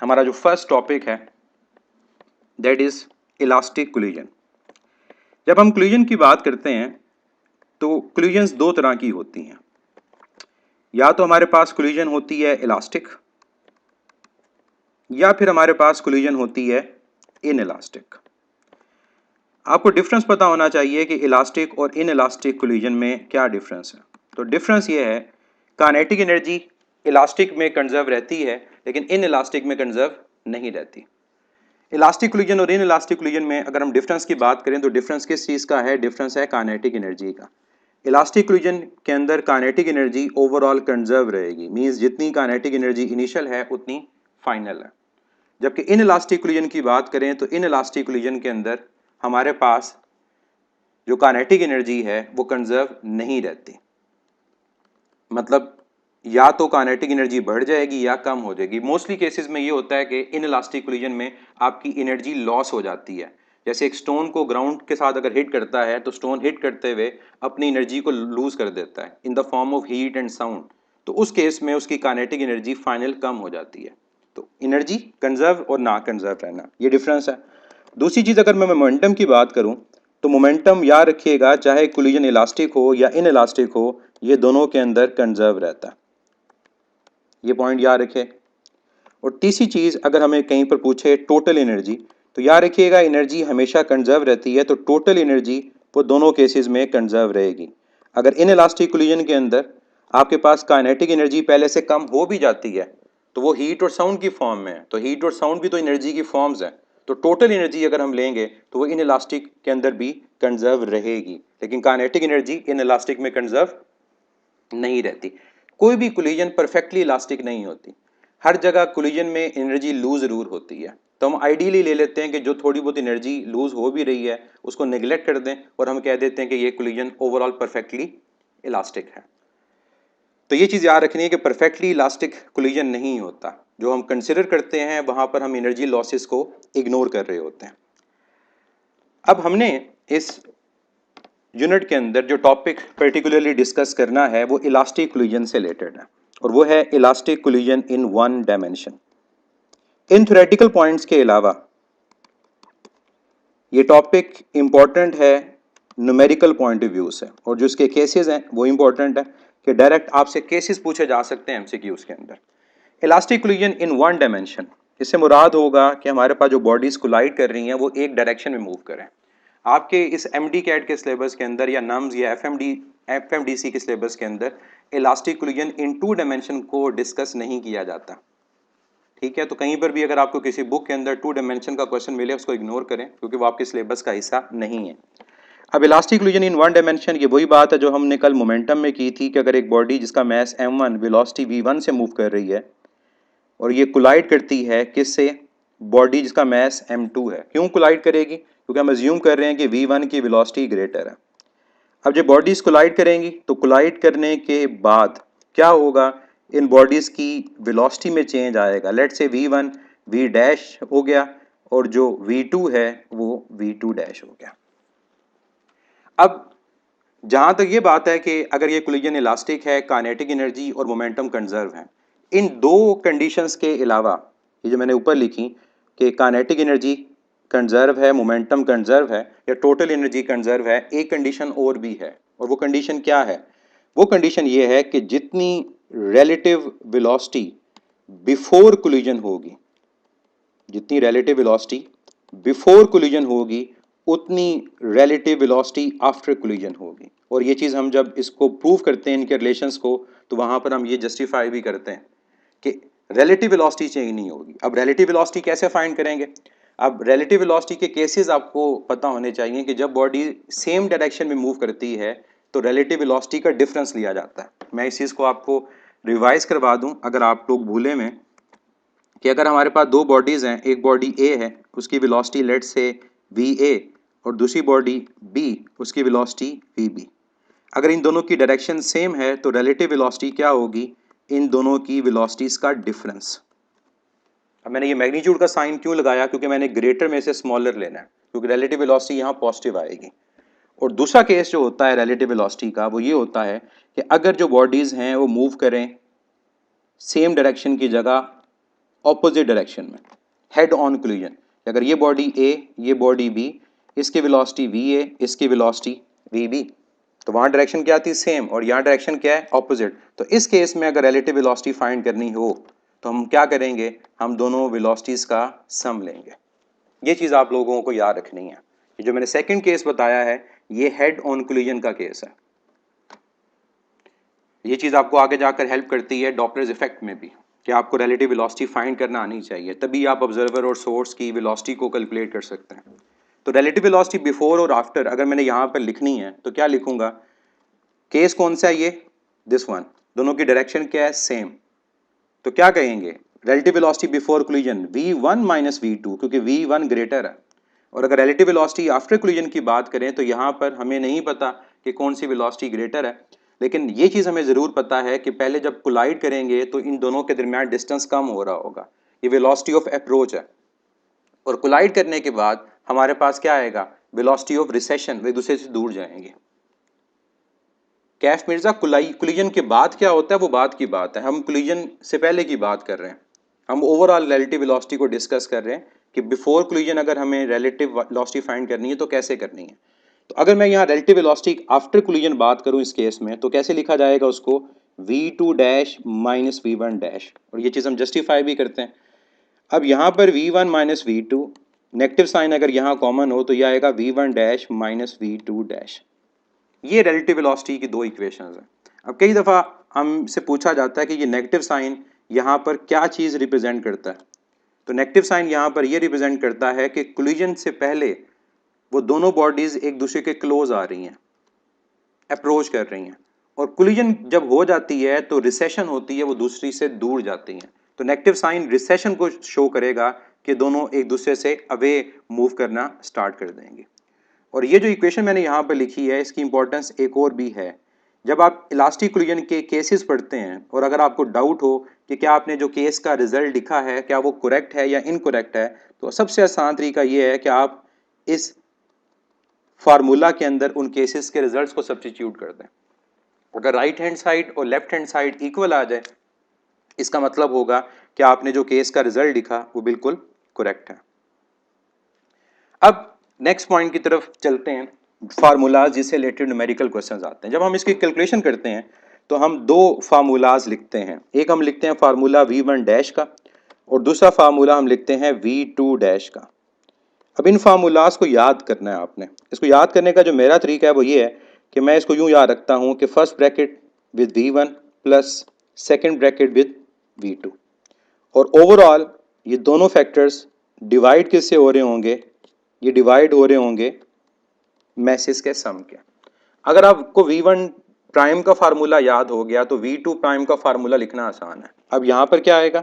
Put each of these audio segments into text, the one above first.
हमारा जो first topic है दैट इज इलास्टिक कोलिजन। जब हम कोलिजन की बात करते हैं तो कोलिजन्स दो तरह की होती हैं। या तो हमारे पास कोलिजन होती है इलास्टिक या फिर हमारे पास कोलिजन होती है इन इलास्टिक। आपको डिफरेंस पता होना चाहिए कि इलास्टिक और इन इलास्टिक कोलिजन में क्या डिफरेंस है। तो डिफरेंस ये है, काइनेटिक एनर्जी इलास्टिक में कंजर्व रहती है लेकिन इन इलास्टिक में कंजर्व नहीं रहती। इलास्टिक कोलिजन और इन इलास्टिक कोलिजन में अगर हम डिफरेंस की बात करें तो डिफरेंस किस चीज़ का है? डिफरेंस है काइनेटिक एनर्जी का। इलास्टिक कोलिजन के अंदर काइनेटिक एनर्जी ओवरऑल कंजर्व रहेगी, मींस जितनी काइनेटिक एनर्जी इनिशियल है उतनी फाइनल है। जबकि इन इलास्टिक कोलिजन की बात करें तो इन इलास्टिक कोलिजन के अंदर हमारे पास जो काइनेटिक एनर्जी है वो कंजर्व नहीं रहती। मतलब या तो काइनेटिक एनर्जी बढ़ जाएगी या कम हो जाएगी। मोस्टली केसेस में ये होता है कि इन इलास्टिक कोलिजन में आपकी एनर्जी लॉस हो जाती है। जैसे एक स्टोन को ग्राउंड के साथ अगर हिट करता है तो स्टोन हिट करते हुए अपनी एनर्जी को लूज कर देता है in the form of heat and sound. तो उस केस में उसकी काइनेटिक एनर्जी फाइनल कम हो जाती है। तो एनर्जी कंजर्व और ना कंजर्व रहना, ये डिफरेंस है। दूसरी चीज़, अगर मैं मोमेंटम की बात करूं तो मोमेंटम याद रखिएगा, चाहे कोलिजन इलास्टिक हो या इन इलास्टिक हो, ये दोनों के अंदर कंजर्व रहता है। ये पॉइंट याद रखें। और तीसरी चीज़, अगर हमें कहीं पर पूछे टोटल एनर्जी, तो याद रखिएगा एनर्जी हमेशा कंजर्व रहती है, तो टोटल एनर्जी वो दोनों केसेस में कंजर्व रहेगी। अगर इन इलास्टिक कोलिजन के अंदर आपके पास काइनेटिक एनर्जी पहले से कम हो भी जाती है तो वो हीट और साउंड की फॉर्म में है, तो हीट और साउंड भी तो एनर्जी की फॉर्म्स हैं। तो टोटल एनर्जी अगर हम लेंगे तो वो इन इलास्टिक के अंदर भी कंजर्व रहेगी, लेकिन काइनेटिक एनर्जी इन इलास्टिक में कंजर्व नहीं रहती। कोई भी कोलिजन परफेक्टली इलास्टिक नहीं होती, हर जगह कोलिजन में एनर्जी लूज जरूर होती है। तो हम आइडियली ले लेते हैं कि जो थोड़ी बहुत एनर्जी लूज हो भी रही है उसको नेग्लेक्ट कर दें और हम कह देते हैं कि ये कोलिजन ओवरऑल परफेक्टली इलास्टिक है। तो ये चीज़ याद रखनी है कि परफेक्टली इलास्टिक कोलिजन नहीं होता। जो हम कंसिडर करते हैं वहां पर हम एनर्जी लॉसेस को इग्नोर कर रहे होते हैं। अब हमने इस यूनिट के अंदर जो टॉपिक पर्टिकुलरली डिस्कस करना है वो इलास्टिक कोलिजन से रिलेटेड है, और वो है elastic collision in one dimension. In theoretical points के अलावा ये टॉपिक इंपॉर्टेंट है न्यूमेरिकल पॉइंट ऑफ व्यू से, और जो इसके केसेस हैं वो इंपॉर्टेंट है कि डायरेक्ट आपसे केसेस पूछे जा सकते हैं एमसीक्यूज के अंदर। Elastic collision in one dimension, इससे मुराद होगा कि हमारे पास जो बॉडीज कोलाइड कर रही हैं वो एक डायरेक्शन में मूव करें। आपके इस एमडी कैट के सिलेबस के अंदर या नम्स या एफएमडीसी के सिलेबस के अंदर elastic collision in two dimension को डिस्कस नहीं किया जाता। ठीक है, तो कहीं पर भी अगर आपको किसी बुक के अंदर टू डायमेंशन का क्वेश्चन मिले उसको इग्नोर करें क्योंकि वो आपके सिलेबस का हिस्सा नहीं है। अब elastic collision in one dimension, ये वही बात है जो हमने कल मोमेंटम में की थी कि अगर एक बॉडी जिसका मैस m1 वेलोसिटी v1 से मूव कर रही है और ये कोलाइड करती है किससे? बॉडी जिसका मैस m2 है। क्यों कोलाइड करेगी? क्योंकि हम अज्यूम कर रहे हैं कि v1 की वेलोसिटी ग्रेटर है। अब जब बॉडीज कोलाइड करेंगी तो कोलाइड करने के बाद क्या होगा? इन बॉडीज की वेलोसिटी में चेंज आएगा। लेट से v1 v डैश हो गया और जो v2 है वो v2 डैश हो गया। अब जहां तक ये बात है कि अगर ये कोलिजन इलास्टिक है, काइनेटिक एनर्जी और मोमेंटम कंजर्व है, इन दो कंडीशंस के अलावा ये जो मैंने ऊपर लिखी कि काइनेटिक एनर्जी कंजर्व है, मोमेंटम कंजर्व है या टोटल एनर्जी कंजर्व है, एक कंडीशन और भी है। और वो कंडीशन क्या है? वो कंडीशन ये है कि जितनी रिलेटिव वेलोसिटी बिफोर कोलिजन होगी, जितनी रिलेटिव वेलोसिटी बिफोर कोलिजन होगी उतनी रिलेटिव वेलोसिटी आफ्टर कोलिजन होगी। और ये चीज़ हम जब इसको प्रूव करते हैं इनके रिलेशंस को तो वहाँ पर हम ये जस्टिफाई भी करते हैं कि रिलेटिव वेलोसिटी चेंज नहीं होगी। अब रिलेटिव वेलोसिटी कैसे फाइंड करेंगे? अब रिलेटिव वेलोसिटी के केसेस आपको पता होने चाहिए कि जब बॉडी सेम डायरेक्शन में मूव करती है तो रिलेटिव वेलोसिटी का डिफरेंस लिया जाता है। मैं इस चीज़ को आपको रिवाइज करवा दूं अगर आप लोग भूले में, कि अगर हमारे पास दो बॉडीज़ हैं, एक बॉडी ए है उसकी वेलोसिटी लेट से वी ए और दूसरी बॉडी बी उसकी वेलोसिटी वी बी। अगर इन दोनों की डायरेक्शन सेम है तो रिलेटिव वेलोसिटी क्या होगी? इन दोनों की वेलोसिटीज़ का डिफरेंस। अब मैंने ये मैग्नीट्यूड का साइन क्यों लगाया? क्योंकि मैंने ग्रेटर में से स्मॉलर लेना है, क्योंकि रिलेटिव वेलोसिटी यहाँ पॉजिटिव आएगी। और दूसरा केस जो होता है रिलेटिव वेलोसिटी का वो ये होता है कि अगर जो बॉडीज़ हैं वो मूव करें सेम डायरेक्शन की जगह ऑपोजिट डायरेक्शन में, हेड ऑन कोलिजन। अगर ये बॉडी ए, ये बॉडी बी, इसकी वेलोसिटी वी ए, इसकी वेलोसिटी वी बी, तो वहाँ डायरेक्शन क्या आती है? सेम। और यहाँ डायरेक्शन क्या है? ऑपोजिट। तो इस केस में अगर रिलेटिव वेलोसिटी फाइंड करनी हो तो हम क्या करेंगे? हम दोनों वेलोसिटीज का सम लेंगे। ये चीज़ आप लोगों को याद रखनी है। ये जो मैंने सेकंड केस बताया है ये हेड ऑन कोलिजन का केस है। ये चीज़ आपको आगे जाकर हेल्प करती है डॉपलर्स इफेक्ट में भी, कि आपको रिलेटिव वेलोसिटी फाइंड करना आनी चाहिए, तभी आप ऑब्जर्वर और सोर्स की वेलोसिटी को कैलकुलेट कर सकते हैं। तो रिलेटिव वेलोसिटी बिफोर और आफ्टर अगर मैंने यहाँ पर लिखनी है तो क्या लिखूंगा? केस कौन सा है ये? This one. दोनों की डायरेक्शन क्या है? सेम। तो क्या कहेंगे? Relative velocity before collision v1 minus v2, क्योंकि v1 ग्रेटर है। और अगर रिलेटिव वेलोसिटी आफ्टर कोलिजन की बात करें तो यहाँ पर हमें नहीं पता कि कौन सी वेलोसिटी ग्रेटर है, लेकिन ये चीज़ हमें ज़रूर पता है कि पहले जब कोलाइड करेंगे तो इन दोनों के दरमियान डिस्टेंस कम हो रहा होगा। ये वेलोसिटी ऑफ अप्रोच है। और कोलाइड करने के बाद हमारे पास क्या आएगा? वेलोसिटी ऑफ रिसेशन, वे दूसरे से दूर जाएंगे। कैफ मिर्जा, कोलिजन के बाद क्या होता है वो बात की बात है, हम कोलिजन से पहले की बात कर रहे हैं। हम ओवरऑल रिलेटिव वेलोसिटी को डिस्कस कर रहे हैं कि बिफोर कोलिजन अगर हमें रिलेटिव वेलोसिटी फाइंड करनी है तो कैसे करनी है। तो अगर मैं यहाँ रिलेटिव वेलोसिटी आफ्टर कोलिजन बात करूँ इस केस में तो कैसे लिखा जाएगा उसको? v2 dash minus v1 dash. और ये चीज़ हम जस्टिफाई भी करते हैं। अब यहाँ पर v1 minus V2, negative sign अगर यहाँ कॉमन हो तो यह आएगा v1 dash minus v2 dash. ये रिलेटिव वेलोसिटी की दो इक्वेशंस हैं। अब कई दफ़ा हमसे पूछा जाता है कि ये नेगेटिव साइन यहाँ पर क्या चीज़ रिप्रेजेंट करता है। तो नेगेटिव साइन यहाँ पर ये रिप्रेजेंट करता है कि कोलिजन से पहले वो दोनों बॉडीज एक दूसरे के क्लोज आ रही हैं, अप्रोच कर रही हैं, और कोलिजन जब हो जाती है तो रिसेशन होती है, वो दूसरी से दूर जाती हैं। तो नेगेटिव साइन रिसेशन को शो करेगा कि दोनों एक दूसरे से अवे मूव करना स्टार्ट कर देंगे। और ये जो इक्वेशन मैंने यहाँ पर लिखी है इसकी इंपॉर्टेंस एक और भी है। जब आप इलास्टिक कोलिजन के केसेस पढ़ते हैं और अगर आपको डाउट हो कि क्या आपने जो केस का रिजल्ट लिखा है क्या वो करेक्ट है या इनकरेक्ट है, तो सबसे आसान तरीका ये है कि आप इस फार्मूला के अंदर उन केसेस के रिजल्ट्स को सब्स्टिट्यूट कर दें। अगर राइट हैंड साइड और लेफ्ट हैंड साइड इक्वल आ जाए इसका मतलब होगा कि आपने जो केस का रिजल्ट लिखा वो बिल्कुल करेक्ट है। अब नेक्स्ट पॉइंट की तरफ चलते हैं, फार्मूलाज जिससे रिलेटेड न्यूमेरिकल क्वेश्चंस आते हैं। जब हम इसकी कैलकुलेशन करते हैं तो हम दो फार्मूलाज लिखते हैं। एक हम लिखते हैं फार्मूला v1 डैश का और दूसरा फार्मूला हम लिखते हैं v2 डैश का। अब इन फार्मूलाज को याद करना है आपने। इसको याद करने का जो मेरा तरीका है वो ये है कि मैं इसको यूँ याद रखता हूँ कि first bracket with v1 plus second bracket with v2, और ओवरऑल ये दोनों फैक्टर्स डिवाइड किससे हो रहे होंगे? ये डिवाइड हो रहे होंगे मैसेज के सम के। अगर आपको v1 प्राइम का फार्मूला याद हो गया तो v2 प्राइम का फार्मूला लिखना आसान है। अब यहाँ पर क्या आएगा?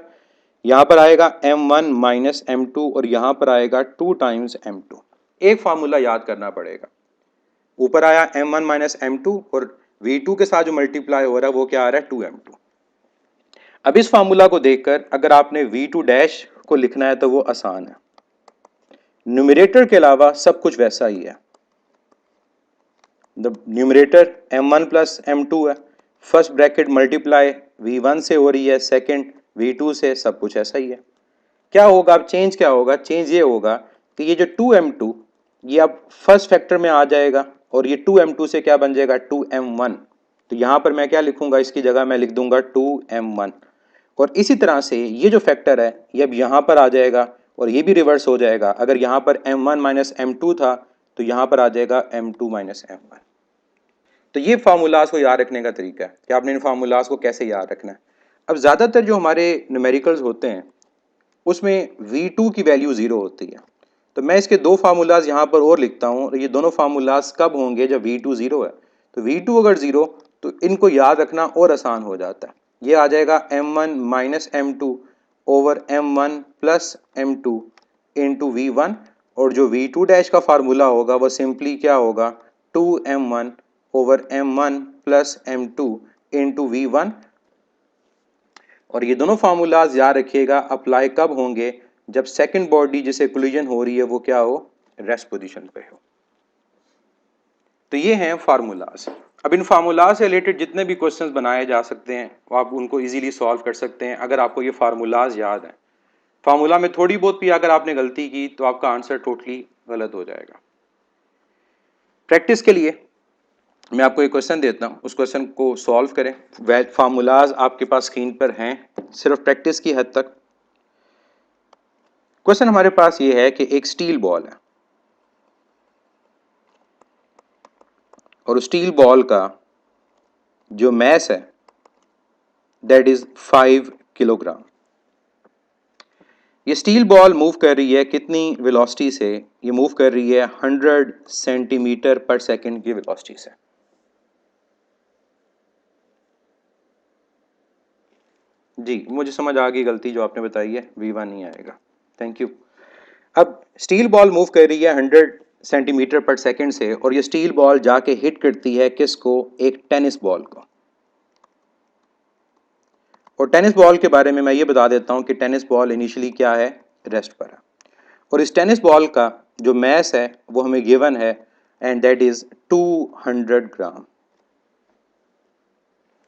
यहाँ पर आएगा m1 माइनस m2 और यहाँ पर आएगा 2 टाइम्स m2। एक फार्मूला याद करना पड़ेगा। ऊपर आया m1 माइनस m2 और v2 के साथ जो मल्टीप्लाई हो रहा है वो क्या आ रहा है? 2m2। अब इस फार्मूला को देखकर अगर आपने v2 डैश को लिखना है तो वो आसान है। न्यूमरेटर के अलावा सब कुछ वैसा ही है। The numerator m1 plus m2 है, फर्स्ट ब्रैकेट मल्टीप्लाई v1 से हो रही है, सेकंड v2 से, सब कुछ ऐसा ही है। क्या होगा अब? चेंज क्या होगा? चेंज ये होगा कि ये जो 2m2 ये अब फर्स्ट फैक्टर में आ जाएगा और ये 2m2 से क्या बन जाएगा? 2m1। तो यहाँ पर मैं क्या लिखूंगा? इसकी जगह मैं लिख दूंगा 2m1। और इसी तरह से ये जो फैक्टर है ये अब यहाँ पर आ जाएगा और ये भी रिवर्स हो जाएगा। अगर यहाँ पर m1 माइनस m2 था तो यहाँ पर आ जाएगा m2 माइनस m1। तो ये फार्मूलाज को याद रखने का तरीका है कि आपने इन फार्मूलाज को कैसे याद रखना है। अब ज़्यादातर जो हमारे न्यूमेरिकल्स होते हैं उसमें v2 की वैल्यू 0 होती है। तो मैं इसके दो फार्मूलाज यहाँ पर और लिखता हूँ और ये दोनों फार्मूलाज कब होंगे? जब v2 0 है। तो v2 अगर 0 तो इनको याद रखना और आसान हो जाता है। ये आ जाएगा m1 minus m2 over m1 plus m2 into v1, और जो v2 डैश का फार्मूला होगा वो सिंपली क्या होगा? 2m1 over m1 plus m2 into v1। और ये दोनों फार्मूलाज याद रखिएगा अप्लाई कब होंगे? जब सेकंड बॉडी जिसे कोलिजन हो रही है वो क्या हो? रेस्ट पोजीशन पे हो। तो ये हैं फार्मूलाज। अब इन फार्मूलाज से रिलेटेड जितने भी क्वेश्चंस बनाए जा सकते हैं वो आप उनको इजीली सॉल्व कर सकते हैं अगर आपको ये फार्मूलाज याद हैं। फार्मूला में थोड़ी बहुत भी अगर आपने गलती की तो आपका आंसर टोटली गलत हो जाएगा। प्रैक्टिस के लिए मैं आपको एक क्वेश्चन देता हूं, उस क्वेश्चन को सॉल्व करें। फार्मूलाज आपके पास स्क्रीन पर हैं, सिर्फ प्रैक्टिस की हद तक। क्वेश्चन हमारे पास ये है कि एक स्टील बॉल है और स्टील बॉल का जो मैस है दैट इज 5 किलोग्राम। ये स्टील बॉल मूव कर रही है कितनी वेलोसिटी से? ये मूव कर रही है 100 सेंटीमीटर पर सेकंड की वेलोसिटी से। जी, मुझे समझ आ गई गलती जो आपने बताई है, V1 नहीं आएगा। Thank you. अब स्टील बॉल मूव कर रही है 100 सेंटीमीटर पर सेकंड से और ये स्टील बॉल जाके हिट करती है किसको? एक टेनिस बॉल को। और टेनिस बॉल के बारे में मैं ये बता देता हूं कि टेनिस बॉल इनिशियली क्या है? रेस्ट पर है। और इस टेनिस बॉल का जो मैस है वो हमें गिवन है एंड दैट इज 200 ग्राम।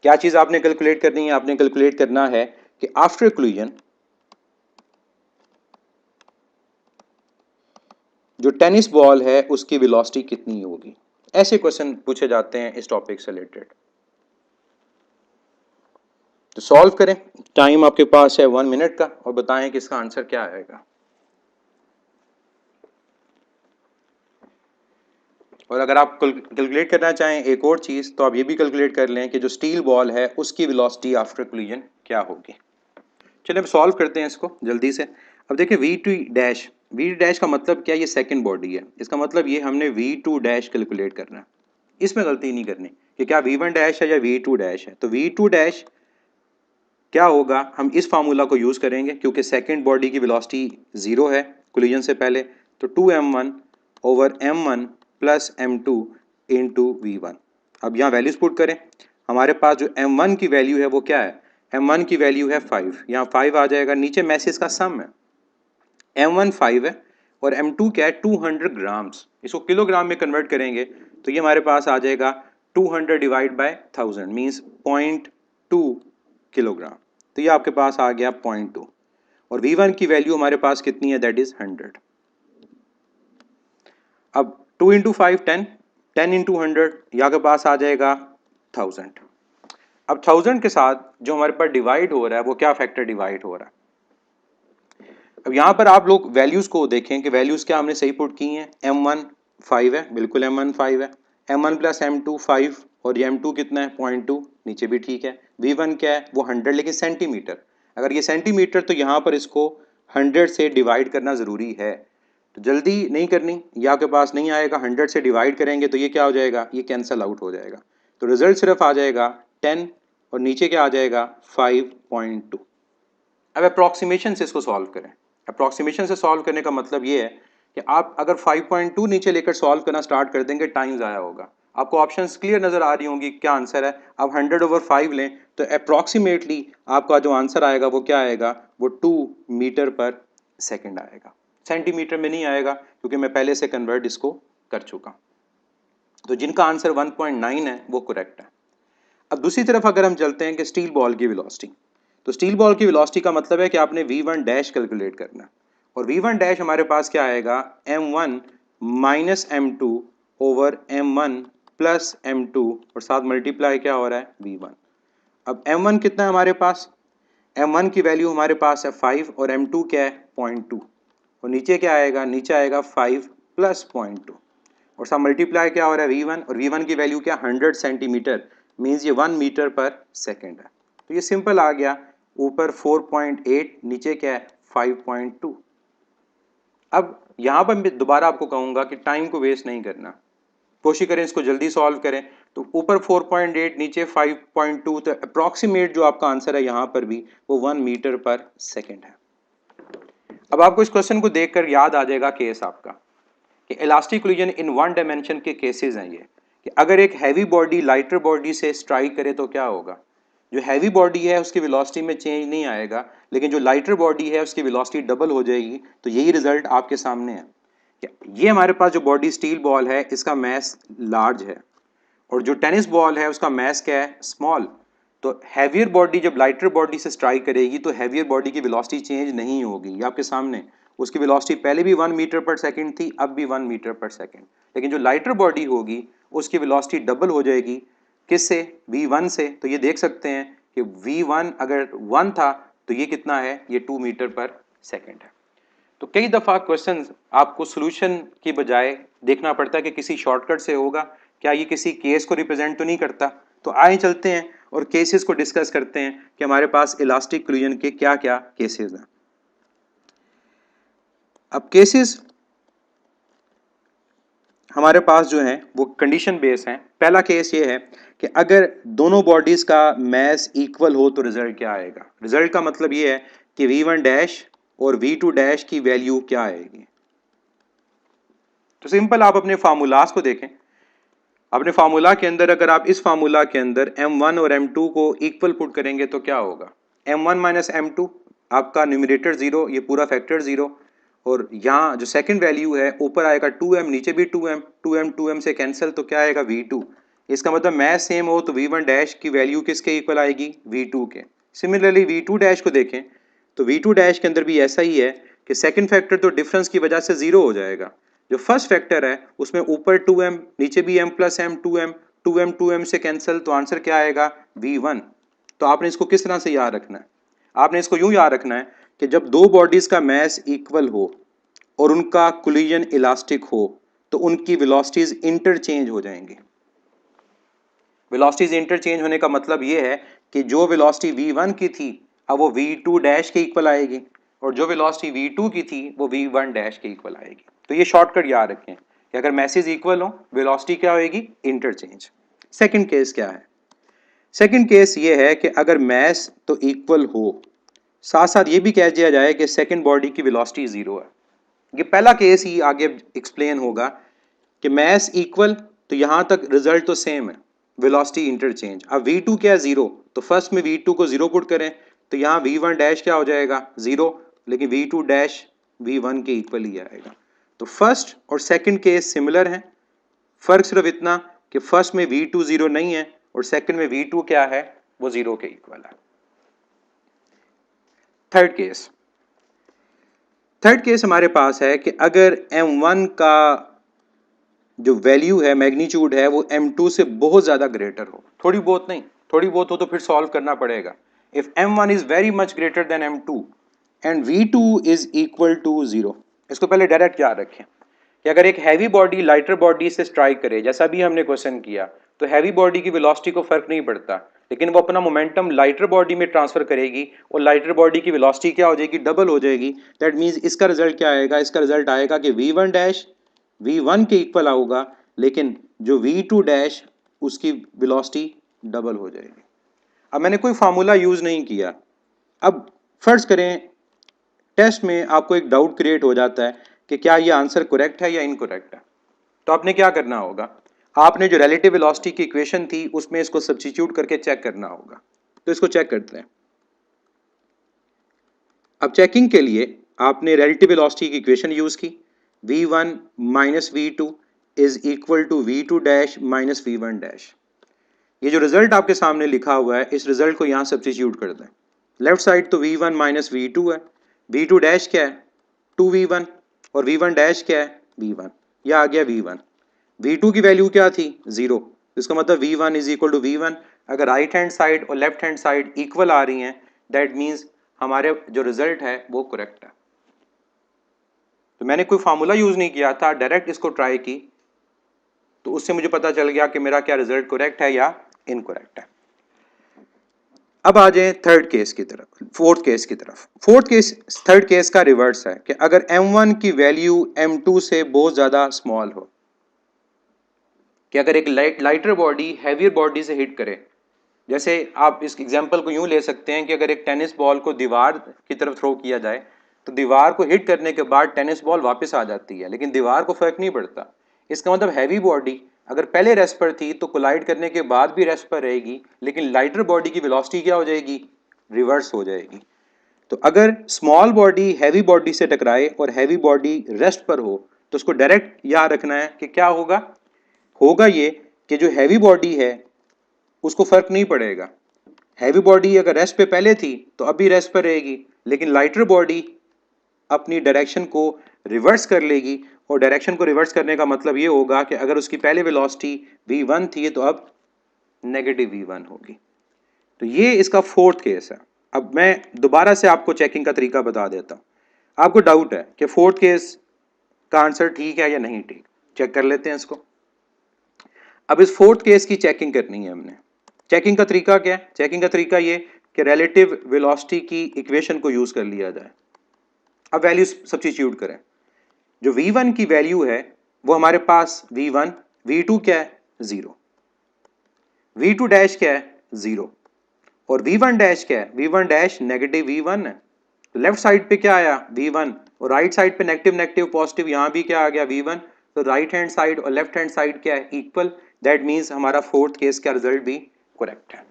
क्या चीज आपने कैलकुलेट करनी है? आपने कैलकुलेट करना है कि आफ्टर कोलिजन जो टेनिस बॉल है उसकी वेलोसिटी कितनी होगी। ऐसे क्वेश्चन पूछे जाते हैं इस टॉपिक से रिलेटेड। तो सॉल्व करें। टाइम आपके पास है 1 मिनट का और बताएं कि इसका आंसर क्या आएगा। और अगर आप कैलकुलेट करना चाहें एक और चीज तो आप ये भी कैलकुलेट कर लें कि जो स्टील बॉल है उसकी वेलोसिटी आफ्टर कोलिजन क्या होगी। चलिए अब सॉल्व करते हैं इसको जल्दी से। अब देखिए वी डैश का मतलब क्या? ये सेकंड बॉडी है, इसका मतलब ये हमने V2 डैश कैलकुलेट करना है। इसमें गलती नहीं करनी कि क्या V1 डैश है या V2 डैश है। तो V2 डैश क्या होगा? हम इस फार्मूला को यूज करेंगे क्योंकि सेकंड बॉडी की वेलोसिटी 0 है कोलिजन से पहले। तो 2m1 over m1 plus m2 into V1। अब यहाँ वैल्यूज पुट करें। हमारे पास जो m1 की वैल्यू है वो क्या है? m1 की वैल्यू है 5, यहाँ 5 आ जाएगा। नीचे मैसेज का सम है, m1 5 है और m2 क्या है? 200 ग्राम्स। इसको किलोग्राम में कन्वर्ट करेंगे तो ये हमारे पास आ जाएगा 200 डिवाइड बाय 1000 मींस 0.2 किलोग्राम। तो ये आपके पास आ गया 0.2 और V1 की वैल्यू हमारे पास कितनी है? That is 100। अब 2 इंटू 5 10, 10 इंटू 100 यहाँ के पास आ जाएगा 1000। अब 1000 के साथ जो हमारे पास डिवाइड हो रहा है वो क्या फैक्टर डिवाइड हो रहा है? अब यहाँ पर आप लोग वैल्यूज को देखें कि वैल्यूज क्या हमने सही पुट की हैं। m1 5 है, बिल्कुल m1 5 है। m1 प्लस m2 5 और ये m2 कितना है? 0.2, नीचे भी ठीक है। v1 क्या है? वो 100 लेकिन सेंटीमीटर। अगर ये सेंटीमीटर तो यहाँ पर इसको 100 से डिवाइड करना ज़रूरी है। तो जल्दी नहीं करनी, ये आपके पास नहीं आएगा। 100 से डिवाइड करेंगे तो ये क्या हो जाएगा? ये कैंसिल आउट हो जाएगा। तो रिजल्ट सिर्फ आ जाएगा 10 और नीचे क्या आ जाएगा? 5.2। अब अप्रॉक्सीमेशन से इसको सॉल्व करें। अप्रॉक्सीमेशन से सॉल्व करने का मतलब ये है कि आप अगर 5.2 नीचे लेकर सॉल्व करना स्टार्ट कर देंगे टाइम ज़ाया होगा। आपको ऑप्शंस क्लियर नज़र आ रही होंगी क्या आंसर है। आप 100 ओवर 5 लें तो अप्रॉक्सीमेटली आपका जो आंसर आएगा वो क्या आएगा? वो 2 मीटर पर सेकेंड आएगा, सेंटीमीटर में नहीं आएगा क्योंकि मैं पहले से कन्वर्ट इसको कर चुका। तो जिनका आंसर 1.9 है वो करेक्ट है। अब दूसरी तरफ अगर हम चलते हैं कि स्टील बॉल की वेलोसिटी, तो स्टील बॉल की वेलोसिटी का मतलब है कि आपने V1 डैश कैलकुलेट करना है और V1 डैश हमारे पास क्या आएगा? m1 minus m2 over m1 plus m2 और साथ मल्टीप्लाई क्या हो रहा है? V1। अब m1 कितना है हमारे पास? m1 की वैल्यू हमारे पास है 5 और m2 क्या है? 0.2 और नीचे क्या आएगा? नीचे आएगा 5 प्लस 0.2 और सब मल्टीप्लाई क्या हो रहा है? V1 और V1 की वैल्यू क्या? 100 सेंटीमीटर मीन्स ये 1 मीटर पर सेकेंड है। तो ये सिंपल आ गया। ऊपर 4.8 नीचे क्या है? 5.2। अब यहाँ पर मैं दोबारा आपको कहूँगा कि टाइम को वेस्ट नहीं करना, कोशिश करें इसको जल्दी सॉल्व करें। तो ऊपर 4.8 नीचे 5.2 तो अप्रॉक्सीमेट जो आपका आंसर है यहाँ पर भी वो 1 मीटर पर सेकेंड है। अब आपको इस क्वेश्चन को देखकर याद आ जाएगा केस आपका कि elastic collision in one dimension के केसेस हैं ये, कि अगर एक हैवी बॉडी लाइटर बॉडी से स्ट्राइक करे तो क्या होगा। जो हैवी बॉडी है उसकी वेलोसिटी में चेंज नहीं आएगा लेकिन जो लाइटर बॉडी है उसकी वेलोसिटी डबल हो जाएगी। तो यही रिजल्ट आपके सामने है। ये हमारे पास जो बॉडी स्टील बॉल है इसका मैस लार्ज है और जो टेनिस बॉल है उसका मैस क्या है? स्मॉल। तो हैवियर बॉडी जब लाइटर बॉडी से स्ट्राइक करेगी तो हैवियर बॉडी की वेलोसिटी चेंज नहीं होगी, ये आपके सामने। उसकी वेलोसिटी पहले भी 1 मीटर पर सेकंड थी, अब भी 1 मीटर पर सेकंड। लेकिन जो लाइटर बॉडी होगी उसकी वेलोसिटी डबल हो जाएगी, किससे? v1 से। तो ये देख सकते हैं कि v1 अगर 1 था तो ये कितना है? ये 2 मीटर पर सेकंड है। तो कई दफ़ा क्वेश्चन आपको सोल्यूशन की बजाय देखना पड़ता है कि किसी शॉर्टकट से होगा, क्या ये किसी केस को रिप्रेजेंट तो नहीं करता। तो आए चलते हैं और केसेस को डिस्कस करते हैं कि हमारे पास इलास्टिक कोलिजन के क्या क्या केसेस हैं। अब केसेस हमारे पास जो हैं वो कंडीशन बेस हैं। पहला केस ये है कि अगर दोनों बॉडीज का मैस इक्वल हो तो रिजल्ट क्या आएगा। रिजल्ट का मतलब ये है कि v1 डैश और v2 डैश की वैल्यू क्या आएगी। तो सिंपल आप अपने फार्मूलाज को देखें। अपने फार्मूला के अंदर अगर आप इस फार्मूला के अंदर m1 और m2 को इक्वल पुट करेंगे तो क्या होगा? m1 माइनस m2, आपका न्यूमरेटर 0, ये पूरा फैक्टर 0, और यहाँ जो सेकंड वैल्यू है ऊपर आएगा 2m, नीचे भी 2m, 2m 2m से कैंसिल, तो क्या आएगा? v2। इसका मतलब मैथ सेम हो तो v1 डैश की वैल्यू किसके इक्वल आएगी? v2 के। सिमिलरली v2 डैश को देखें तो v2 डैश के अंदर भी ऐसा ही है कि सेकंड फैक्टर तो डिफरेंस की वजह से 0 हो जाएगा। जो फर्स्ट फैक्टर है उसमें ऊपर 2m, नीचे भी m plus m, 2m, 2m 2m से कैंसिल, तो आंसर क्या आएगा? v1। तो आपने इसको किस तरह से याद रखना है? आपने इसको यूं याद रखना है कि जब दो बॉडीज का मैस इक्वल हो और उनका कोलिजन इलास्टिक हो तो उनकी वेलोसिटीज इंटरचेंज हो जाएंगी। वेलोसिटीज इंटरचेंज होने का मतलब ये है कि जो वेलोसिटी v1 की थी अब वो v2 डैश के इक्वल आएगी, और जो वेलोसिटी v2 की थी वो v1 डैश के इक्वल आएगी। तो ये शॉर्टकट याद रखें कि अगर मैसेज इक्वल हो वेलोसिटी क्या होगी? इंटरचेंज। सेकंड केस क्या है? सेकंड केस ये है कि अगर मैस तो इक्वल हो, साथ साथ ये भी कह दिया जाए कि सेकंड बॉडी की वेलोसिटी 0 है। ये पहला केस ही आगे एक्सप्लेन होगा कि मैस इक्वल, तो यहां तक रिजल्ट तो सेम है, वेलोसिटी इंटरचेंज। अब v2 क्या है? 0, तो फर्स्ट में v2 को 0 पुट करें तो यहाँ v1 डैश क्या हो जाएगा? 0, लेकिन v2 डैश v1 के इक्वल ही आएगा। तो फर्स्ट और सेकंड केस सिमिलर हैं, फर्क सिर्फ इतना कि फर्स्ट में v2 0 नहीं है और सेकंड में v2 क्या है? वो 0 के इक्वल है। थर्ड केस, थर्ड केस हमारे पास है कि अगर m1 का जो वैल्यू है, मैग्नीट्यूड है, वो m2 से बहुत ज़्यादा ग्रेटर हो, थोड़ी बहुत नहीं, थोड़ी बहुत हो तो फिर सॉल्व करना पड़ेगा। If m1 is very much greater than m2 and v2 is equal to 0। इसको पहले डायरेक्ट याद रखें कि अगर एक हैवी बॉडी लाइटर बॉडी से स्ट्राइक करे, जैसा भी हमने क्वेश्चन किया, तो हैवी बॉडी की वेलोसिटी को फर्क नहीं पड़ता, लेकिन वो अपना मोमेंटम लाइटर बॉडी में ट्रांसफर करेगी और लाइटर बॉडी की वेलोसिटी क्या हो जाएगी? डबल हो जाएगी। दैट मीन्स इसका रिजल्ट क्या आएगा? इसका रिजल्ट आएगा कि v1 डैश v1 के इक्वल होगा, लेकिन जो v2 डैश उसकी वेलोसिटी डबल हो जाएगी। अब मैंने कोई फार्मूला यूज नहीं किया। अब फर्ज करें टेस्ट में आपको एक डाउट क्रिएट हो जाता है कि क्या ये आंसर करेक्ट है या इनकरेक्ट है। तो आपने क्या करना होगा? आपने जो रिलेटिव वेलोसिटी की इक्वेशन थी उसमें इसको सब्स्टिट्यूट करके चेक करना होगा। तो इसको चेक करते हैं। अब चेकिंग के लिए आपने रिलेटिव वेलोसिटी की इक्वेशन यूज की, v1 minus v2 is equal to v2 dash minus v1 dash. ये जो रिजल्ट आपके सामने लिखा हुआ है इस रिजल्ट को यहाँ सब्स्टिट्यूट कर दें। लेफ्ट साइड तो v1 माइनस v2 है, v2 डैश क्या है? 2v1, और v1 डैश क्या है? v1। यह आ गया v1। v2 की वैल्यू क्या थी? 0। इसका मतलब v1 is equal to v1। अगर राइट हैंड साइड और लेफ्ट हैंड साइड इक्वल आ रही हैं, दैट मीन्स हमारे जो रिजल्ट है वो करेक्ट है। तो मैंने कोई फार्मूला यूज नहीं किया था, डायरेक्ट इसको ट्राई की, तो उससे मुझे पता चल गया कि मेरा क्या रिजल्ट करेक्ट है या इनकरेक्ट है। अब आ जाए थर्ड केस की तरफ, फोर्थ केस की तरफ। फोर्थ केस, थर्ड केस का रिवर्स है कि अगर m1 की वैल्यू m2 से बहुत ज्यादा स्मॉल हो, कि अगर एक लाइटर बॉडी हैवियर बॉडी से हिट करे, जैसे आप इस एग्जांपल को यूं ले सकते हैं कि अगर एक टेनिस बॉल को दीवार की तरफ थ्रो किया जाए तो दीवार को हिट करने के बाद टेनिस बॉल वापस आ जाती है, लेकिन दीवार को फर्क नहीं पड़ता। इसका मतलब हैवी बॉडी अगर पहले रेस्ट पर थी तो कोलाइड करने के बाद भी रेस्ट पर रहेगी, लेकिन लाइटर बॉडी की वेलोसिटी क्या हो जाएगी? रिवर्स हो जाएगी। तो अगर स्मॉल बॉडी हैवी बॉडी से टकराए और हैवी बॉडी रेस्ट पर हो तो उसको डायरेक्ट याद रखना है कि क्या होगा? होगा ये कि जो हैवी बॉडी है उसको फर्क नहीं पड़ेगा हैवी बॉडी अगर रेस्ट पे पहले थी तो अभी रेस्ट पर रहेगी, लेकिन लाइटर बॉडी अपनी डायरेक्शन को रिवर्स कर लेगी, और डायरेक्शन को रिवर्स करने का मतलब ये होगा कि अगर उसकी पहले वेलोसिटी v1 थी तो अब नेगेटिव v1 होगी। तो ये इसका फोर्थ केस है। अब मैं दोबारा से आपको चेकिंग का तरीका बता देता हूँ। आपको डाउट है कि फोर्थ केस का आंसर ठीक है या नहीं ठीक, चेक कर लेते हैं इसको। अब इस फोर्थ केस की चेकिंग करनी है हमने। चेकिंग का तरीका क्या है? चेकिंग का तरीका ये कि रिलेटिव वेलोसिटी की इक्वेशन को यूज कर लिया जाए। अब वैल्यू सब्स्टिट्यूट करें। जो v1 की वैल्यू है वो हमारे पास v1, v2 क्या है? 0, v2 डैश क्या है? 0, और v1 डैश क्या है? v1 डैश नेगेटिव v1 है। तो लेफ्ट साइड पे क्या आया? v1, और राइट साइड पे नेगेटिव नेगेटिव पॉजिटिव, यहां भी क्या आ गया? v1। तो राइट हैंड साइड और लेफ्ट हैंड साइड क्या है? इक्वल। दैट मींस हमारा फोर्थ केस का रिजल्ट भी करेक्ट है।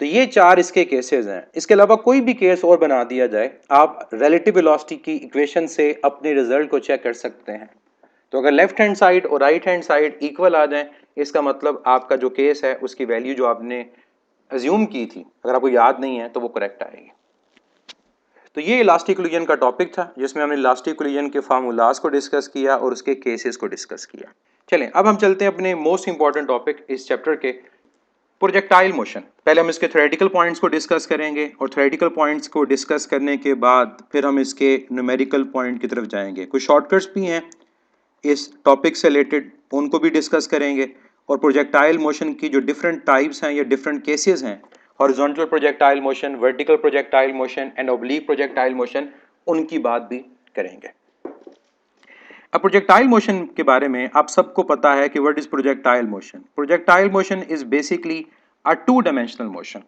तो ये चार इसके केसेस हैं। इसके अलावा कोई भी केस और बना दिया जाए, आप रिलेटिव वेलोसिटी की इक्वेशन से अपने रिजल्ट को चेक कर सकते हैं। तो अगर लेफ्ट हैंड साइड और राइट हैंड साइड इक्वल आ जाए, इसका मतलब आपका जो केस है उसकी वैल्यू जो आपने अज्यूम की थी, अगर आपको याद नहीं है तो वो करेक्ट आएगी। तो ये इलास्टिक कोलिजन का टॉपिक था, जिसमें हमने इलास्टिक कोलिजन के फार्मूलाज को डिस्कस किया और उसके केसेस को डिस्कस किया। चलें अब हम चलते हैं अपने मोस्ट इंपॉर्टेंट टॉपिक इस चैप्टर के, प्रोजेक्टाइल मोशन। पहले हम इसके थ्योरेटिकल पॉइंट्स को डिस्कस करेंगे, और थ्योरेटिकल पॉइंट्स को डिस्कस करने के बाद फिर हम इसके न्यूमेरिकल पॉइंट की तरफ जाएंगे। कुछ शॉर्टकट्स भी हैं इस टॉपिक से रिलेटेड, उनको भी डिस्कस करेंगे। और प्रोजेक्टाइल मोशन की जो डिफरेंट टाइप्स हैं या डिफरेंट केसेस हैं, horizontal projectile motion, vertical projectile motion and oblique projectile motion, उनकी बात भी करेंगे। अब प्रोजेक्टाइल मोशन के बारे में आप सबको पता है कि what is projectile motion. Projectile motion is basically a two dimensional motion,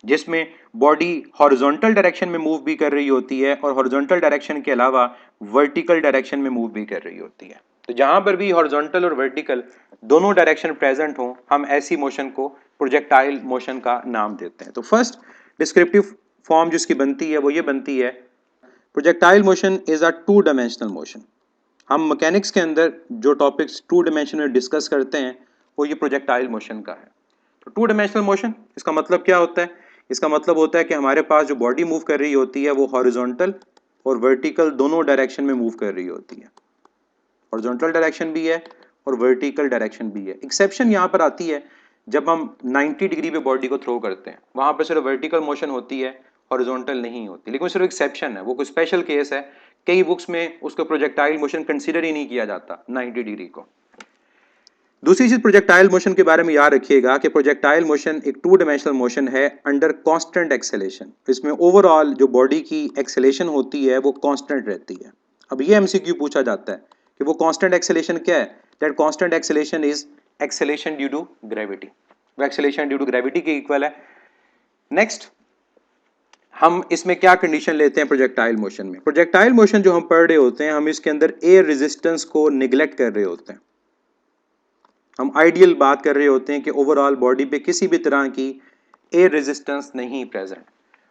जिसमें बॉडी हॉरिजॉन्टल डायरेक्शन में मूव भी कर रही होती है और हॉरिजॉन्टल डायरेक्शन के अलावा वर्टिकल डायरेक्शन में मूव भी कर रही होती है। तो जहां पर भी हॉरिजॉन्टल और वर्टिकल दोनों डायरेक्शन प्रेजेंट हो, हम ऐसी मोशन को प्रोजेक्टाइल मोशन का नाम देते हैं। तो फर्स्ट डिस्क्रिप्टिव फॉर्म जिसकी बनती है वो ये बनती है, projectile motion is a two dimensional motion. हम मैकेनिक्स के अंदर जो टॉपिक्स टू डायमेंशन में डिस्कस करते हैं वो ये प्रोजेक्टाइल मोशन का है। तो टू डायमेंशनल मोशन, इसका मतलब क्या होता है? इसका मतलब होता है कि हमारे पास जो बॉडी मूव कर रही होती है वो हॉरिजॉन्टल और वर्टिकल दोनों डायरेक्शन में मूव कर रही होती है। हॉरिजॉन्टल डायरेक्शन भी है और वर्टिकल डायरेक्शन भी है। एक्सेप्शन यहाँ पर आती है जब हम 90 डिग्री पे बॉडी को थ्रो करते हैं, वहां पर सिर्फ वर्टिकल मोशन होती है, हॉरिजॉन्टल नहीं होती, लेकिन सिर्फ एक्सेप्शन है, वो कोई स्पेशल केस है। कई बुक्स में उसको प्रोजेक्टाइल मोशन कंसीडर ही नहीं किया जाता 90 डिग्री को। दूसरी चीज प्रोजेक्टाइल मोशन के बारे में याद रखिएगा कि प्रोजेक्टाइल मोशन एक टू डायमेंशनल मोशन है अंडर कांस्टेंट एक्सेलेरेशन। इसमें ओवरऑल जो बॉडी की एक्सेलेरेशन होती है वो कांस्टेंट रहती है। अब ये एमसीक्यू पूछा जाता है कि वो कांस्टेंट एक्सेलेरेशन क्या है? That constant acceleration is acceleration due to gravity. वो एक्सेलेरेशन ड्यू टू ग्रेविटी के इक्वल है। नेक्स्ट, हम इसमें क्या कंडीशन लेते हैं प्रोजेक्टाइल मोशन में? प्रोजेक्टाइल मोशन जो हम पढ़ रहे होते हैं, हम इसके अंदर एयर रेजिस्टेंस को निगलेक्ट कर रहे होते हैं। हम आइडियल बात कर रहे होते हैं कि ओवरऑल बॉडी पे किसी भी तरह की एयर रेजिस्टेंस नहीं प्रेजेंट,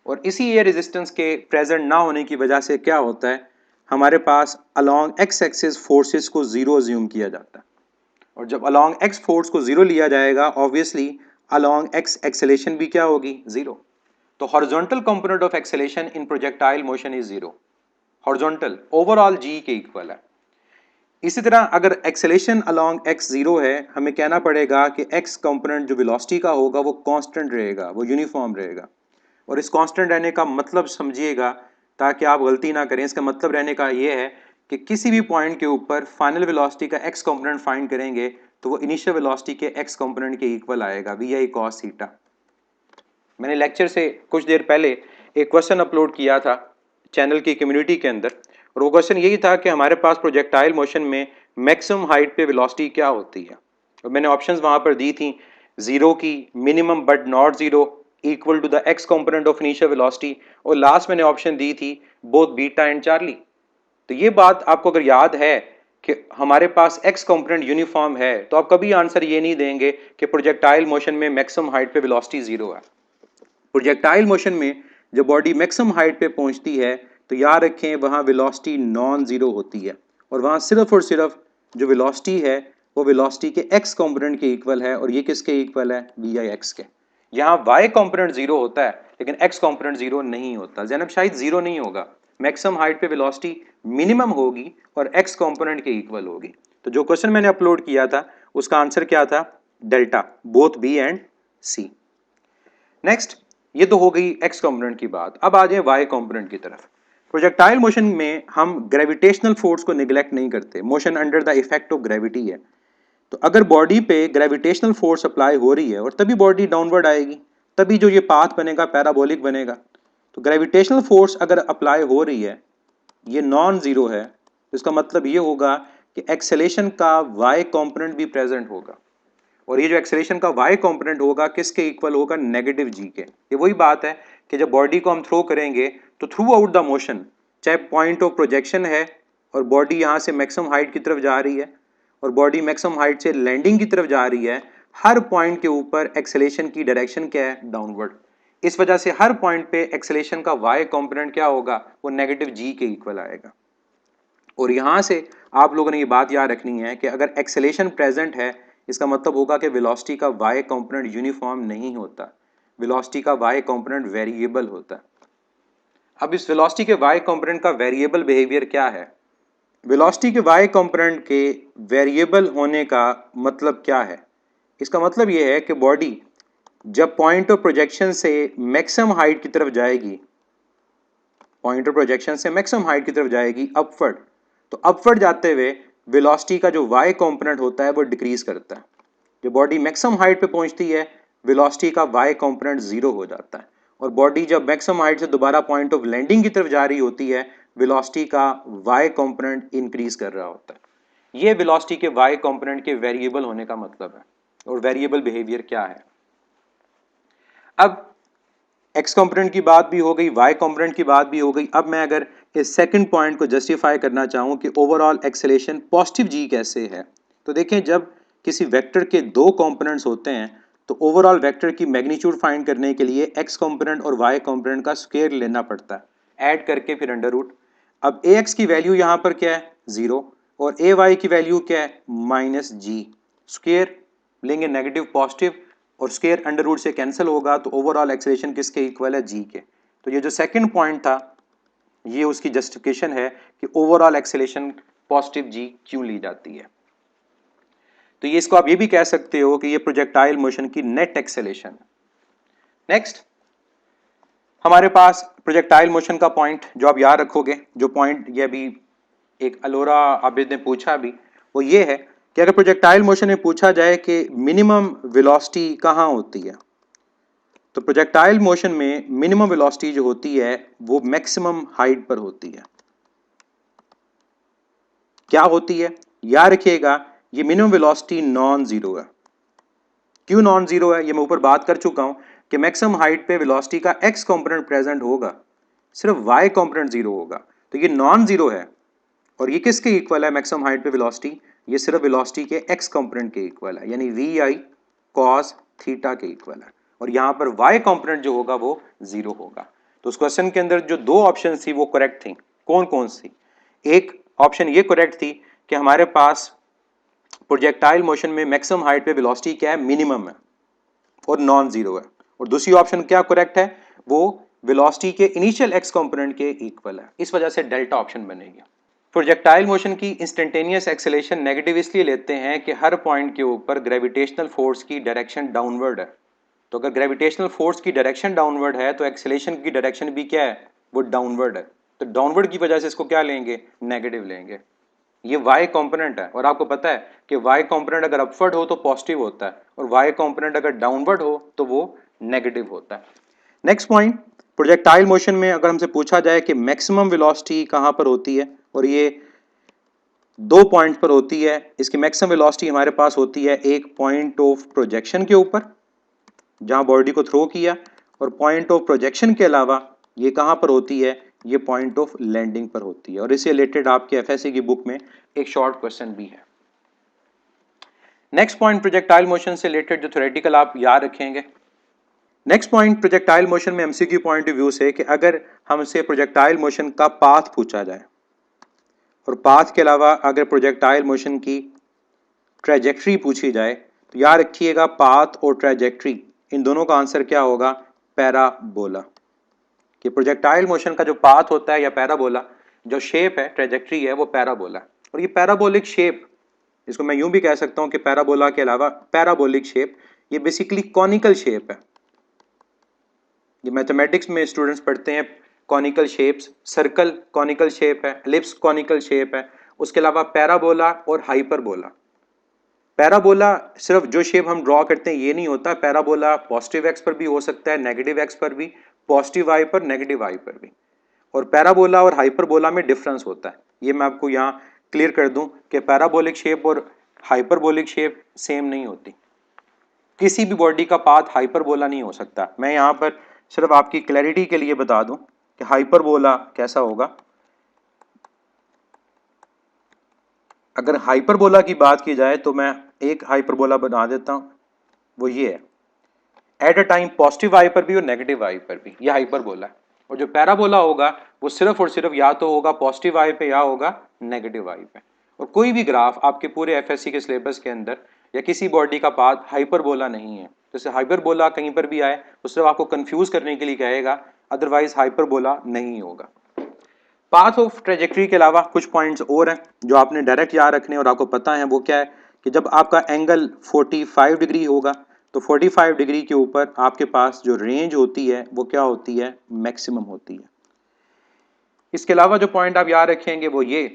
और इसी एयर रेजिस्टेंस के प्रेजेंट ना होने की वजह से क्या होता है, हमारे पास अलोंग एक्स एक्सिस फोर्सेस को जीरो अज्यूम किया जाता है। और जब अलोंग एक्स फोर्स को जीरो लिया जाएगा, ऑब्वियसली अलोंग एक्स एक्सेलेरेशन भी क्या होगी? जीरो। तो horizontal component of acceleration in projectile motion is zero. Horizontal overall g के इक्वल है। इसी तरह अगर एक्सेलेरेशन अलोंग एक्स जीरो है, हमें कहना पड़ेगा कि एक्स कंपोनेंट जो वेलोसिटी का होगा वो कांस्टेंट रहेगा, वो यूनिफॉर्म रहेगा। और इस कांस्टेंट रहने का मतलब समझिएगा ताकि आप गलती ना करें। इसका मतलब रहने का ये है कि किसी भी पॉइंट के ऊपर फाइनल वेलोसिटी का एक्स कंपोनेंट फाइंड करेंगे तो वो इनिशियल वेलोसिटी के एक्स कंपोनेंट के इक्वल आएगा, वी आई कॉस थीटा। मैंने लेक्चर से कुछ देर पहले एक क्वेश्चन अपलोड किया था चैनल की कम्युनिटी के अंदर, और वो क्वेश्चन यही था कि हमारे पास प्रोजेक्टाइल मोशन में मैक्सिमम हाइट पे वेलोसिटी क्या होती है। और मैंने ऑप्शंस वहां पर दी थी, जीरो की, minimum but not zero, equal to the X component of initial velocity, और लास्ट मैंने ऑप्शन दी थी बोथ बीटा एंड चार्ली। तो ये बात आपको अगर याद है कि हमारे पास एक्स कंपोनेंट यूनिफॉर्म है, तो आप कभी आंसर ये नहीं देंगे कि प्रोजेक्टाइल मोशन में मैक्सिमम हाइट पे वेलोसिटी जीरो है। प्रोजेक्टाइल मोशन में जब बॉडी मैक्सिमम हाइट पे पहुंचती है तो याद रखें वहां वेलोसिटी नॉन जीरो होती है, और वहां सिर्फ और सिर्फ जो वेलोसिटी है वो वेलोसिटी के एक्स कंपोनेंट के इक्वल है, और ये किसके इक्वल है? वी आई एक्स के। यहाँ y कॉम्पोनेंट 0 होता है लेकिन x कॉम्पोनेंट 0 नहीं होता। ज़ैनब शायद 0 नहीं होगा, मैक्सिमम हाइट पे वेलोसिटी मिनिमम होगी और x कॉम्पोनेंट के इक्वल होगी। तो जो क्वेश्चन मैंने अपलोड किया था उसका आंसर क्या था? Delta, both b and c। Next, ये तो हो गई x कॉम्पोनेंट की बात। अब आ जाए y कॉम्पोनेंट की तरफ। प्रोजेक्टाइल मोशन में हम ग्रेविटेशनल फोर्स को निगलेक्ट नहीं करते, motion under the effect of gravity है। तो अगर बॉडी पे ग्रेविटेशनल फोर्स अप्लाई हो रही है और तभी बॉडी डाउनवर्ड आएगी, तभी जो ये पाथ बनेगा पैराबोलिक बनेगा। तो ग्रेविटेशनल फोर्स अगर अप्लाई हो रही है, ये नॉन जीरो है, तो इसका मतलब ये होगा कि एक्सेलेरेशन का y कंपोनेंट भी प्रेजेंट होगा। और ये जो एक्सेलेरेशन का y कंपोनेंट होगा किसके इक्वल होगा? नेगेटिव g के। ये वही बात है कि जब बॉडी को हम थ्रो करेंगे तो थ्रू आउट द मोशन, चाहे पॉइंट ऑफ प्रोजेक्शन है और बॉडी यहाँ से मैक्सिमम हाइट की तरफ जा रही है और बॉडी मैक्सिमम हाइट से लैंडिंग की तरफ जा रही है, हर पॉइंट के ऊपर एक्सेलेरेशन की डायरेक्शन क्या है? डाउनवर्ड। इस वजह से हर पॉइंट पे एक्सेलेरेशन का y कंपोनेंट क्या होगा? वो नेगेटिव g के इक्वल आएगा। और यहां से आप लोगों ने ये बात याद रखनी है कि अगर एक्सेलेरेशन प्रेजेंट है, इसका मतलब होगा कि वेलोसिटी का y कंपोनेंट यूनिफॉर्म नहीं होता, वेलोसिटी का y कंपोनेंट वेरिएबल होता है। अब इस वेलोसिटी के y कंपोनेंट का वेरिएबल बिहेवियर क्या है? वेलोसिटी के y कंपोनेंट के वेरिएबल होने का मतलब क्या है? इसका मतलब यह है कि बॉडी जब पॉइंट ऑफ प्रोजेक्शन से मैक्सिमम हाइट की तरफ जाएगी, पॉइंट ऑफ प्रोजेक्शन से मैक्सिमम हाइट की तरफ जाएगी अपवर्ड, तो अपवर्ड जाते हुए वेलोसिटी का जो y कंपोनेंट होता है वो डिक्रीज करता है। जब बॉडी मैक्सिमम हाइट पे पहुंचती है, वेलोसिटी का y कंपोनेंट 0 हो जाता है और बॉडी जब मैक्सिमम हाइट से दोबारा पॉइंट ऑफ लैंडिंग की तरफ जा रही होती है, वेलोसिटी का y कंपोनेंट इंक्रीज कर रहा होता है। ये वेलोसिटी के y कंपोनेंट के वेरिएबल होने का मतलब है। और वेरिएबल बिहेवियर क्या है? अब x कंपोनेंट की बात भी हो गई, y कंपोनेंट की बात भी हो गई। अब मैं अगर इस सेकंड पॉइंट को जस्टिफाई करना चाहूं कि ओवरऑल एक्सेलेरेशन पॉजिटिव g कैसे है, तो देखें जब किसी वेक्टर के दो कंपोनेंट्स होते हैं तो ओवरऑल वेक्टर की मैग्नीट्यूड फाइंड करने के लिए x कंपोनेंट और y कंपोनेंट का स्क्वायर लेना पड़ता है, ऐड करके फिर अंडर रूट। अब ax की वैल्यू यहाँ पर क्या है? 0, और ay की वैल्यू क्या है? -g। स्क्वायर लेंगे नेगेटिव पॉजिटिव और स्क्वायर अंडर रूट से कैंसिल होगा, तो ओवरऑल एक्सेलेरेशन किसके इक्वल है? g के। तो ये जो सेकंड पॉइंट था ये उसकी जस्टिफिकेशन है कि ओवरऑल एक्सेलेरेशन पॉजिटिव g क्यों ली जाती है। तो ये इसको आप ये भी कह सकते हो कि ये प्रोजेक्टाइल मोशन की नेट एक्सेलेरेशन है। नेक्स्ट, हमारे पास प्रोजेक्टाइल मोशन का पॉइंट जो आप याद रखोगे, जो पॉइंट ये अभी एक अलोरा आबिद ने पूछा भी, वो ये है कि अगर प्रोजेक्टाइल मोशन में पूछा जाए कि मिनिमम वेलोसिटी कहाँ होती है, तो प्रोजेक्टाइल मोशन में मिनिमम वेलोसिटी जो होती है वो मैक्सिमम हाइट पर होती है। क्या होती है? याद रखिएगा, ये मिनिमम वेलोसिटी नॉन जीरो है। क्यों नॉन जीरो है? ये मैं ऊपर बात कर चुका हूं कि मैक्सिमम हाइट पे वेलोसिटी का x कंपोनेंट प्रेजेंट होगा, सिर्फ y कंपोनेंट जीरो होगा, तो ये नॉन जीरो है। और ये किसके इक्वल है मैक्सिमम हाइट पे वेलोसिटी? ये सिर्फ वेलोसिटी के x कंपोनेंट के इक्वल है, यानी vi cos थीटा के इक्वल है। और यहां पर y कंपोनेंट जो होगा वो जीरो होगा। तो उस क्वेश्चन के अंदर जो दो ऑप्शन थी वो करेक्ट थी। कौन कौन सी? एक ऑप्शन ये करेक्ट थी कि हमारे पास प्रोजेक्टाइल मोशन में मैक्सिमम हाइट पे वेलोसिटी क्या है? मिनिमम है और नॉन जीरो है। और दूसरी ऑप्शन क्या करेक्ट है? वो वेलोसिटी के इनिशियल x कंपोनेंट के इक्वल है। इस वजह से डेल्टा ऑप्शन बनेगी। प्रोजेक्टाइल मोशन की इंस्टेंटेनियस एक्सेलेरेशन नेगेटिव इसलिए लेते हैं कि हर पॉइंट के ऊपर ग्रेविटेशनल फोर्स की डायरेक्शन डाउनवर्ड है। तो अगर ग्रेविटेशनल फोर्स की डायरेक्शन डाउनवर्ड है तो एक्सेलेरेशन की डायरेक्शन भी क्या है? वो डाउनवर्ड है। तो डाउनवर्ड की वजह से इसको क्या लेंगे? नेगेटिव लेंगे। ये y कंपोनेंट है और आपको पता है कि y कंपोनेंट अगर अपवर्ड हो तो पॉजिटिव होता है और y कंपोनेंट अगर डाउनवर्ड हो तो वो नेगेटिव होता है। नेक्स्ट पॉइंट, प्रोजेक्टाइल मोशन में अगर हमसे पूछा जाए कि मैक्सिमम वेलोसिटी कहां पर होती है, और ये दो पॉइंट पर होती है। इसकी मैक्सिमम वेलोसिटी हमारे पास होती है एक पॉइंट ऑफ प्रोजेक्शन के ऊपर जहां बॉडी को थ्रो किया, और पॉइंट ऑफ प्रोजेक्शन के अलावा ये कहां पर होती है? ये पॉइंट ऑफ लैंडिंग पर होती है। और इससे रिलेटेड आपके एफएससी की बुक में एक शॉर्ट क्वेश्चन भी है। नेक्स्ट पॉइंट प्रोजेक्टाइल मोशन से रिलेटेड जो थ्योरेटिकल आप याद रखेंगे। नेक्स्ट पॉइंट प्रोजेक्टाइल मोशन में एमसीक्यू पॉइंट ऑफ व्यू से कि अगर हमसे प्रोजेक्टाइल मोशन का पाथ पूछा जाए और पाथ के अलावा अगर प्रोजेक्टाइल मोशन की ट्रैजेक्टरी पूछी जाए, तो याद रखिएगा पाथ और ट्रैजेक्टरी इन दोनों का आंसर क्या होगा? पैराबोला। कि प्रोजेक्टाइल मोशन का जो पाथ होता है या पैराबोला, जो शेप है, ट्रेजेक्ट्री है, वो पैराबोला। और ये पैराबोलिक शेप, इसको मैं यूं भी कह सकता हूं कि पैराबोला के अलावा पैराबोलिक शेप, ये बेसिकली कॉनिकल शेप है। ये मैथमेटिक्स में स्टूडेंट्स पढ़ते हैं conical shapes, circle conical shape है, एलिप्स कॉनिकल शेप है, उसके अलावा पैराबोला और हाइपरबोला। पैराबोला सिर्फ जो शेप हम ड्रॉ करते हैं ये नहीं होता, पैराबोला पॉजिटिव एक्स पर भी हो सकता है, नेगेटिव एक्स पर भी, पॉजिटिव वाई पर, नेगेटिव वाई पर भी। और पैराबोला और हाइपरबोला में डिफरेंस होता है, ये मैं आपको यहाँ क्लियर कर दूं कि पैराबोलिक शेप और हाइपरबोलिक शेप सेम नहीं होती। किसी भी बॉडी का पाथ हाइपरबोला नहीं हो सकता। मैं यहाँ पर सिर्फ आपकी क्लैरिटी के लिए बता दूं कि हाइपरबोला कैसा होगा। अगर हाइपरबोला की बात की जाए तो मैं एक हाइपरबोला बना देता हूं, वो ये है, एट अ टाइम पॉजिटिव आई पर भी और नेगेटिव आई पर भी, ये हाइपरबोला है। और जो पैराबोला होगा वो सिर्फ और सिर्फ या तो होगा पॉजिटिव आई पे या होगा नेगेटिव आई पे। और कोई भी ग्राफ आपके पूरे एफएससी के सिलेबस के अंदर या किसी बॉडी का पाथ हाइपरबोला नहीं है। जैसे हाइपरबोला कहीं पर भी आए तो सिर्फ आपको कंफ्यूज करने के लिए कहेगा, अदरवाइज हाइपरबोला नहीं होगा। पाथ ऑफ ट्रेजेक्ट्री के अलावा कुछ पॉइंट्स और हैं जो आपने डायरेक्ट याद रखने और आपको पता है। वो क्या है कि जब आपका एंगल 45 डिग्री होगा तो 45 डिग्री के ऊपर आपके पास जो रेंज होती है वो क्या होती है? मैक्सिमम होती है। इसके अलावा जो पॉइंट आप याद रखेंगे वो ये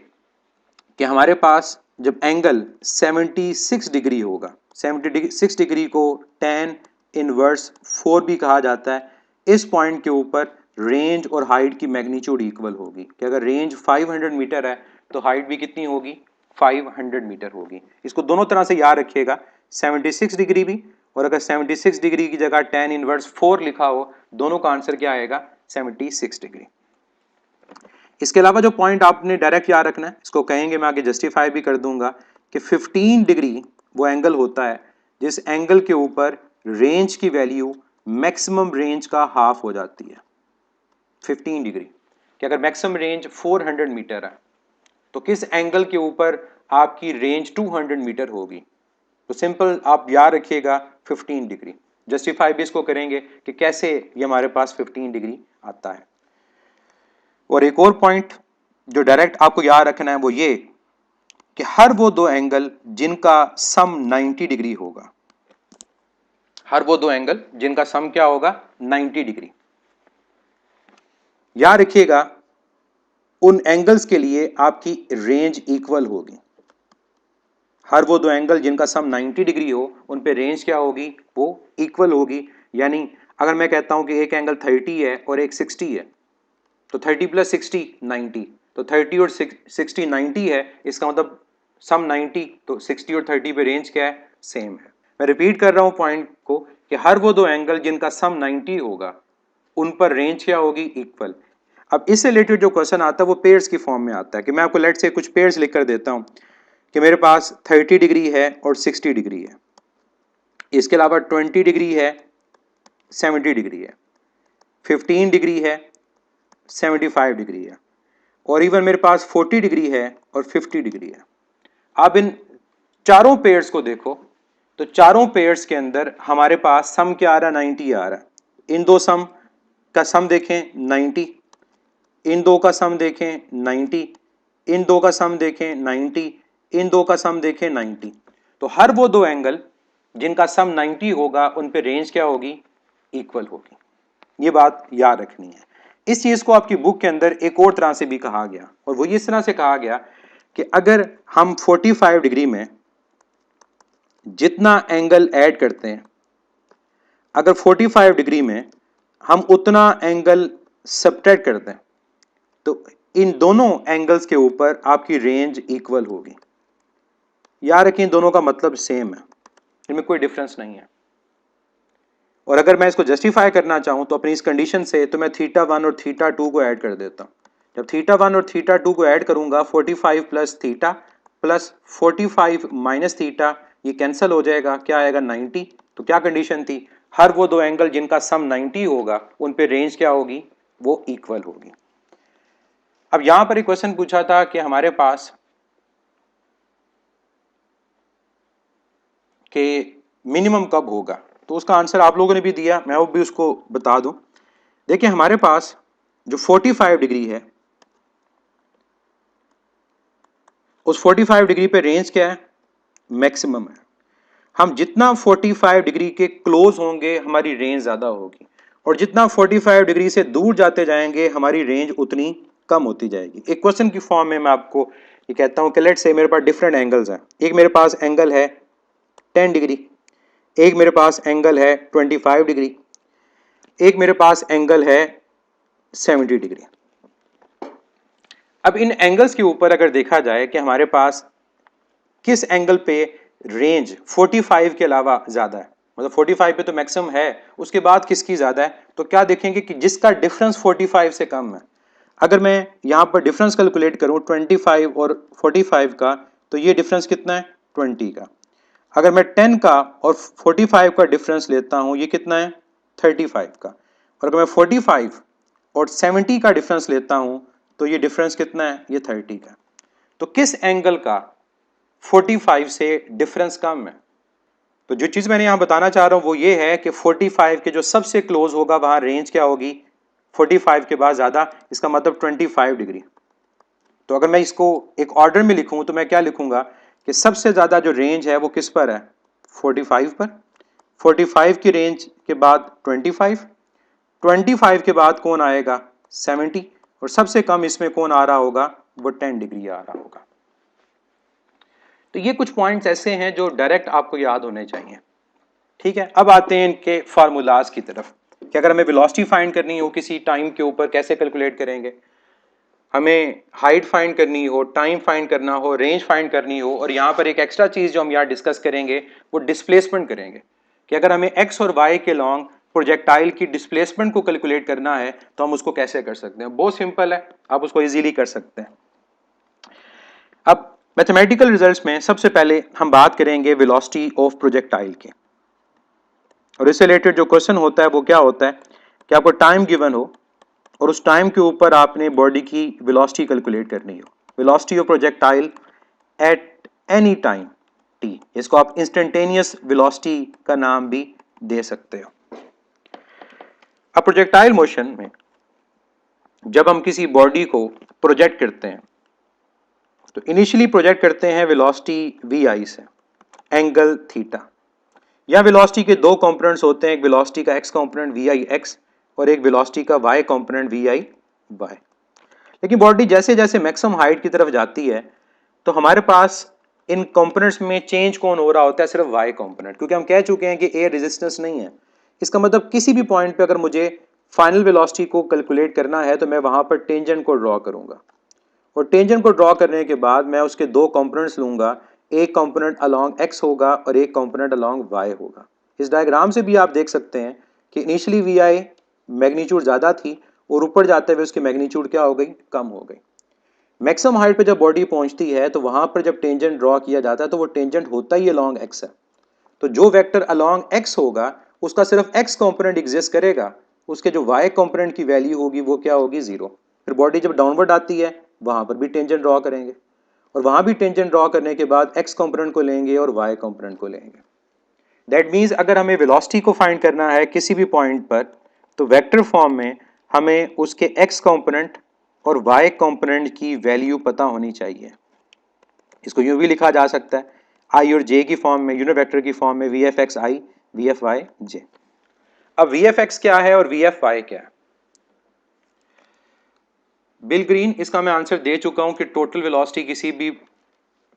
कि हमारे पास जब एंगल 76 डिग्री होगा, 76 डिग्री को tan इनवर्स 4 भी कहा जाता है, इस पॉइंट के ऊपर रेंज और हाइट की मैग्नीट्यूड इक्वल होगी। कि अगर रेंज 500 मीटर है तो हाइट भी कितनी होगी? 500 मीटर होगी। इसको दोनों तरह से याद रखिएगा, 76 डिग्री भी, और अगर 76 डिग्री की जगह tan इनवर्स 4 लिखा हो, दोनों का आंसर क्या आएगा? 76 डिग्री। इसके अलावा जो पॉइंट आपने डायरेक्ट याद रखना है, इसको कहेंगे, मैं आगे जस्टिफाई भी कर दूंगा, कि 15 डिग्री वो एंगल होता है जिस एंगल के ऊपर रेंज की वैल्यू मैक्सिमम रेंज का हाफ हो जाती है। 15 डिग्री कि अगर मैक्सिमम रेंज 400 मीटर है तो किस एंगल के ऊपर आपकी रेंज 200 मीटर होगी? तो सिंपल आप याद रखिएगा 15 डिग्री। जस्टिफाई भी इसको करेंगे कि कैसे ये हमारे पास 15 डिग्री आता है। और एक और पॉइंट जो डायरेक्ट आपको याद रखना है वो ये कि हर वो दो एंगल जिनका सम 90 डिग्री होगा, हर वो दो एंगल जिनका सम क्या होगा? 90 डिग्री। याद रखिएगा उन एंगल्स के लिए आपकी रेंज इक्वल होगी। हर वो दो एंगल जिनका सम 90 डिग्री हो उन पे रेंज क्या होगी? वो इक्वल होगी। यानी अगर मैं कहता हूं कि एक एंगल 30 है और एक 60 है तो 30 प्लस 60 90, तो 30 और 60 90 है, इसका मतलब सम 90, तो 60 और 30 पे रेंज क्या है? सेम है। मैं रिपीट कर रहा हूं पॉइंट को कि हर वो दो एंगल जिनका सम 90 होगा उन पर रेंज क्या होगी? इक्वल। अब इससे रिलेटेड जो क्वेश्चन आता है वो पेयर्स की फॉर्म में आता है कि मैं आपको लेट से कुछ पेयर्स लिख कर देता हूं कि मेरे पास 30 डिग्री है और 60 डिग्री है, इसके अलावा 20 डिग्री है, 70 डिग्री है, 15 डिग्री है, 75 डिग्री है, और इवन मेरे पास 40 डिग्री है और 50 डिग्री है। अब इन चारों पेयर्स को देखो तो चारों पेयर्स के अंदर हमारे पास सम क्या आ रहा है? 90 आ रहा है। इन दो सम का सम देखें 90, इन दो का सम देखें 90, इन दो का सम देखें 90, इन दो का सम देखें 90। तो हर वो दो एंगल जिनका सम 90 होगा उन पे रेंज क्या होगी? इक्वल होगी। ये बात याद रखनी है। इस चीज को आपकी बुक के अंदर एक और तरह से भी कहा गया, और वो इस तरह से कहा गया कि अगर हम 45 डिग्री में जितना एंगल ऐड करते हैं, अगर 45 डिग्री में हम उतना एंगल सब्ट्रैक्ट करते हैं तो इन दोनों एंगल्स के ऊपर आपकी रेंज इक्वल होगी। याद रखें दोनों का मतलब सेम है, इनमें कोई डिफरेंस नहीं है। और अगर मैं इसको जस्टिफाई करना चाहूं तो अपनी इस कंडीशन से तो मैं θ1 और θ2 को ऐड कर देता हूं। जब θ1 और θ2 को ऐड करूंगा 45 plus theta plus 45 minus theta, ये कैंसिल हो जाएगा, क्या आएगा? 90। तो क्या कंडीशन थी? हर वो दो एंगल जिनका सम 90 होगा उन पे रेंज क्या होगी? वो इक्वल होगी। अब यहां पर एक क्वेश्चन पूछा था कि हमारे पास कि मिनिमम कब होगा, तो उसका आंसर आप लोगों ने भी दिया, मैं वो भी उसको बता दूं। देखिए हमारे पास जो 45 डिग्री है, उस 45 डिग्री पे रेंज क्या है? मैक्सिमम है। हम जितना 45 डिग्री के क्लोज होंगे हमारी रेंज ज़्यादा होगी, और जितना 45 डिग्री से दूर जाते जाएंगे हमारी रेंज उतनी कम होती जाएगी। एक क्वेश्चन की फॉर्म में मैं आपको ये कहता हूं कि लेट्स से मेरे पास डिफरेंट एंगल्स हैं। एक मेरे पास एंगल है 10 डिग्री, एक मेरे पास एंगल है 25 डिग्री, एक मेरे पास एंगल है 70 डिग्री। अब इन एंगल्स के ऊपर अगर देखा जाए कि हमारे पास किस एंगल पे रेंज 45 के अलावा ज्यादा है, मतलब 45 पे तो मैक्सिमम है, उसके बाद किसकी ज्यादा है, तो क्या देखेंगे कि जिसका डिफरेंस 45 से कम है। अगर मैं यहां पर डिफरेंस कैलकुलेट करूं 25 और 45 का, तो ये डिफरेंस कितना है? 20 का। अगर मैं 10 का और 45 का डिफरेंस लेता हूं, ये कितना है? 35 का। और अगर मैं 45 और 70 का डिफरेंस लेता हूं, तो ये डिफरेंस कितना है? ये 30 का। तो किस एंगल का 45 से डिफरेंस कम है? तो जो चीज मैंने यहां बताना चाह रहा हूं वो ये है कि 45 के जो सबसे क्लोज होगा वहां रेंज क्या होगी? 45 के बाद ज्यादा, इसका मतलब 25 डिग्री। तो अगर मैं इसको एक ऑर्डर में लिखूं तो मैं क्या लिखूंगा कि सबसे ज्यादा जो रेंज है वो किस पर है? 45 पर। 45 की रेंज के बाद 25, 25 के बाद कौन आएगा? 70, और सबसे कम इसमें कौन आ रहा होगा? वो 10 डिग्री आ रहा होगा। तो ये कुछ पॉइंट्स ऐसे हैं जो डायरेक्ट आपको याद होने चाहिए। ठीक है, अब आते हैं इनके फार्मूलाज की तरफ कि अगर हमें वेलोसिटी फाइंड करनी हो किसी टाइम के ऊपर कैसे कैलकुलेट करेंगे, हमें हाइट फाइंड करनी हो, टाइम फाइंड करना हो, रेंज फाइंड करनी हो, और यहाँ पर एक एक्स्ट्रा चीज जो हम यहाँ डिस्कस करेंगे वो डिस्प्लेसमेंट करेंगे कि अगर हमें एक्स और वाई के लॉन्ग प्रोजेक्टाइल की डिस्प्लेसमेंट को कैलकुलेट करना है तो हम उसको कैसे कर सकते हैं। बहुत सिंपल है, आप उसको इजीली कर सकते हैं। अब मैथमेटिकल रिजल्ट्स में सबसे पहले हम बात करेंगे वेलोसिटी ऑफ प्रोजेक्टाइल की, और इससे रिलेटेड जो क्वेश्चन होता है वो क्या होता है कि आपको टाइम गिवन हो और उस टाइम के ऊपर आपने बॉडी की वेलोसिटी कैलकुलेट करनी हो। Velocity of projectile at any time T, इसको आप इंस्टेंटेनियस वेलोसिटी का नाम भी दे सकते हो। अब प्रोजेक्टाइल मोशन में जब हम किसी बॉडी को प्रोजेक्ट करते हैं तो इनिशियली प्रोजेक्ट करते हैं वेलोसिटी वी आई से, एंगल थीटा। या वेलोसिटी के दो कंपोनेंट्स होते हैं, एक वेलोसिटी का x component we I x और एक वेलोसिटी का Y component we I Y. लेकिन बॉडी जैसे जैसे मैक्सिमम हाइट की तरफ जाती है तो हमारे पास इन कंपोनेंट्स में चेंज कौन हो रहा होता है? सिर्फ वाई कंपोनेंट, क्योंकि हम कह चुके हैं कि एयर रेजिस्टेंस नहीं है। इसका मतलब किसी भी पॉइंट पे अगर मुझे फाइनल वेलोसिटी को कैलकुलेट करना है तो मैं वहां पर टेंजेंट को ड्रॉ करूंगा, और टेंजेंट को ड्रॉ करने के बाद मैं उसके दो कंपोनेंट्स लूंगा, एक कंपोनेंट अलोंग एक्स होगा और एक कंपोनेंट अलोंग वाई होगा। इस डायग्राम से भी आप देख सकते हैं कि इनिशियली वी आई मैग्नीट्यूड ज़्यादा थी और ऊपर जाते हुए उसकी मैग्नीट्यूड क्या हो गई? कम हो गई। मैक्सिमम हाइट पे जब बॉडी पहुंचती है तो वहां पर जब टेंजेंट ड्रॉ किया जाता है तो वो टेंजेंट होता ही अलोंग एक्स है। तो जो वेक्टर अलोंग एक्स होगा उसका सिर्फ एक्स कंपोनेंट एग्जिस्ट करेगा, उसके जो वाई कंपोनेंट की वैल्यू होगी वो क्या होगी? जीरो। फिर बॉडी जब डाउनवर्ड आती है वहां पर भी टेंजेंट ड्रॉ करेंगे, और वहां भी टेंजेंट ड्रॉ करने के बाद एक्स कंपोनेंट को लेंगे और वाई कंपोनेंट को लेंगे। दैट मीन्स अगर हमें वेलोसिटी को फाइंड करना है किसी भी पॉइंट पर तो वेक्टर फॉर्म में हमें उसके एक्स कंपोनेंट और वाई कंपोनेंट की वैल्यू पता होनी चाहिए। इसको यूं भी लिखा जा सकता है आई और जे की फॉर्म में, यूनिट वेक्टर की फॉर्म में, वी एफ एक्स आई वी एफ वाई जे। अब वी एफ एक्स क्या है और वी एफ वाई क्या है? बिल ग्रीन, इसका मैं आंसर दे चुका हूं कि टोटल वेलोसिटी किसी भी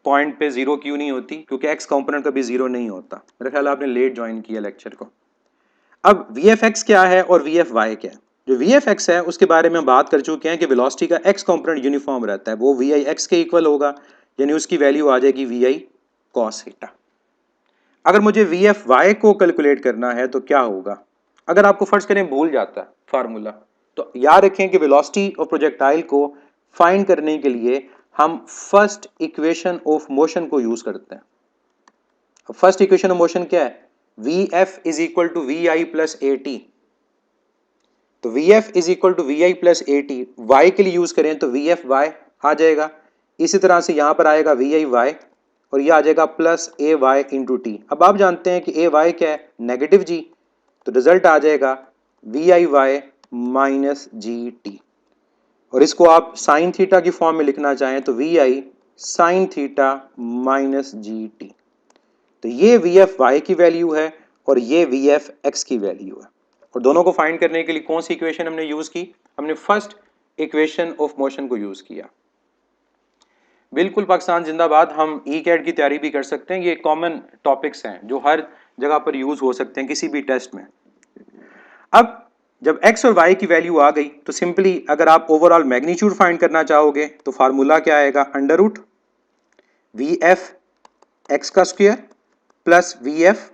पॉइंट पे जीरो क्यों नहीं होती, क्योंकि एक्स कंपोनेंट कभी जीरो नहीं होता। मेरे ख्याल आपने लेट ज्वाइन किया लेक्चर को। अब वी एफ एक्स क्या है और वी एफ वाई क्या है? जो वी एफ एक्स है उसके बारे में हम बात कर चुके हैं कि वेलोसिटी का एक्स कंपोनेंट यूनिफॉर्म रहता है, वो वी आई एक्स के इक्वल होगा, यानी उसकी वैल्यू आ जाएगी वी आई कॉस थीटा। अगर मुझे वी एफ वाई को कैलकुलेट करना है तो क्या होगा? अगर आपको फर्स्ट करें भूल जाता है फार्मूला, तो याद रखें कि वेलोसिटी ऑफ प्रोजेक्टाइल को फाइंड करने के लिए हम फर्स्ट इक्वेशन ऑफ मोशन को यूज करते हैं। फर्स्ट इक्वेशन ऑफ मोशन क्या है? V f is equal to we i plus a t. तो v f is equal to we i plus a t, y के लिए यूज करें तो वी एफ वाई आ जाएगा। इसी तरह से यहां पर आएगा वी आई वाई और ये आ जाएगा प्लस ए वाई इंटू टी। अब आप जानते हैं कि ए वाई क्या है, नेगेटिव जी, तो रिजल्ट आ जाएगा we I Y minus G T. और इसको आप साइन थीटा की फॉर्म में लिखना चाहें तो वी आई sine theta minus G T. तो ये वी एफ वाई की वैल्यू है और ये वी एफ एक्स की वैल्यू है। और दोनों को फाइंड करने के लिए कौन सी इक्वेशन हमने यूज की, हमने फर्स्ट इक्वेशन ऑफ मोशन को यूज किया। बिल्कुल पाकिस्तान जिंदाबाद। हम ई कैट की तैयारी भी कर सकते हैं, ये कॉमन टॉपिक्स हैं जो हर जगह पर यूज हो सकते हैं किसी भी टेस्ट में। अब जब x और y की वैल्यू आ गई तो सिंपली अगर आप ओवरऑल मैग्नीट्यूड फाइंड करना चाहोगे तो फार्मूला क्या आएगा, under root v F x का square plus v F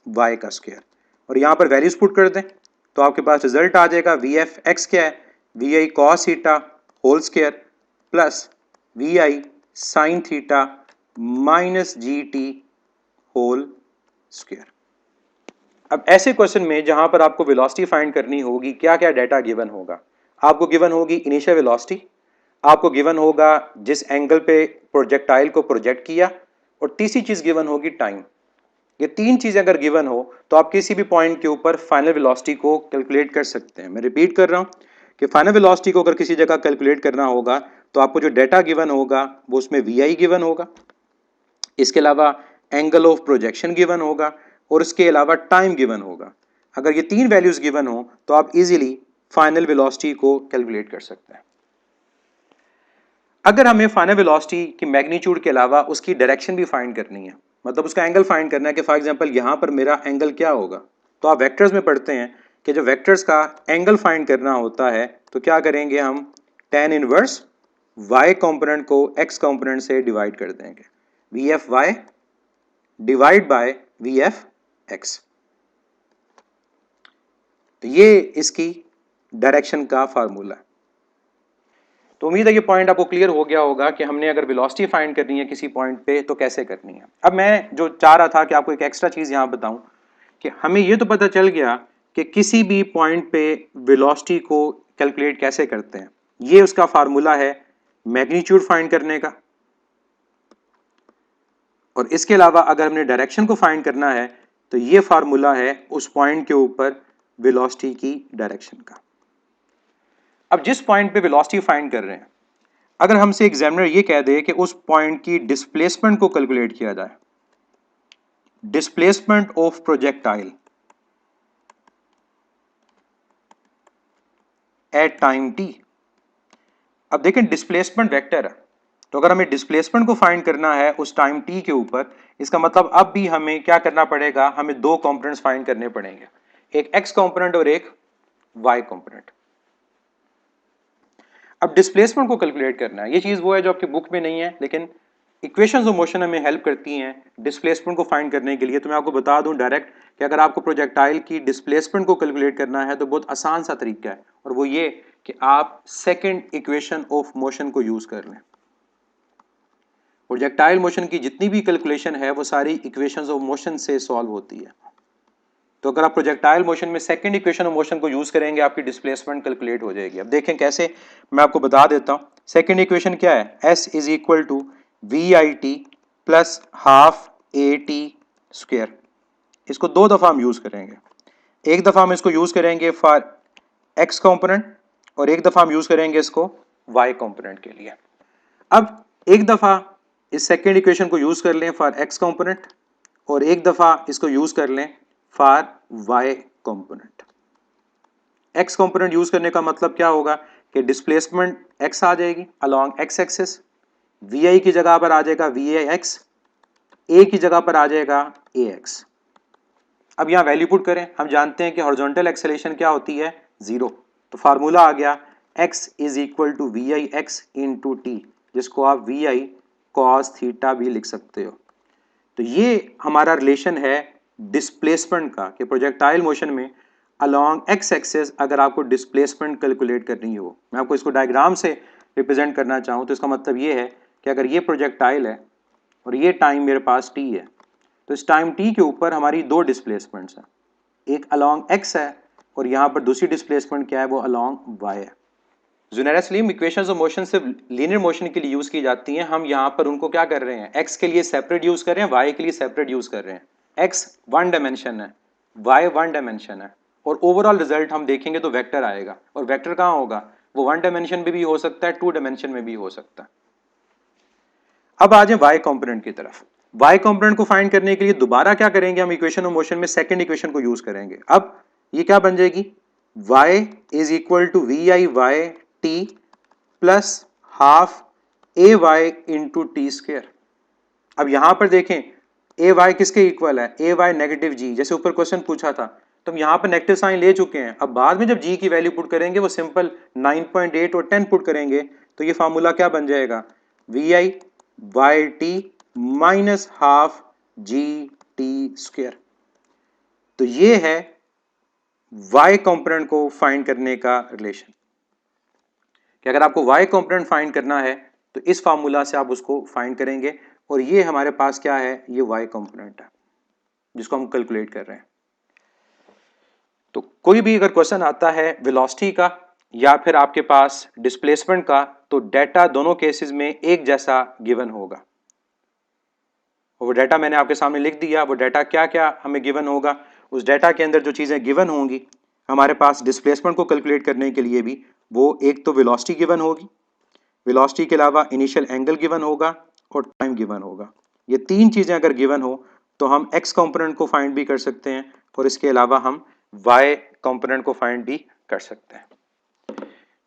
y का स्क्वायर। और यहां पर वैल्यूज पुट कर दें तो आपके पास रिजल्ट आ जाएगा वी एफ एक्स क्या है, we I cos theta whole square plus V I sine theta minus G T whole square. अब ऐसे क्वेश्चन में जहां पर आपको वेलोसिटी फाइंड करनी होगी, क्या क्या डाटा गिवन होगा, आपको गिवन होगी इनिशियल वेलोसिटी, आपको गिवन होगा जिस एंगल पे प्रोजेक्टाइल को प्रोजेक्ट किया, और तीसरी चीज गिवन होगी टाइम। ये तीन चीजें अगर गिवन हो तो आप किसी भी पॉइंट के ऊपर फाइनल वेलोसिटी को कैलकुलेट कर सकते हैं। मैं रिपीट कर रहा हूं कि फाइनल वेलोसिटी को अगर किसी जगह कैलकुलेट करना होगा तो आपको जो डाटा गिवन होगा वो उसमें वी आई गिवन होगा, इसके अलावा एंगल ऑफ प्रोजेक्शन गिवन होगा और इसके अलावा टाइम गिवन होगा। अगर ये तीन वैल्यूज गिवन हो तो आप इजीली फाइनल वेलोसिटी को कैलकुलेट कर सकते हैं। अगर हमें फाइनल वेलोसिटी की मैग्नीट्यूड के अलावा उसकी डायरेक्शन भी फाइंड करनी है, मतलब उसका एंगल फाइंड करना है कि फॉर एग्जांपल यहां पर मेरा एंगल क्या होगा, तो आप वेक्टर्स में पढ़ते हैं कि जब वेक्टर्स का एंगल फाइंड करना होता है तो क्या करेंगे, हम tan इनवर्स y कंपोनेंट को x कंपोनेंट से डिवाइड कर देंगे, V F Y divide by V F X. तो ये इसकी डायरेक्शन का फार्मूला है। तो उम्मीद है ये पॉइंट आपको क्लियर हो गया होगा कि हमने अगर वेलोसिटी फाइंड करनी है किसी पॉइंट पे तो कैसे करनी है। अब मैं जो चाह रहा था कि आपको एक एक्स्ट्रा चीज यहां बताऊं कि हमें ये तो पता चल गया कि किसी भी पॉइंट पे वेलोसिटी को कैलकुलेट कैसे करते हैं। ये उसका फार्मूला है मैग्नीट्यूड फाइंड करने का, और इसके अलावा अगर हमने डायरेक्शन को फाइंड करना है तो ये फार्मूला है उस पॉइंट के ऊपर वेलोसिटी की डायरेक्शन का। अब जिस पॉइंट पे वेलोसिटी फाइंड कर रहे हैं, अगर हमसे एग्जामिनर ये कह दे कि उस पॉइंट की डिस्प्लेसमेंट को कैलकुलेट किया जाए, displacement of projectile at time T. अब देखें डिस्प्लेसमेंट वेक्टर है, तो अगर हमें डिस्प्लेसमेंट को फाइंड करना है उस टाइम टी के ऊपर, इसका मतलब अब भी हमें क्या करना पड़ेगा, हमें दो कंपोनेंट्स फाइंड करने पड़ेंगे, एक एक्स कंपोनेंट और एक वाई कंपोनेंट। अब डिस्प्लेसमेंट को कैलकुलेट करना है, ये चीज वो है जो आपकी बुक में नहीं है, लेकिन इक्वेशंस ऑफ मोशन हमें हेल्प करती हैं डिस्प्लेसमेंट को फाइंड करने के लिए। तो मैं आपको बता दूं डायरेक्ट कि अगर आपको प्रोजेक्टाइल की डिस्प्लेसमेंट को कैलकुलेट करना है तो बहुत आसान सा तरीका है, और वो ये कि आप सेकंड इक्वेशन ऑफ मोशन को यूज कर लें। प्रोजेक्टाइल मोशन की जितनी भी कैलकुलेशन है वो सारी इक्वेशंस ऑफ मोशन से सॉल्व होती है। तो अगर आप प्रोजेक्टाइल मोशन में सेकंड इक्वेशन ऑफ मोशन को यूज करेंगे आपकी डिस्प्लेसमेंट कैलकुलेट हो जाएगी। अब देखें कैसे, मैं आपको बता देता हूं। सेकंड इक्वेशन क्या है, s is equal to we I T plus half A T square. इसको दो दफा हम यूज करेंगे, एक दफा हम इसको यूज करेंगे फॉर x कंपोनेंट और एक दफा हम यूज करेंगे इसको y कंपोनेंट के लिए। अब एक दफा इस सेकंड इक्वेशन को यूज कर लें फॉर x कंपोनेंट और एक दफा इसको यूज कर लें for y component. x component use करने का मतलब क्या होगा कि डिस्प्लेसमेंट x आ जाएगी अलोंग x एक्सिस, vi की जगह पर आ जाएगा vax, a की जगह पर आ जाएगा ax। अब यहां वैल्यू पुट करें, हम जानते हैं कि हॉरिजॉन्टल एक्सेलेरेशन क्या होती है, जीरो। तो फार्मूला आ गया x is equal to we I X into T, जिसको आप वी आई कॉस थीटा भी लिख सकते हो। तो ये हमारा रिलेशन है डिस्प्लेसमेंट का कि प्रोजेक्टाइल मोशन में अलोंग एक्स एक्सिस अगर आपको डिस्प्लेसमेंट कैलकुलेट करनी हो, मैं आपको इसको डायग्राम से रिप्रेजेंट करना चाहूँ तो इसका मतलब ये है कि अगर ये प्रोजेक्टाइल है और ये टाइम मेरे पास t है, तो इस टाइम t के ऊपर हमारी दो डिस्प्लेसमेंट्स हैं, एक अलोंग x है और यहाँ पर दूसरी डिस्प्लेसमेंट क्या है, वो अलोंग y है। जेनेरसली इक्वेशंस ऑफ मोशन सिर्फ लीनियर मोशन के लिए यूज की जाती हैं, हम यहाँ पर उनको क्या कर रहे हैं, एक्स के लिए सेपरेट यूज कर रहे हैं, वाई के लिए सेपरेट यूज कर रहे हैं। एक्स वन डायमेंशन है, वाई वन डायमेंशन है, और ओवरऑल रिजल्ट हम देखेंगे तो वेक्टर आएगा, और वेक्टर कहाँ होगा, वो वन डायमेंशन में भी हो सकता है, टू डायमेंशन में भी हो सकता है। अब आ जाए वाई कंपोनेंट की तरफ। वाई कंपोनेंट को फाइंड करने के लिए दोबारा क्या करेंगे, हम इक्वेशन ऑफ मोशन में सेकंड इक्वेशन को यूज करेंगे। अब ये क्या बन जाएगी, y is equal to we I Y T plus half A Y into T square. अब यहां पर देखें ए वाई किसके इक्वल है, ए वाई नेगेटिव जी, जैसे ऊपर क्वेश्चन पूछा था, तो हम यहां पर नेगेटिव साइन ले चुके हैं। अब बाद में जब जी की वैल्यू पुट करेंगे वो सिंपल 9.8 और 10 पुट करेंगे, तो ये फार्मूला क्या बन जाएगा, we I Y T minus half G T square. तो ये है y कंपोनेंट को फाइंड करने का रिलेशन, कि अगर आपको y कंपोनेंट फाइंड करना है तो इस फार्मूला से आप उसको फाइंड करेंगे, और ये हमारे पास क्या है, ये y कंपोनेंट है जिसको हम कैलकुलेट कर रहे हैं। तो कोई भी अगर क्वेश्चन आता है वेलोसिटी का या फिर आपके पास डिस्प्लेसमेंट का, तो डेटा दोनों केसेस में एक जैसा गिवन होगा, और वो डेटा मैंने आपके सामने लिख दिया। वो डेटा क्या क्या हमें गिवन होगा, उस डेटा के अंदर जो चीज़ें गिवन होंगी हमारे पास डिस्प्लेसमेंट को कैलकुलेट करने के लिए भी, वो एक तो वेलोसिटी गिवन होगी, वेलोसिटी के अलावा इनिशियल एंगल गिवन होगा और टाइम गिवन होगा। ये तीन चीज़ें अगर गिवन हो तो हम एक्स कंपोनेंट को फाइंड भी कर सकते हैं, और इसके अलावा हम वाई कंपोनेंट को फाइंड भी कर सकते हैं।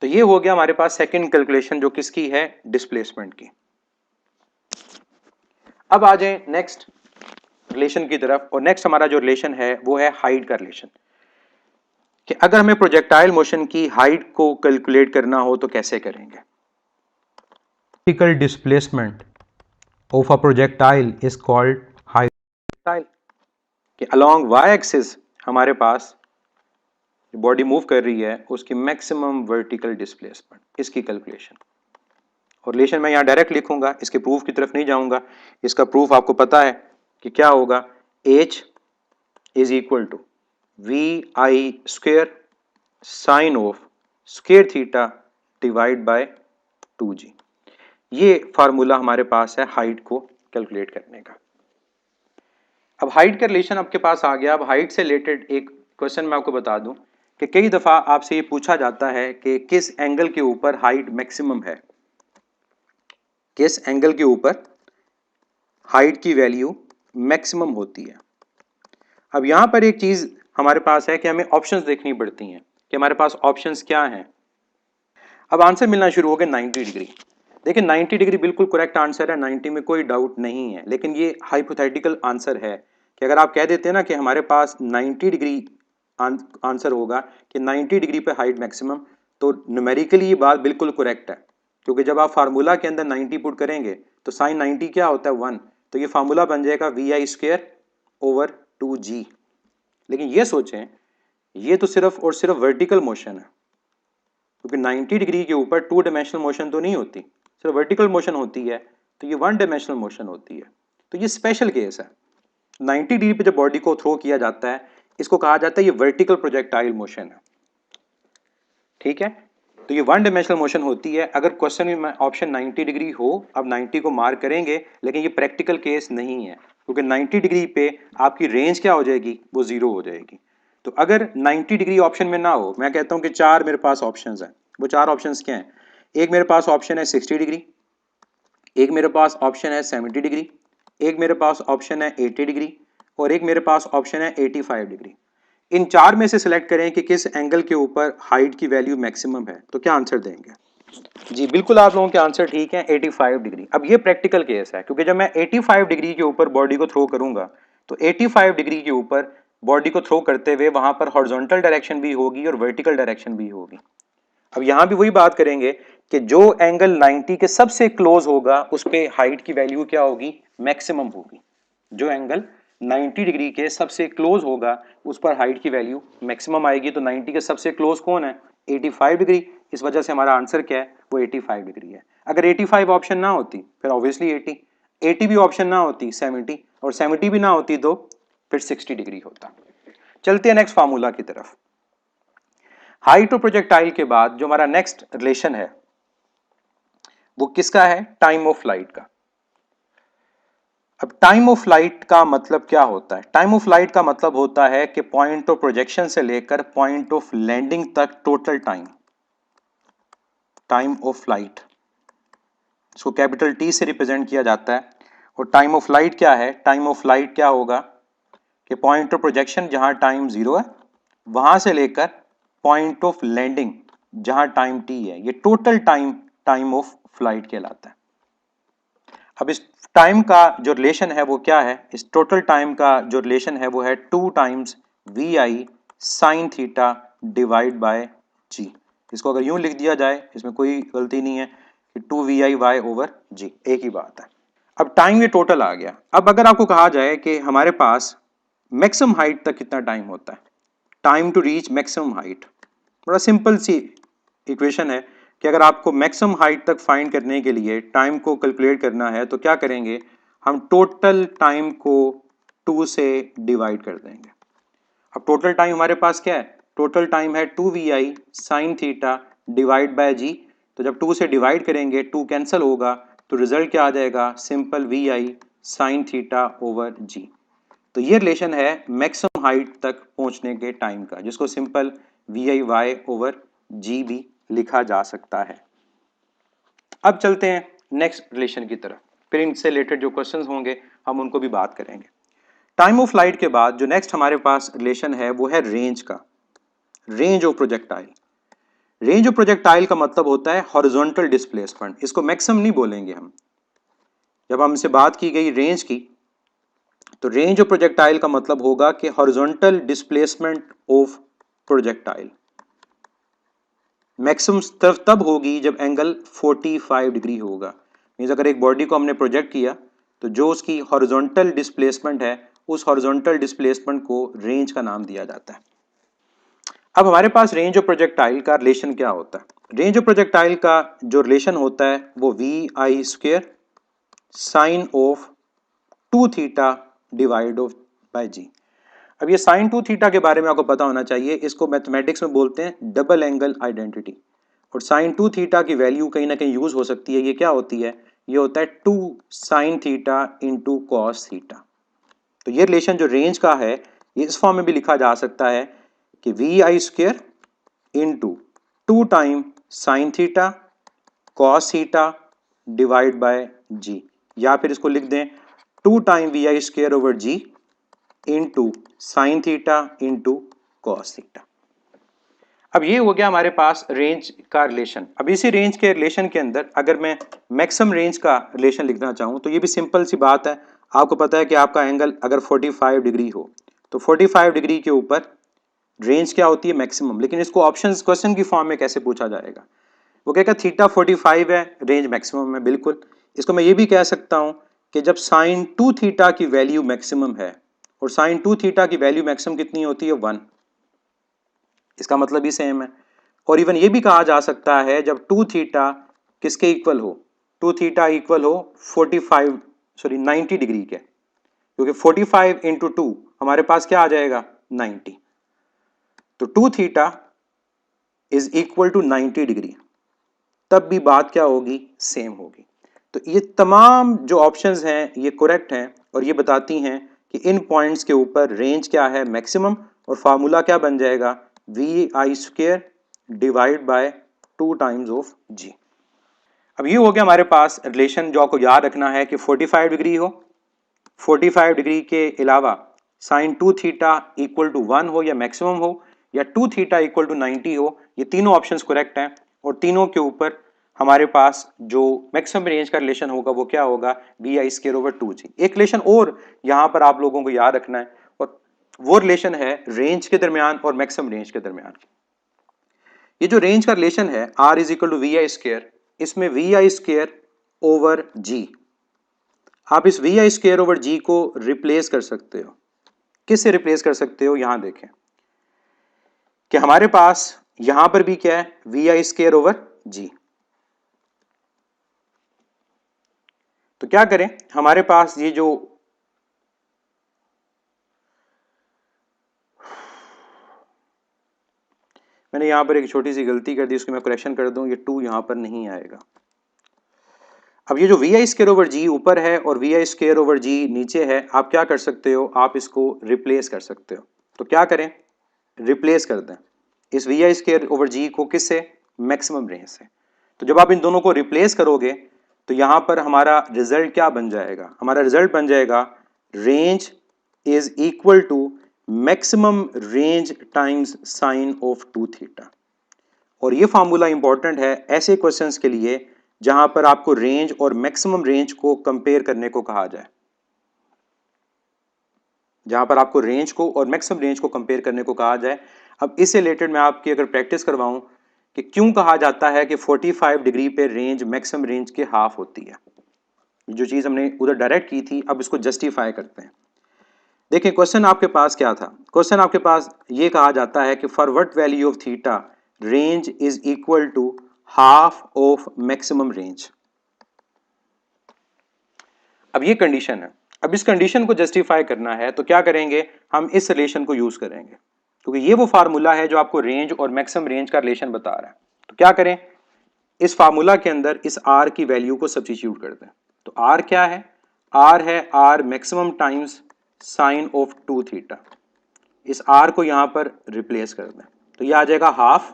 तो ये हो गया हमारे पास सेकेंड कैलकुलेशन, जो किसकी है, डिस्प्लेसमेंट की। अब आ जाए नेक्स्ट रिलेशन की तरफ, और नेक्स्ट हमारा जो रिलेशन है वो है हाइट का रिलेशन, कि अगर हमें प्रोजेक्टाइल मोशन की हाइट को कैलकुलेट करना हो तो कैसे करेंगे। Vertical displacement of a projectile is called height. कि अलोंग वाई एक्सिस हमारे पास जो बॉडी मूव कर रही है उसकी मैक्सिमम वर्टिकल डिस्प्लेसमेंट, इसकी कैलकुलेशन। और रिलेशन मैं यहाँ डायरेक्ट लिखूंगा, इसके प्रूफ की तरफ नहीं जाऊंगा। इसका प्रूफ आपको पता है कि क्या होगा, h is equal to we I square sine of square theta divide by 2g। ये फार्मूला हमारे पास है हाइट को कैलकुलेट करने का। अब हाइट का रिलेशन आपके पास आ गया। अब हाइट से रिलेटेड एक क्वेश्चन मैं आपको बता दूं कि कई दफा आपसे ये पूछा जाता है कि किस एंगल के ऊपर हाइट मैक्सिमम है, किस एंगल के ऊपर हाइट की वैल्यू मैक्सिमम होती है। अब यहां पर एक चीज हमारे पास है कि हमें ऑप्शंस देखनी पड़ती हैं कि हमारे पास ऑप्शंस क्या हैं। अब आंसर मिलना शुरू हो गया 90 डिग्री। देखिए 90 डिग्री बिल्कुल करेक्ट आंसर है, 90 में कोई डाउट नहीं है, लेकिन ये हाइपोथेटिकल आंसर है कि अगर आप कह देते हैं ना कि हमारे पास 90 डिग्री आंसर होगा कि 90 डिग्री पे हाइट मैक्सिमम, तो न्यूमेरिकली ये बात बिल्कुल करेक्ट है, क्योंकि जब आप फार्मूला के अंदर 90 पुट करेंगे तो साइन 90 क्या होता है 1, तो ये फार्मूला बन जाएगा we I square over 2g। लेकिन ये सोचें, ये तो सिर्फ और सिर्फ वर्टिकल मोशन है, क्योंकि 90 डिग्री के ऊपर टू डायमेंशनल मोशन तो नहीं होती, सिर्फ वर्टिकल मोशन होती है, तो ये वन डायमेंशनल मोशन होती है। तो ये स्पेशल केस है। 90 डिग्री पे जब बॉडी को थ्रो किया जाता है इसको कहा जाता है ये वर्टिकल प्रोजेक्टाइल मोशन है, ठीक है। तो ये वन डायमेंशनल मोशन होती है। अगर क्वेश्चन में ऑप्शन 90 डिग्री हो, अब 90 को मार्क करेंगे, लेकिन ये प्रैक्टिकल केस नहीं है, क्योंकि 90 डिग्री पे आपकी रेंज क्या हो जाएगी, वो जीरो हो जाएगी। तो अगर 90 डिग्री ऑप्शन में ना हो, मैं कहता हूं कि चार मेरे पास ऑप्शंस हैं। वो चार ऑप्शंस क्या हैं, एक मेरे पास ऑप्शन है 60 डिग्री, एक मेरे पास ऑप्शन है 70 डिग्री, एक मेरे पास ऑप्शन है 80 डिग्री, और एक मेरे पास ऑप्शन है 85 डिग्री। इन चार में से सिलेक्ट करें कि किस एंगल के ऊपर हाइट की वैल्यू मैक्सिमम है, तो क्या आंसर देंगे। जी बिल्कुल, आप लोगों के आंसर ठीक है, 85 डिग्री। अब ये प्रैक्टिकल केस है, क्योंकि जब मैं 85 डिग्री के ऊपर बॉडी को थ्रो करूंगा तो 85 डिग्री के ऊपर बॉडी को थ्रो करते हुए वहां पर हॉरिजॉन्टल डायरेक्शन भी होगी और वर्टिकल डायरेक्शन भी होगी। अब यहां भी वही बात करेंगे कि जो एंगल 90 के सबसे क्लोज होगा उस पे हाइट की वैल्यू क्या होगी, मैक्सिमम होगी। जो एंगल 90 डिग्री के सबसे क्लोज होगा उस पर हाइट की वैल्यू मैक्सिमम आएगी। तो 90 के सबसे क्लोज कौन है, 85 डिग्री। इस वजह से हमारा आंसर क्या है, वो 85 डिग्री है। अगर 85 ऑप्शन ना होती फिर ऑब्वियसली 80 भी ऑप्शन ना होती 70, और 70 भी ना होती तो फिर 60 डिग्री होता। चलते हैं नेक्स्ट फार्मूला की तरफ। हाइट ऑफ प्रोजेक्टाइल के बाद जो हमारा नेक्स्ट रिलेशन है वो किसका है? टाइम ऑफ फ्लाइट का। अब टाइम ऑफ फ्लाइट का मतलब क्या होता है? टाइम ऑफ फ्लाइट का मतलब होता है कि पॉइंट ऑफ प्रोजेक्शन से लेकर पॉइंट ऑफ लैंडिंग तक total time, time of flight, इसको कैपिटल टी से रिप्रेजेंट किया जाता है। और टाइम ऑफ फ्लाइट क्या है? टाइम ऑफ फ्लाइट क्या होगा कि पॉइंट ऑफ प्रोजेक्शन जहां टाइम 0 है वहां से लेकर पॉइंट ऑफ लैंडिंग जहां टाइम टी है, ये total time time of flight कहलाता है। अब इस टाइम का जो रिलेशन है वो क्या है? इस टोटल टाइम का जो रिलेशन है वो है 2 times v I sine theta divide by g. इसको अगर यूं लिख दिया जाए, इसमें कोई गलती नहीं है कि 2 वी आई वाई ओवर जी, एक ही बात है। अब टाइम ये टोटल आ गया। अब अगर आपको कहा जाए कि हमारे पास मैक्सिमम हाइट तक कितना टाइम होता है, time to reach maximum height, बड़ा सिंपल सी इक्वेशन है कि अगर आपको मैक्सिमम हाइट तक फाइंड करने के लिए टाइम को कैलकुलेट करना है तो क्या करेंगे, हम टोटल टाइम को 2 से डिवाइड कर देंगे। अब टोटल टाइम हमारे पास क्या है? टोटल टाइम है 2 we I sine theta divide by जी। तो जब 2 से डिवाइड करेंगे 2 कैंसिल होगा तो रिजल्ट क्या आ जाएगा? सिंपल वी आई साइन थीटा ओवर जी। तो ये रिलेशन है मैक्सिमम हाइट तक पहुंचने के टाइम का, जिसको सिंपल वी आई वाई ओवर जी भी लिखा जा सकता है। अब चलते हैं नेक्स्ट रिलेशन की तरफ, फिर इनसे रिलेटेड जो क्वेश्चंस होंगे हम उनको भी बात करेंगे। टाइम ऑफ फ्लाइट के बाद जो नेक्स्ट हमारे पास रिलेशन है वो है रेंज का, range of projectile. Range of projectile का मतलब होता है हॉरिजॉन्टल डिस्प्लेसमेंट, इसको मैक्सिमम नहीं बोलेंगे हम। जब हमसे बात की गई रेंज की, तो रेंज ऑफ प्रोजेक्टाइल का मतलब होगा कि horizontal displacement of projectile maximum तब होगी जब एंगल 45 डिग्री होगा। मींस अगर एक बॉडी को हमने प्रोजेक्ट किया तो जो उसकी हॉरिजॉन्टल डिस्प्लेसमेंट है उस हॉरिजॉन्टल डिस्प्लेसमेंट को रेंज का नाम दिया जाता है। अब हमारे पास रेंज ऑफ प्रोजेक्टाइल का रिलेशन क्या होता है? रेंज ऑफ प्रोजेक्टाइल का जो रिलेशन होता है वो v I square sine of 2 theta divide of by g. अब ये साइन 2 थीटा के बारे में आपको पता होना चाहिए, इसको मैथमेटिक्स में बोलते हैं डबल एंगल आइडेंटिटी। और साइन 2 थीटा की वैल्यू कहीं ना कहीं यूज हो सकती है। ये क्या होती है? ये होता है 2 sign theta into cos theta. तो ये रिलेशन जो रेंज का है ये इस फॉर्म में भी लिखा जा सकता है कि we I square into 2 time sine theta cos theta divide by g, या फिर इसको लिख दें 2 टाइम वी आई square over g into sine theta into cos theta. अब ये हो गया हमारे पास रेंज का रिलेशन। अब इसी रेंज के रिलेशन के अंदर अगर मैं मैक्सिमम रेंज का रिलेशन लिखना चाहूं तो ये भी सिंपल सी बात है। आपको पता है कि आपका एंगल अगर 45 डिग्री हो तो 45 डिग्री के ऊपर रेंज क्या होती है? मैक्सिमम। लेकिन इसको ऑप्शन क्वेश्चन की फॉर्म में कैसे पूछा जाएगा? वो कहेगा थीटा 45 है, रेंज मैक्सिमम है। बिल्कुल, इसको मैं ये भी कह सकता हूं कि जब साइन 2 थीटा की वैल्यू मैक्सिमम है, और साइन 2 थीटा की वैल्यू मैक्सिमम कितनी होती है? 1। इसका मतलब ही सेम है। और इवन ये भी कहा जा सकता है जब 2 थीटा किसके इक्वल हो? 2 थीटा इक्वल हो 90 डिग्री के, क्योंकि 45 इंटू 2 हमारे पास क्या आ जाएगा? 90। तो 2 theta is equal to 90 degree, तब भी बात क्या होगी? सेम होगी। तो ये तमाम जो ऑप्शंस हैं ये करेक्ट हैं और ये बताती हैं कि इन पॉइंट्स के ऊपर रेंज क्या है? मैक्सिमम। और फार्मूला क्या बन जाएगा? We I square divide by 2 times of g. अब ये हो गया हमारे पास रिलेशन जो आपको याद रखना है कि 45 डिग्री हो, 45 डिग्री के अलावा साइन 2 थीटा इक्वल टू 1 हो या मैक्सिमम हो, या 2 थीटा इक्वल टू 90 हो। ये तीनों ऑप्शंस करेक्ट हैं और तीनों के ऊपर हमारे पास जो मैक्सिमम रेंज का रिलेशन होगा वो क्या होगा? वी आई स्क्वायर ओवर 2g। एक रिलेशन और यहां पर आप लोगों को याद रखना है, और वो रिलेशन है रेंज के दरमियान और मैक्सिमम रेंज के दरमियान। ये जो रेंज का रिलेशन है R is equal to we I square, इसमें वी आई स्क्वायर ओवर जी, आप इस वी आई स्क्वायर ओवर जी को रिप्लेस कर सकते हो। किससे रिप्लेस कर सकते हो? यहां देखें कि हमारे पास यहां पर भी क्या है? We I square over g. तो क्या करें, हमारे पास ये जो मैंने यहाँ पर एक छोटी सी गलती कर दी, उसको मैं करेक्शन कर दूँ, ये 2 यहाँ पर नहीं आएगा। अब ये जो वी आई स्क्वायर ओवर जी ऊपर है और वी आई स्क्वायर ओवर जी नीचे है, आप क्या कर सकते हो, आप इसको रिप्लेस कर सकते हो। तो क्या करें, रिप्लेस कर दें इस वी आई स्क्वायर ओवर जी को, किससे, मैक्सिमम रेंज से। तो जब आप इन दोनों को रिप्लेस करोगे तो यहाँ पर हमारा रिजल्ट क्या बन जाएगा, हमारा रिजल्ट बन जाएगा range is equal to maximum range times sine of 2 theta. और ये फार्मूला इंपॉर्टेंट है ऐसे क्वेश्चंस के लिए जहां पर आपको रेंज और मैक्सिमम रेंज को कंपेयर करने को कहा जाए, जहां पर आपको रेंज को और मैक्सिमम रेंज को कंपेयर करने को कहा जाए। अब इससे रिलेटेड मैं आपकी अगर प्रैक्टिस करवाऊं कि क्यों कहा जाता है कि 45 डिग्री पे रेंज मैक्सिमम रेंज के हाफ होती है, जो चीज हमने उधर डायरेक्ट की थी, अब इसको जस्टिफाई करते हैं। देखिए क्वेश्चन आपके पास क्या था, क्वेश्चन आपके पास ये कहा जाता है कि for what value of theta range is equal to half of maximum range. अब ये कंडीशन है, अब इस कंडीशन को जस्टिफाई करना है तो क्या करेंगे, हम इस रिलेशन को यूज करेंगे, क्योंकि ये वो फार्मूला है जो आपको रेंज और मैक्सिमम रेंज का रिलेशन बता रहा है। तो क्या करें, इस फार्मूला के अंदर इस आर की वैल्यू को सब्स्टिट्यूट कर दें। तो आर क्या है, आर है R maximum times sine of 2 theta. इस आर को यहां पर रिप्लेस कर दें तो ये आ जाएगा half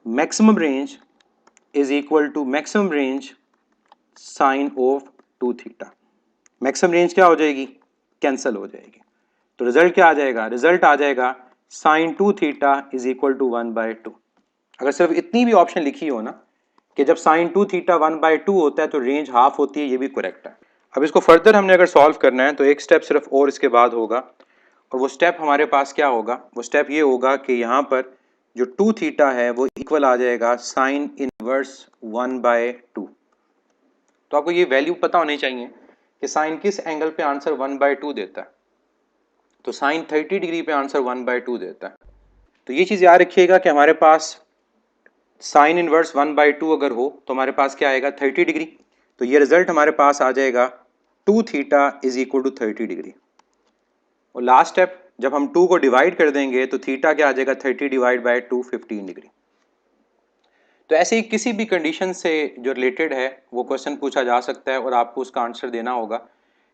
maximum range is equal to maximum range sine of 2 theta. Maximum range क्या हो जाएगी, कैंसिल हो जाएगी। तो रिजल्ट क्या आ जाएगा, रिजल्ट आ जाएगा sine 2 theta is equal to 1/2। अगर सिर्फ इतनी भी ऑप्शन लिखी हो ना कि जब साइन 2 थीटा 1/2 होता है तो रेंज हाफ होती है, ये भी करेक्ट है। अब इसको फर्दर हमने अगर सॉल्व करना है तो एक स्टेप सिर्फ और इसके बाद होगा, और वो स्टेप हमारे पास क्या होगा, वो स्टेप ये होगा कि यहाँ पर जो 2 थीटा है वो इक्वल आ जाएगा साइन इनवर्स 1/2। तो आपको ये वैल्यू पता होनी चाहिए कि साइन किस एंगल पे आंसर 1/2 देता है। तो साइन 30 डिग्री पे आंसर 1/2 देता है। तो ये चीज़ याद रखिएगा कि हमारे पास साइन इनवर्स 1/2 अगर हो तो हमारे पास क्या आएगा, 30 डिग्री। तो ये रिजल्ट हमारे पास आ जाएगा 2 theta is equal to 30 degree. और लास्ट स्टेप, जब हम 2 को डिवाइड कर देंगे तो थीटा क्या आ जाएगा, 30 डिवाइड बाय 2 15 डिग्री। तो ऐसे ही किसी भी कंडीशन से जो रिलेटेड है वो क्वेश्चन पूछा जा सकता है और आपको उसका आंसर देना होगा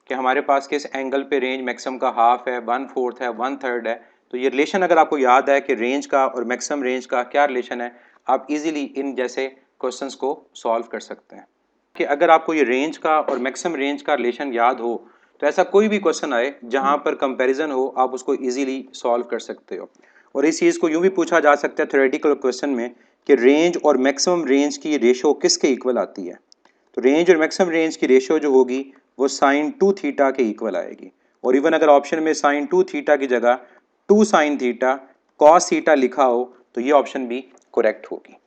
कि हमारे पास किस एंगल पे रेंज मैक्सिमम का हाफ है, 1/4 है, 1/3 है। तो ये रिलेशन अगर आपको याद है कि रेंज का और मैक्सिमम रेंज का क्या रिलेशन है, आप इजीली इन जैसे क्वेश्चंस को सॉल्व कर सकते हैं। कि अगर आपको ये रेंज का और मैक्सिमम रेंज का रिलेशन याद हो तो ऐसा कोई भी क्वेश्चन आए जहां पर कंपैरिजन हो, आप उसको इजीली सॉल्व कर सकते हो। और इस चीज़ को यूं भी पूछा जा सकता है थ्योरेटिकल क्वेश्चन में कि रेंज और मैक्सिमम रेंज की रेशो किसके इक्वल आती है। तो रेंज और मैक्सिमम रेंज की रेशो जो होगी वो साइन 2 थीटा के इक्वल आएगी। और इवन अगर ऑप्शन में साइन 2 थीटा की जगह 2 साइन थीटा कॉस थीटा लिखा हो तो ये ऑप्शन भी करेक्ट होगी।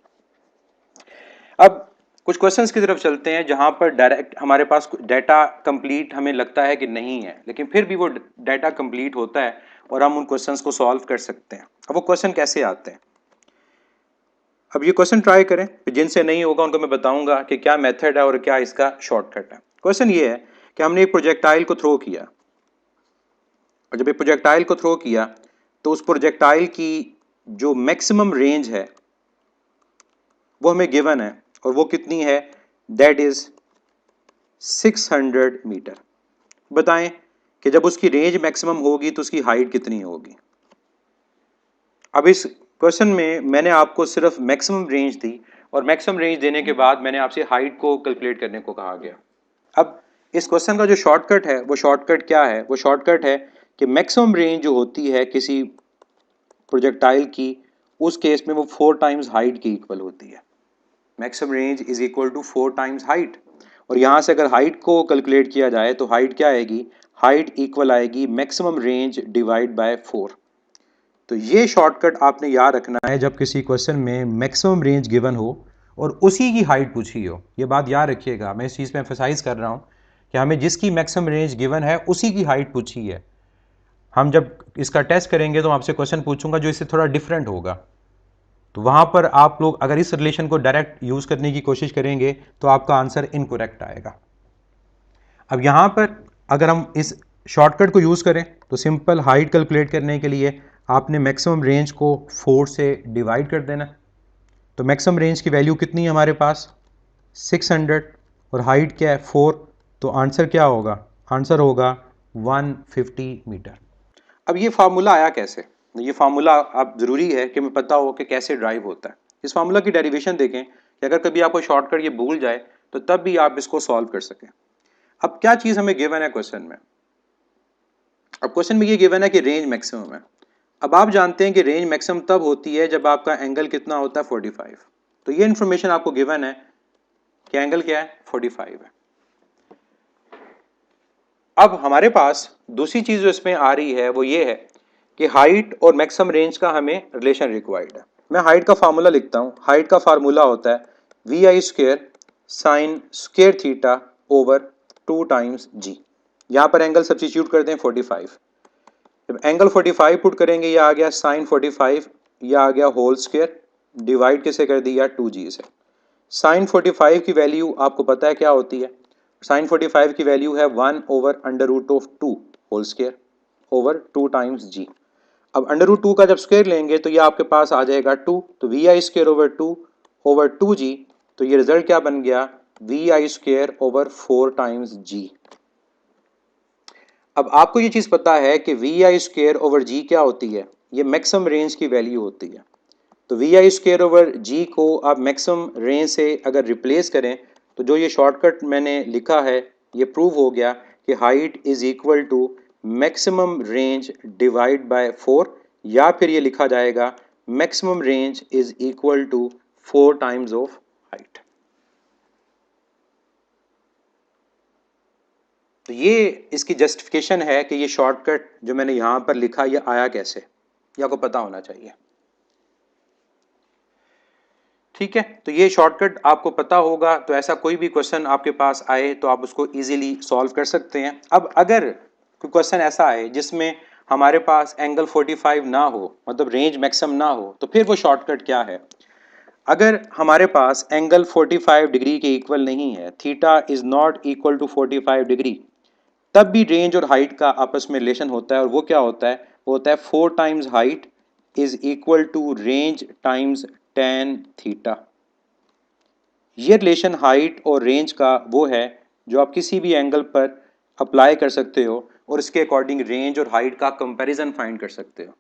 अब कुछ क्वेश्चंस की तरफ चलते हैं जहां पर डायरेक्ट हमारे पास डाटा कंप्लीट हमें लगता है कि नहीं है, लेकिन फिर भी वो डाटा कंप्लीट होता है और हम उन क्वेश्चंस को सॉल्व कर सकते हैं। अब वो क्वेश्चन कैसे आते हैं, अब ये क्वेश्चन ट्राई करें, जिनसे नहीं होगा उनको मैं बताऊंगा कि क्या मेथड है और क्या इसका शॉर्टकट है। क्वेश्चन ये है कि हमने एक प्रोजेक्टाइल को थ्रो किया, और जब एक प्रोजेक्टाइल को थ्रो किया तो उस प्रोजेक्टाइल की जो मैक्सिमम रेंज है वो हमें गिवन है, और वो कितनी है, दैट इज 600 मीटर। बताएं कि जब उसकी रेंज मैक्सिमम होगी तो उसकी हाइट कितनी होगी। अब इस क्वेश्चन में मैंने आपको सिर्फ मैक्सिमम रेंज दी, और मैक्सिमम रेंज देने के बाद मैंने आपसे हाइट को कैलकुलेट करने को कहा गया। अब इस क्वेश्चन का जो शॉर्टकट है वो शॉर्टकट क्या है, वो शॉर्टकट है कि मैक्सिमम रेंज जो होती है किसी प्रोजेक्टाइल की, उस केस में वो 4 टाइम्स हाइट की इक्वल होती है। Maximum range is equal to 4 times height. और यहाँ से अगर हाइट को कैलकुलेट किया जाए तो हाइट क्या आएगी, हाइट इक्वल आएगी मैक्सिमम रेंज डिवाइड बाय 4। तो ये शॉर्टकट आपने याद रखना है जब किसी क्वेश्चन में मैक्सिमम रेंज गिवन हो और उसी की हाइट पूछी हो। ये बात याद रखिएगा, मैं इस चीज़ पे एम्फेसाइज कर रहा हूँ कि हमें जिसकी मैक्सिमम रेंज गिवन है उसी की हाइट पूछी है। हम जब इसका टेस्ट करेंगे तो आपसे क्वेश्चन पूछूंगा जो इससे थोड़ा डिफरेंट होगा, तो वहाँ पर आप लोग अगर इस रिलेशन को डायरेक्ट यूज़ करने की कोशिश करेंगे तो आपका आंसर इनकरेक्ट आएगा। अब यहाँ पर अगर हम इस शॉर्टकट को यूज़ करें तो सिंपल हाइट कैलकुलेट करने के लिए आपने मैक्सिमम रेंज को 4 से डिवाइड कर देना। तो मैक्सिमम रेंज की वैल्यू कितनी है हमारे पास 600 और हाइट क्या है 4, तो आंसर क्या होगा, आंसर होगा 150 मीटर। अब ये फार्मूला आया कैसे, ये फार्मूला आप ज़रूरी है कि मैं पता हो कि कैसे ड्राइव होता है। इस फार्मूला की डेरिवेशन देखें कि अगर कभी आपको शॉर्टकट ये भूल जाए तो तब भी आप इसको सॉल्व कर सकें। अब क्या चीज़ हमें गिवन है क्वेश्चन में, अब क्वेश्चन में ये गिवन है कि रेंज मैक्सिमम है। अब आप जानते हैं कि रेंज मैक्सिमम तब होती है जब आपका एंगल कितना होता है 45। तो ये इन्फॉर्मेशन आपको गिवन है कि एंगल क्या है 45 है। अब हमारे पास दूसरी चीज जो इसमें आ रही है वो ये है कि हाइट और मैक्सिमम रेंज का हमें रिलेशन रिक्वायर्ड है। मैं हाइट का फार्मूला लिखता हूं। हाइट का फार्मूला होता है we I square sine square theta over 2 times g. यहां पर एंगल सब्स्टिट्यूट कर दें 45। जब एंगल 45 पुट करेंगे ये आ गया साइन 45, यह आ गया होल स्क्वेयर, डिवाइड किसे कर दिया 2g से। साइन 45 की वैल्यू आपको पता है क्या होती है, साइन 45 की वैल्यू है 1 over under root of 2 whole square over 2 times G. अब अंडर रूट 2 का जब स्क्वायर लेंगे तो ये आपके पास आ जाएगा 2, तो वी आई स्क्वेयर ओवर 2g, तो ये रिजल्ट क्या बन गया वी आई स्क्वेयर ओवर 4 टाइम्स जी। अब आपको ये चीज पता है कि we I square over G क्या होती है, ये मैक्सिमम रेंज की वैल्यू होती है। तो वी आई स्क्वेयर ओवर जी को आप मैक्सिमम रेंज से अगर रिप्लेस करें तो जो ये शॉर्टकट मैंने लिखा है ये प्रूव हो गया कि height is equal to maximum range divide by 4, या फिर ये लिखा जाएगा maximum range is equal to 4 times of height. तो ये इसकी जस्टिफिकेशन है कि ये शॉर्टकट जो मैंने यहां पर लिखा ये आया कैसे, ये आपको पता होना चाहिए। ठीक है, तो ये शॉर्टकट आपको पता होगा तो ऐसा कोई भी क्वेश्चन आपके पास आए तो आप उसको इजीली सॉल्व कर सकते हैं। अब अगर कोई क्वेश्चन ऐसा आए जिसमें हमारे पास एंगल 45 ना हो, मतलब रेंज मैक्सिमम ना हो, तो फिर वो शॉर्टकट क्या है। अगर हमारे पास एंगल 45 डिग्री के इक्वल नहीं है, theta is not equal to 45 degree, तब भी रेंज और हाइट का आपस में रिलेशन होता है, और वो क्या होता है, वो होता है 4 times height is equal to range times tan theta. ये रिलेशन हाइट और रेंज का वो है जो आप किसी भी एंगल पर अप्लाई कर सकते हो और इसके अकॉर्डिंग रेंज और हाइट का कंपैरिजन फाइंड कर सकते हो।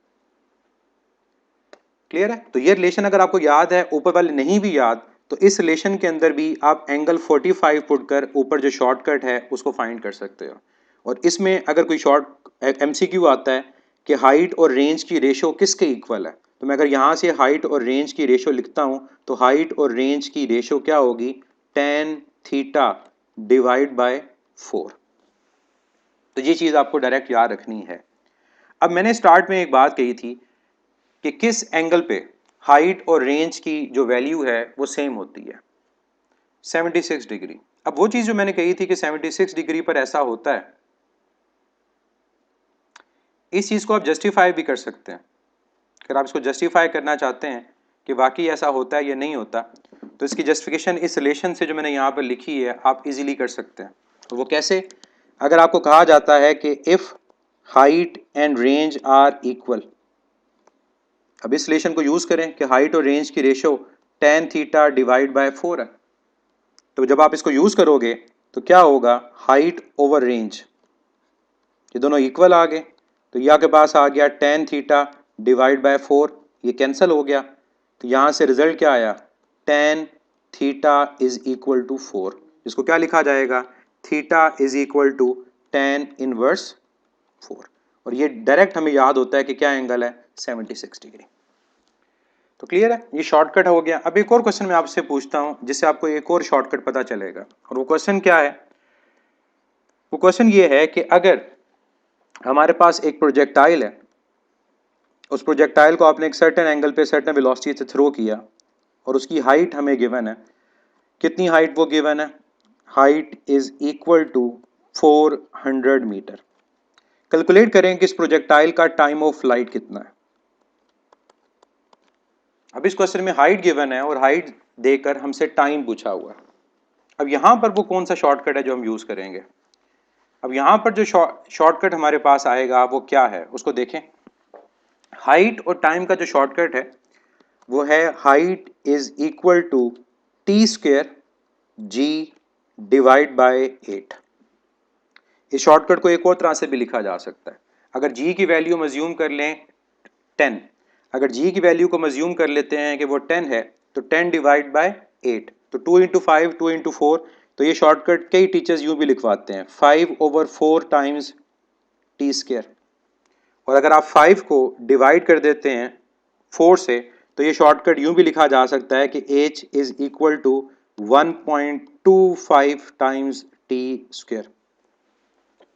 क्लियर है, तो ये रिलेशन अगर आपको याद है, ऊपर वाले नहीं भी याद, तो इस रिलेशन के अंदर भी आप एंगल 45 पुट कर ऊपर जो शॉर्टकट है उसको फाइंड कर सकते हो। और इसमें अगर कोई शॉर्ट एमसीक्यू आता है कि हाइट और रेंज की रेशो किसके इक्वल है, तो मैं अगर यहाँ से हाइट और रेंज की रेशो लिखता हूँ तो हाइट और रेंज की रेशो क्या होगी tan थीटा डिवाइड बाय 4। तो ये चीज़ आपको डायरेक्ट याद रखनी है। अब मैंने स्टार्ट में एक बात कही थी कि किस एंगल पे हाइट और रेंज की जो वैल्यू है वो सेम होती है 76 डिग्री। अब वो चीज जो मैंने कही थी कि 76 डिग्री पर ऐसा होता है, इस चीज को आप जस्टिफाई भी कर सकते हैं। अगर आप इसको जस्टिफाई करना चाहते हैं कि वाकई ऐसा होता है या नहीं होता, तो इसकी जस्टिफिकेशन इस रिलेशन से जो मैंने यहाँ पर लिखी है आप इजीली कर सकते हैं। तो वो कैसे, अगर आपको कहा जाता है कि if height and range are equal, अब इस रिलेशन को यूज करें कि हाइट और रेंज की ratio tan theta divide by 4 है, तो जब आप इसको यूज करोगे तो क्या होगा, हाइट ओवर रेंज ये दोनों इक्वल आ गए, तो ये आपके पास आ गया tan थीटा डिवाइड बाय 4, ये कैंसिल हो गया, तो यहां से रिजल्ट क्या आया tan theta is equal to 4, जिसको क्या लिखा जाएगा theta is equal to tan inverse 4। और ये डायरेक्ट हमें याद होता है कि क्या एंगल है 76 डिग्री। तो क्लियर है, ये शॉर्टकट हो गया। अब एक और क्वेश्चन मैं आपसे पूछता हूं जिससे आपको एक और शॉर्टकट पता चलेगा, और वो क्वेश्चन क्या है, वो क्वेश्चन ये है कि अगर हमारे पास एक प्रोजेक्टाइल है, उस प्रोजेक्टाइल को आपने एक सर्टेन एंगल पे सर्टेन वेलोसिटी से थ्रो किया और उसकी हाइट हमें गिवन है, कितनी हाइट वो गिवन है, height is equal to 400 metre. Calculate करें कि इस प्रोजेक्टाइल का टाइम ऑफ फ्लाइट कितना है। अब इस क्वेश्चन में हाइट गिवन है और हाइट देकर हमसे टाइम पूछा हुआ है। अब यहां पर वो कौन सा शॉर्टकट है जो हम यूज करेंगे। अब यहां पर जो शॉर्टकट हमारे पास आएगा वो क्या है उसको देखें। हाइट और टाइम का जो शॉर्टकट है वो है height is equal to T square G divide by 8। इस शॉर्टकट को एक और तरह से भी लिखा जा सकता है। अगर जी की वैल्यू मज्यूम कर लें 10, अगर जी की वैल्यू को मज्यूम कर लेते हैं कि वो 10 है तो 10 डिवाइड बाय 8, तो 2 इंटू 5 2 इंटू 4, तो ये शॉर्टकट कई टीचर्स यूं भी लिखवाते हैं 5/4 टाइम्स टी स्क्वायर। और अगर आप 5 को डिवाइड कर देते हैं 4 से तो ये शॉर्टकट यूं भी लिखा जा सकता है कि h is equal to 1.25 times T square.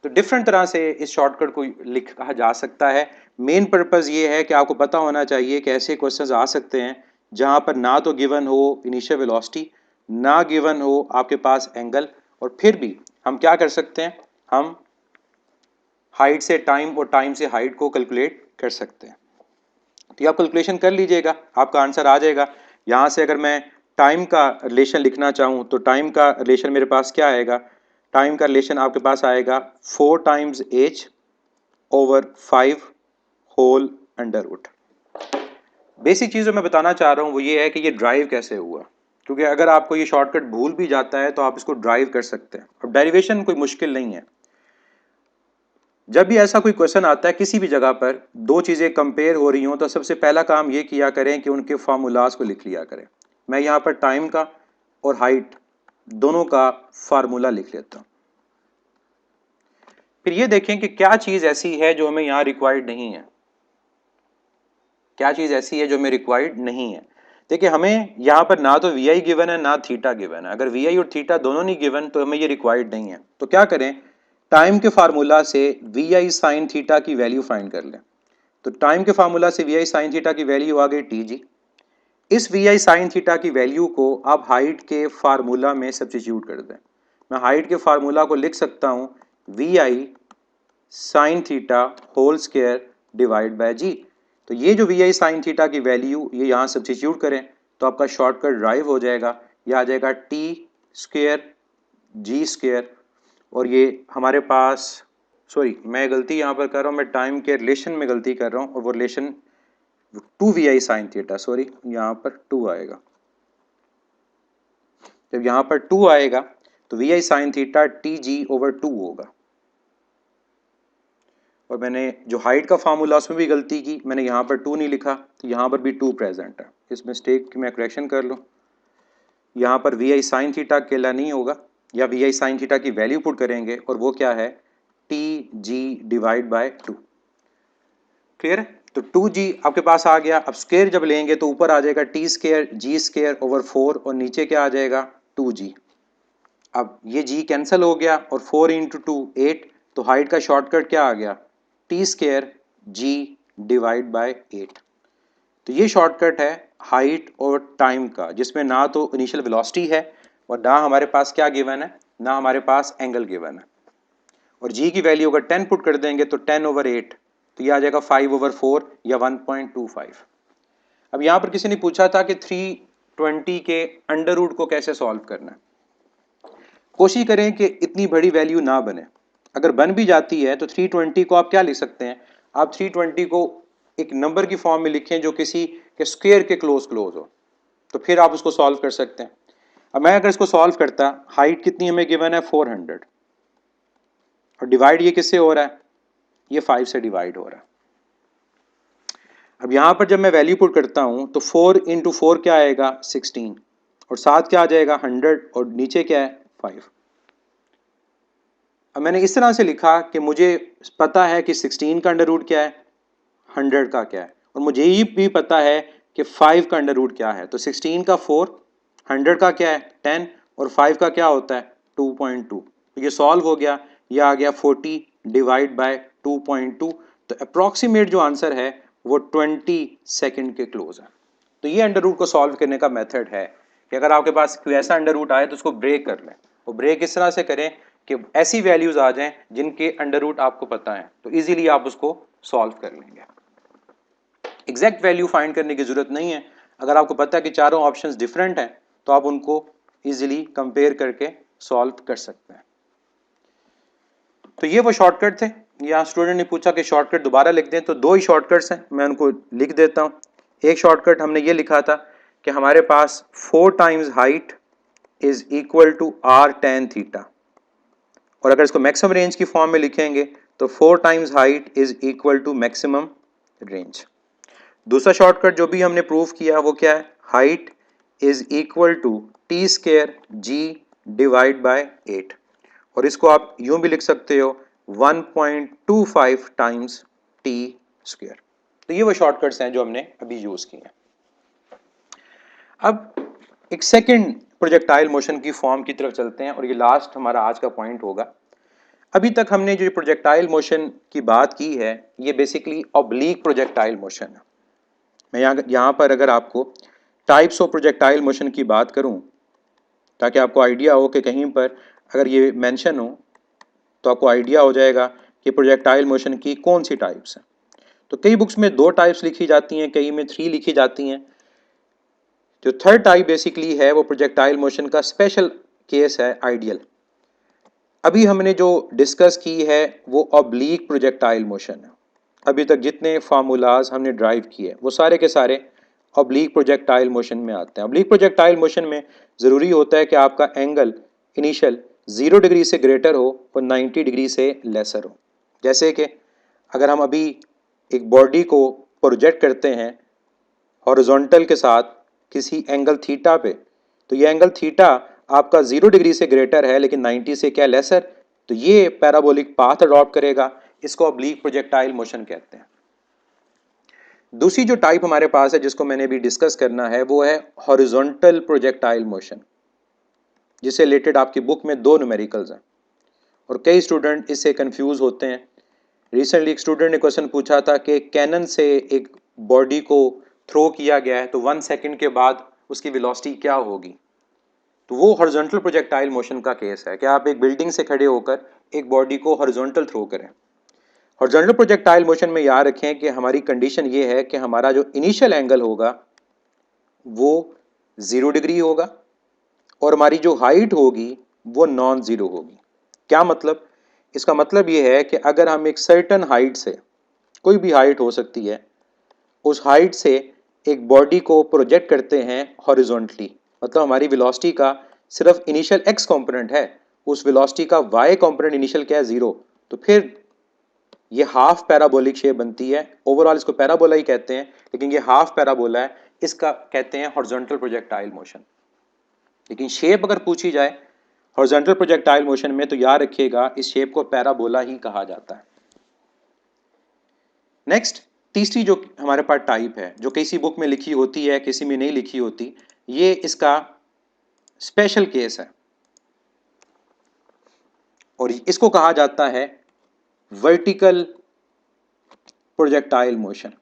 तो डिफरेंट तरह से इस शॉर्टकट को लिखा जा सकता है। मेन पर्पस ये है कि आपको पता होना चाहिए कि ऐसे क्वेश्चंस आ सकते हैं जहां पर ना तो गिवन हो इनिशियल वेलोसिटी, ना गिवन हो आपके पास एंगल, और फिर भी हम क्या कर सकते हैं, हम हाइट से टाइम और टाइम से हाइट को कैलकुलेट कर सकते हैं। तो आप कैलकुलेशन कर लीजिएगा, आपका आंसर आ जाएगा। यहाँ से अगर मैं टाइम का रिलेशन लिखना चाहूँ तो टाइम का रिलेशन मेरे पास क्या आएगा, टाइम का रिलेशन आपके पास आएगा 4 times H over 5 whole under root. Basic चीज़ जो मैं बताना चाह रहा हूँ वो ये है कि ये ड्राइव कैसे हुआ, क्योंकि अगर आपको ये शॉर्टकट भूल भी जाता है तो आप इसको ड्राइव कर सकते हैं, और डेरिवेशन कोई मुश्किल नहीं है। जब भी ऐसा कोई क्वेश्चन आता है किसी भी जगह पर दो चीज़ें कंपेयर हो रही हों तो सबसे पहला काम ये किया करें कि उनके फार्मूलाज को लिख लिया करें। मैं यहाँ पर टाइम का और हाइट दोनों का फार्मूला लिख लेता हूँ। फिर ये देखें कि क्या चीज़ ऐसी है जो हमें यहाँ रिक्वायर्ड नहीं है, क्या चीज़ ऐसी है जो हमें रिक्वायर्ड नहीं है। देखिए हमें यहाँ पर ना तो वी आई गिवन है ना थीटा गिवन है। अगर वी आई और थीटा दोनों नहीं गिवन तो हमें ये रिक्वायर्ड नहीं है। तो क्या करें, टाइम के फार्मूला से वी आई साइन थीटा की वैल्यू फाइंड कर लें। तो टाइम के फार्मूला से वी आई साइन थीटा की वैल्यू आ गई टी जी। इस वी आई साइन थीटा की वैल्यू को आप हाइट के फार्मूला में सब्स्टिट्यूट कर दें। मैं हाइट के फार्मूला को लिख सकता हूँ V I sine theta whole square divide by जी। तो ये जो वी आई साइन थीटा की वैल्यू ये यहाँ सब्स्टिट्यूट करें तो आपका शॉर्टकट ड्राइव हो जाएगा। यह आ जाएगा टी स्क्वायर जी स्क्वायर, और ये हमारे पास, सॉरी मैं गलती यहाँ पर कर रहा हूँ, मैं टाइम के रिलेशन में गलती कर रहा हूँ, और वो relation 2 we I sine theta, sorry यहाँ पर 2 आएगा। जब यहाँ पर 2 आएगा तो वी आई sine theta T G over 2 होगा। और मैंने जो हाइट का फार्मूला उसमें भी गलती की, मैंने यहाँ पर 2 नहीं लिखा तो यहाँ पर भी 2 प्रेजेंट है। इस मिस्टेक की मैं करेक्शन कर लूँ, यहाँ पर वी आई साइन थीटा अकेला नहीं होगा, या वी आई साइन थीटा की वैल्यू पुट करेंगे और वो क्या है T G divide by 2। Clear है? तो 2g आपके पास आ गया। अब स्क्वायर जब लेंगे तो ऊपर आ जाएगा टी स्क्वायर जी स्क्वायर ओवर 4, और नीचे क्या आ जाएगा 2g। अब ये g कैंसिल हो गया और 4 इंटू 2 8, तो हाइट का शॉर्टकट क्या आ गया T square G divide by 8। तो ये शॉर्टकट है हाइट और टाइम का, जिसमें ना तो इनिशियल वेलोसिटी है और ना हमारे पास क्या गिवन है, ना हमारे पास एंगल गिवन है। और g की वैल्यू अगर 10 पुट कर देंगे तो 10 ओवर 8, तो ये आ जाएगा 5/4 या 1.25। अब यहाँ पर किसी ने पूछा था कि 320 के अंडर रूट को कैसे सॉल्व करना है। कोशिश करें कि इतनी बड़ी वैल्यू ना बने। अगर बन भी जाती है तो 320 को आप क्या लिख सकते हैं, आप 320 को एक नंबर की फॉर्म में लिखें जो किसी के स्क्वायर के क्लोज हो, तो फिर आप उसको सॉल्व कर सकते हैं। अब मैं अगर इसको सॉल्व करता, हाइट कितनी हमें गिवन है 400, और डिवाइड ये किससे हो रहा है, ये 5 से डिवाइड हो रहा है। अब यहाँ पर जब मैं वैल्यू पुट करता हूँ तो 4 इंटू 4 क्या आएगा 16, और साथ क्या आ जाएगा 100, और नीचे क्या है 5। अब मैंने इस तरह से लिखा कि मुझे पता है कि 16 का अंडर रूट क्या है, 100 का क्या है, और मुझे ये भी पता है कि 5 का अंडर रूट क्या है। तो 16 का 4, 100 का क्या है 10, और 5 का क्या होता है 2.2। तो ये सॉल्व हो गया, ये आ गया 40 डिवाइड बाय 2.2। तो अप्रॉक्सीमेट जो आंसर है वो 20 सेकेंड के क्लोज है। तो ये अंडर रूट को सॉल्व करने का मेथड है कि अगर आपके पास कोई ऐसा अंडर रूट आए तो उसको ब्रेक कर लें, और ब्रेक इस तरह से करें कि ऐसी वैल्यूज आ जाएं जिनके अंडर रूट आपको पता है, तो इजीली आप उसको सॉल्व कर लेंगे। एग्जैक्ट वैल्यू फाइंड करने की जरूरत नहीं है। अगर आपको पता है कि चारों ऑप्शंस डिफरेंट हैं तो आप उनको इजीली कंपेयर करके सॉल्व कर सकते हैं। तो ये वो शॉर्टकट थे या स्टूडेंट ने पूछा कि शॉर्टकट दोबारा लिख दें, तो दो ही शॉर्टकट्स हैं, मैं उनको लिख देता हूँ। एक शॉर्टकट हमने ये लिखा था कि हमारे पास 4 times height is equal to R tan theta, और अगर इसको मैक्सिमम रेंज की फॉर्म में लिखेंगे तो 4 times height is equal to maximum range. दूसरा शॉर्टकट जो भी हमने प्रूव किया वो क्या है, height is equal to T square G divide by 8, और इसको आप यूं भी लिख सकते हो 1.25 टाइम्स टी स्क्वायर। तो ये वो शॉर्टकट्स हैं जो हमने अभी यूज किए हैं। अब एक सेकंड प्रोजेक्टाइल मोशन की फॉर्म की तरफ चलते हैं, और ये लास्ट हमारा आज का पॉइंट होगा। अभी तक हमने जो प्रोजेक्टाइल मोशन की बात की है ये बेसिकली ऑब्लीक प्रोजेक्टाइल मोशन है। मैं यहाँ पर अगर आपको टाइप्स ऑफ प्रोजेक्टाइल मोशन की बात करूं ताकि आपको आइडिया हो कि कहीं पर अगर ये मेंशन हो तो आपको आइडिया हो जाएगा कि प्रोजेक्टाइल मोशन की कौन सी टाइप्स हैं। तो कई बुक्स में 2 टाइप्स लिखी जाती हैं, कई में 3 लिखी जाती हैं। जो थर्ड टाइप बेसिकली है वो प्रोजेक्टाइल मोशन का स्पेशल केस है, आइडियल। अभी हमने जो डिस्कस की है वो ऑब्लीक प्रोजेक्टाइल मोशन है। अभी तक जितने फार्मूलाज हमने ड्राइव किए वो सारे के सारे ऑब्लीक प्रोजेक्टाइल मोशन में आते हैं। ऑब्लीक प्रोजेक्टाइल मोशन में ज़रूरी होता है कि आपका एंगल इनिशियल 0 डिग्री से ग्रेटर हो और 90 डिग्री से लेसर हो। जैसे कि अगर हम अभी एक बॉडी को प्रोजेक्ट करते हैं हॉरिजॉन्टल के साथ किसी एंगल थीटा पे, तो ये एंगल थीटा आपका 0 डिग्री से ग्रेटर है लेकिन 90 से क्या लेसर, तो ये पैराबोलिक पाथ अडॉप्ट करेगा। इसको ऑब्लीक प्रोजेक्टाइल मोशन कहते हैं। दूसरी जो टाइप हमारे पास है जिसको मैंने भी डिस्कस करना है वो है हॉरिजॉन्टल प्रोजेक्टाइल मोशन, जिससे रिलेटेड आपकी बुक में 2 न्यूमेरिकल्स हैं और कई स्टूडेंट इससे कंफ्यूज होते हैं। रिसेंटली एक स्टूडेंट ने क्वेश्चन पूछा था कि कैनन से एक बॉडी को थ्रो किया गया है तो 1 सेकंड के बाद उसकी वेलोसिटी क्या होगी। तो वो हॉरिजॉन्टल प्रोजेक्टाइल मोशन का केस है कि आप एक बिल्डिंग से खड़े होकर एक बॉडी को हॉरिजॉन्टल थ्रो करें। हॉरिजॉन्टल प्रोजेक्टाइल मोशन में याद रखें कि हमारी कंडीशन ये है कि हमारा जो इनिशियल एंगल होगा वो 0 डिग्री होगा और हमारी जो हाइट होगी वो नॉन जीरो होगी। क्या मतलब, इसका मतलब ये है कि अगर हम एक सर्टन हाइट से, कोई भी हाइट हो सकती है, उस हाइट से एक बॉडी को प्रोजेक्ट करते हैं हॉरिजॉन्टली, मतलब हमारी वेलोसिटी का सिर्फ इनिशियल एक्स कंपोनेंट है, उस वेलोसिटी का वाई कंपोनेंट इनिशियल क्या है, 0, तो फिर ये हाफ पैराबोलिक शेप बनती है। ओवरऑल इसको पैराबोला ही कहते हैं लेकिन ये हाफ पैराबोला है, इसका कहते हैं हॉरिजॉन्टल प्रोजेक्टाइल मोशन। लेकिन शेप अगर पूछी जाए हॉरिजॉन्टल प्रोजेक्टाइल मोशन में तो याद रखिएगा इस शेप को पैराबोला ही कहा जाता है। नेक्स्ट, तीसरी जो हमारे पास टाइप है जो किसी बुक में लिखी होती है किसी में नहीं लिखी होती, ये इसका स्पेशल केस है और इसको कहा जाता है वर्टिकल प्रोजेक्टाइल मोशन।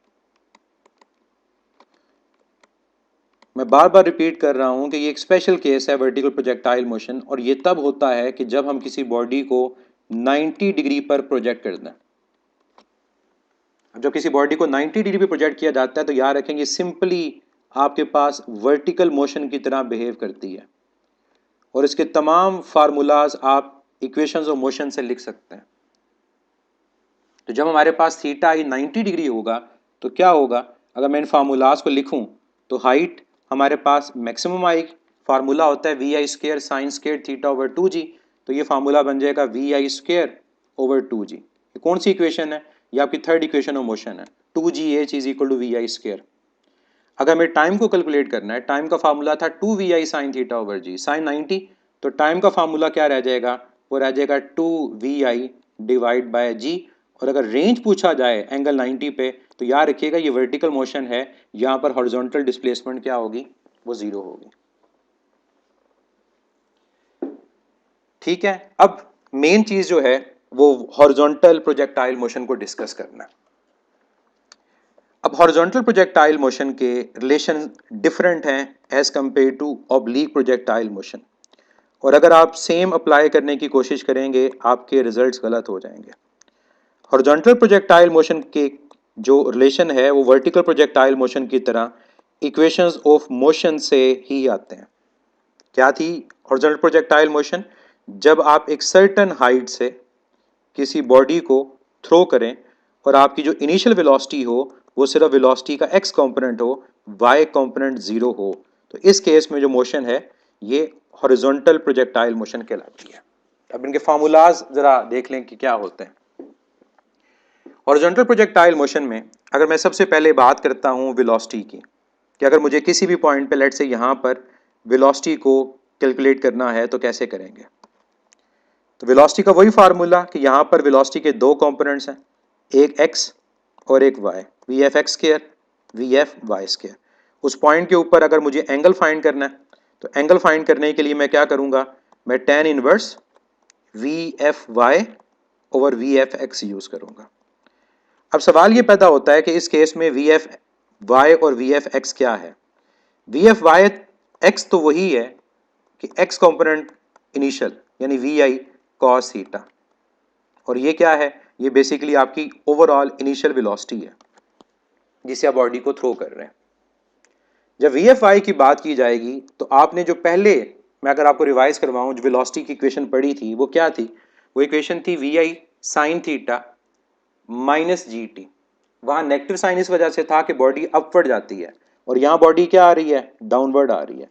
मैं बार बार रिपीट कर रहा हूं कि ये एक स्पेशल केस है वर्टिकल प्रोजेक्टाइल मोशन, और ये तब होता है कि जब हम किसी बॉडी को 90 डिग्री पर प्रोजेक्ट कर दें। जब किसी बॉडी को 90 डिग्री पे प्रोजेक्ट किया जाता है तो याद रखेंगे सिंपली आपके पास वर्टिकल मोशन की तरह बिहेव करती है और इसके तमाम फार्मूलाज आप इक्वेशंस ऑफ मोशन से लिख सकते हैं। तो जब हमारे पास थीटा ही 90 डिग्री होगा तो क्या होगा, अगर मैं इन फार्मूलाज को लिखूं तो हाइट हमारे पास मैक्सिमम आएगी। फार्मूला होता है we I square sine square theta over 2g, तो ये फार्मूला बन जाएगा we I square over 2g। ये कौन सी इक्वेशन है, ये आपकी थर्ड इक्वेशन ऑफ मोशन है, 2gh is equal to we I square. अगर हमें टाइम को कैलकुलेट करना है, टाइम का फार्मूला था 2vi साइन थीटा ओवर जी, साइन 90, तो टाइम का फार्मूला क्या रह जाएगा, वो रह जाएगा 2vi डिवाइड बाय जी। और अगर रेंज पूछा जाए एंगल 90 पे तो याद रखिएगा ये वर्टिकल मोशन है, यहाँ पर हॉरिजॉन्टल डिस्प्लेसमेंट क्या होगी, वो 0 होगी। ठीक है, अब मेन चीज जो है वो हॉरिजॉन्टल प्रोजेक्टाइल मोशन को डिस्कस करना है। अब हॉरिजॉन्टल प्रोजेक्टाइल मोशन के रिलेशन डिफरेंट हैं as compare to oblique projectile motion, और अगर आप सेम अप्लाई करने की कोशिश करेंगे आपके रिजल्ट्स गलत हो जाएंगे। हॉरिजॉन्टल प्रोजेक्टाइल मोशन के जो रिलेशन है वो वर्टिकल प्रोजेक्टाइल मोशन की तरह इक्वेशंस ऑफ मोशन से ही आते हैं। क्या थी हॉरिजॉन्टल प्रोजेक्टाइल मोशन, जब आप एक सर्टेन हाइट से किसी बॉडी को थ्रो करें और आपकी जो इनिशियल वेलोसिटी हो वो सिर्फ वेलोसिटी का x कंपोनेंट हो, y कंपोनेंट 0 हो, तो इस केस में जो मोशन है ये हॉरिजॉन्टल प्रोजेक्टाइल मोशन कहलाती है। अब इनके फार्मूलाज जरा देख लें कि क्या होते हैं। हॉरिजॉन्टल प्रोजेक्टाइल मोशन में अगर मैं सबसे पहले बात करता हूं वेलोसिटी की, कि अगर मुझे किसी भी पॉइंट पे लेट से यहां पर वेलोसिटी को कैलकुलेट करना है तो कैसे करेंगे। तो वेलोसिटी का वही फार्मूला कि यहां पर वेलोसिटी के दो कंपोनेंट्स हैं, एक x और एक y, V F X square V F Y square. उस पॉइंट के ऊपर अगर मुझे एंगल फाइंड करना है तो एंगल फाइंड करने के लिए मैं क्या करूंगा, मैं tan inverse V F Y over V F X use करूंगा। अब सवाल ये पैदा होता है कि इस केस में वी एफ वाई और वी एफ एक्स क्या है। वी एफ वाई एक्स तो वही है कि एक्स कंपोनेंट इनिशियल यानी वी आई कॉस थीटा, और ये क्या है, ये बेसिकली आपकी ओवरऑल इनिशियल वेलोसिटी है जिसे आप बॉडी को थ्रो कर रहे हैं। जब वी एफ आई की बात की जाएगी तो आपने जो पहले, मैं अगर आपको रिवाइज करवाऊं, जो वेलोसिटी की इक्वेशन पढ़ी थी वो क्या थी, वो इक्वेशन थी वी आई sine theta minus G T. वहां नेगेटिव साइन इस वजह से था कि बॉडी अपवर्ड जाती है और यहाँ बॉडी क्या आ रही है, डाउनवर्ड आ रही है।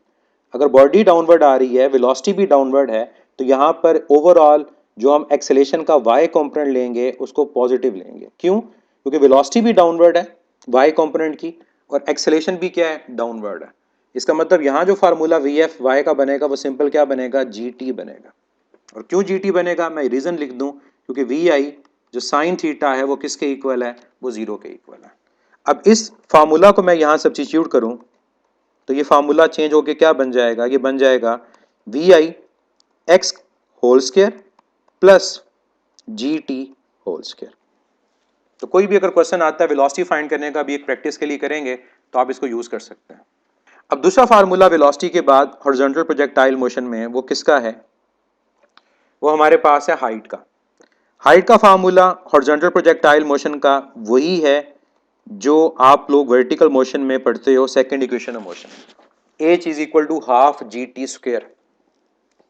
अगर बॉडी डाउनवर्ड आ रही है, वेलोसिटी भी डाउनवर्ड है, तो यहाँ पर ओवरऑल जो हम एक्सेलेरेशन का y कंपोनेंट लेंगे उसको पॉजिटिव लेंगे। क्यों? क्योंकि वेलोसिटी भी डाउनवर्ड है y कंपोनेंट की और एक्सेलेरेशन भी क्या है, डाउनवर्ड है। इसका मतलब यहाँ जो फार्मूला वी एफ वाई का बनेगा वो सिंपल क्या बनेगा, जी टी बनेगा। और क्यों जी टी बनेगा, मैं रीजन लिख दूं, क्योंकि वी आई जो साइन थीटा है वो किसके इक्वल है, वो 0 के इक्वल है। अब इस फार्मूला को मैं यहाँ सब्स्टिट्यूट करूं तो ये फार्मूला चेंज होके क्या बन जाएगा, ये बन जाएगा we I X whole square plus G T whole square. तो कोई भी अगर क्वेश्चन आता है वेलोसिटी फाइंड करने का, भी एक प्रैक्टिस के लिए करेंगे तो आप इसको यूज कर सकते हैं। अब दूसरा फार्मूला वेलोसिटी के बाद हॉरिजॉन्टल प्रोजेक्टाइल मोशन में वो किसका है, वो हमारे पास है हाइट का। हाइट का फार्मूला हॉरिजॉन्टल प्रोजेक्टाइल मोशन का वही है जो आप लोग वर्टिकल मोशन में पढ़ते हो, second equation of motion, H is equal to half G T square,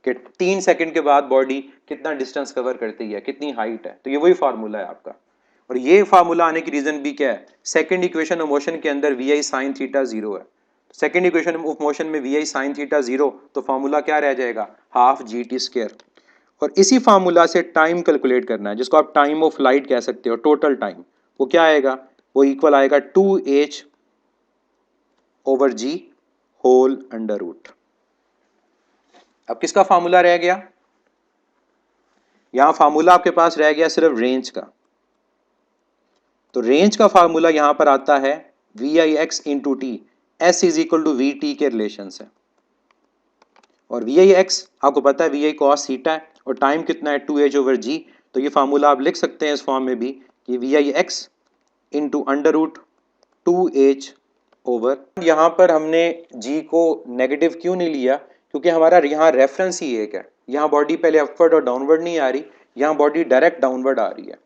कि 3 सेकंड के बाद बॉडी कितना डिस्टेंस कवर करती है, कितनी हाइट है। तो ये वही फार्मूला है आपका, और ये फार्मूला आने की रीजन भी क्या है, सेकंड इक्वेशन ऑफ मोशन के अंदर वी आई साइन थीटा 0 है। सेकंड इक्वेशन ऑफ मोशन में वी आई साइन थीटा 0, तो फार्मूला क्या रह जाएगा, हाफ जी टी स्क्वायर। और इसी फार्मूला से टाइम कैलकुलेट करना है, जिसको आप टाइम ऑफ लाइट कह सकते हो, टोटल टाइम, वो क्या आएगा, वो इक्वल आएगा 2h ओवर जी होल अंडर रूट। अब किसका फार्मूला रह गया, यहां फार्मूला आपके पास रह गया सिर्फ रेंज का। तो रेंज का फार्मूला यहां पर आता है we I X into T, S is equal to V T के रिलेशन से। और वी आई एक्स आपको पता है वी आई कॉस थीटा है और टाइम कितना है 2h ओवर जी। तो ये फार्मूला आप लिख सकते हैं इस फॉर्म में भी कि we I X into under root 2h over, यहाँ पर हमने g को नेगेटिव क्यों नहीं लिया, क्योंकि हमारा यहाँ रेफरेंस ही एक है। यहाँ बॉडी पहले अपवर्ड और डाउनवर्ड नहीं आ रही, यहाँ बॉडी डायरेक्ट डाउनवर्ड आ रही है।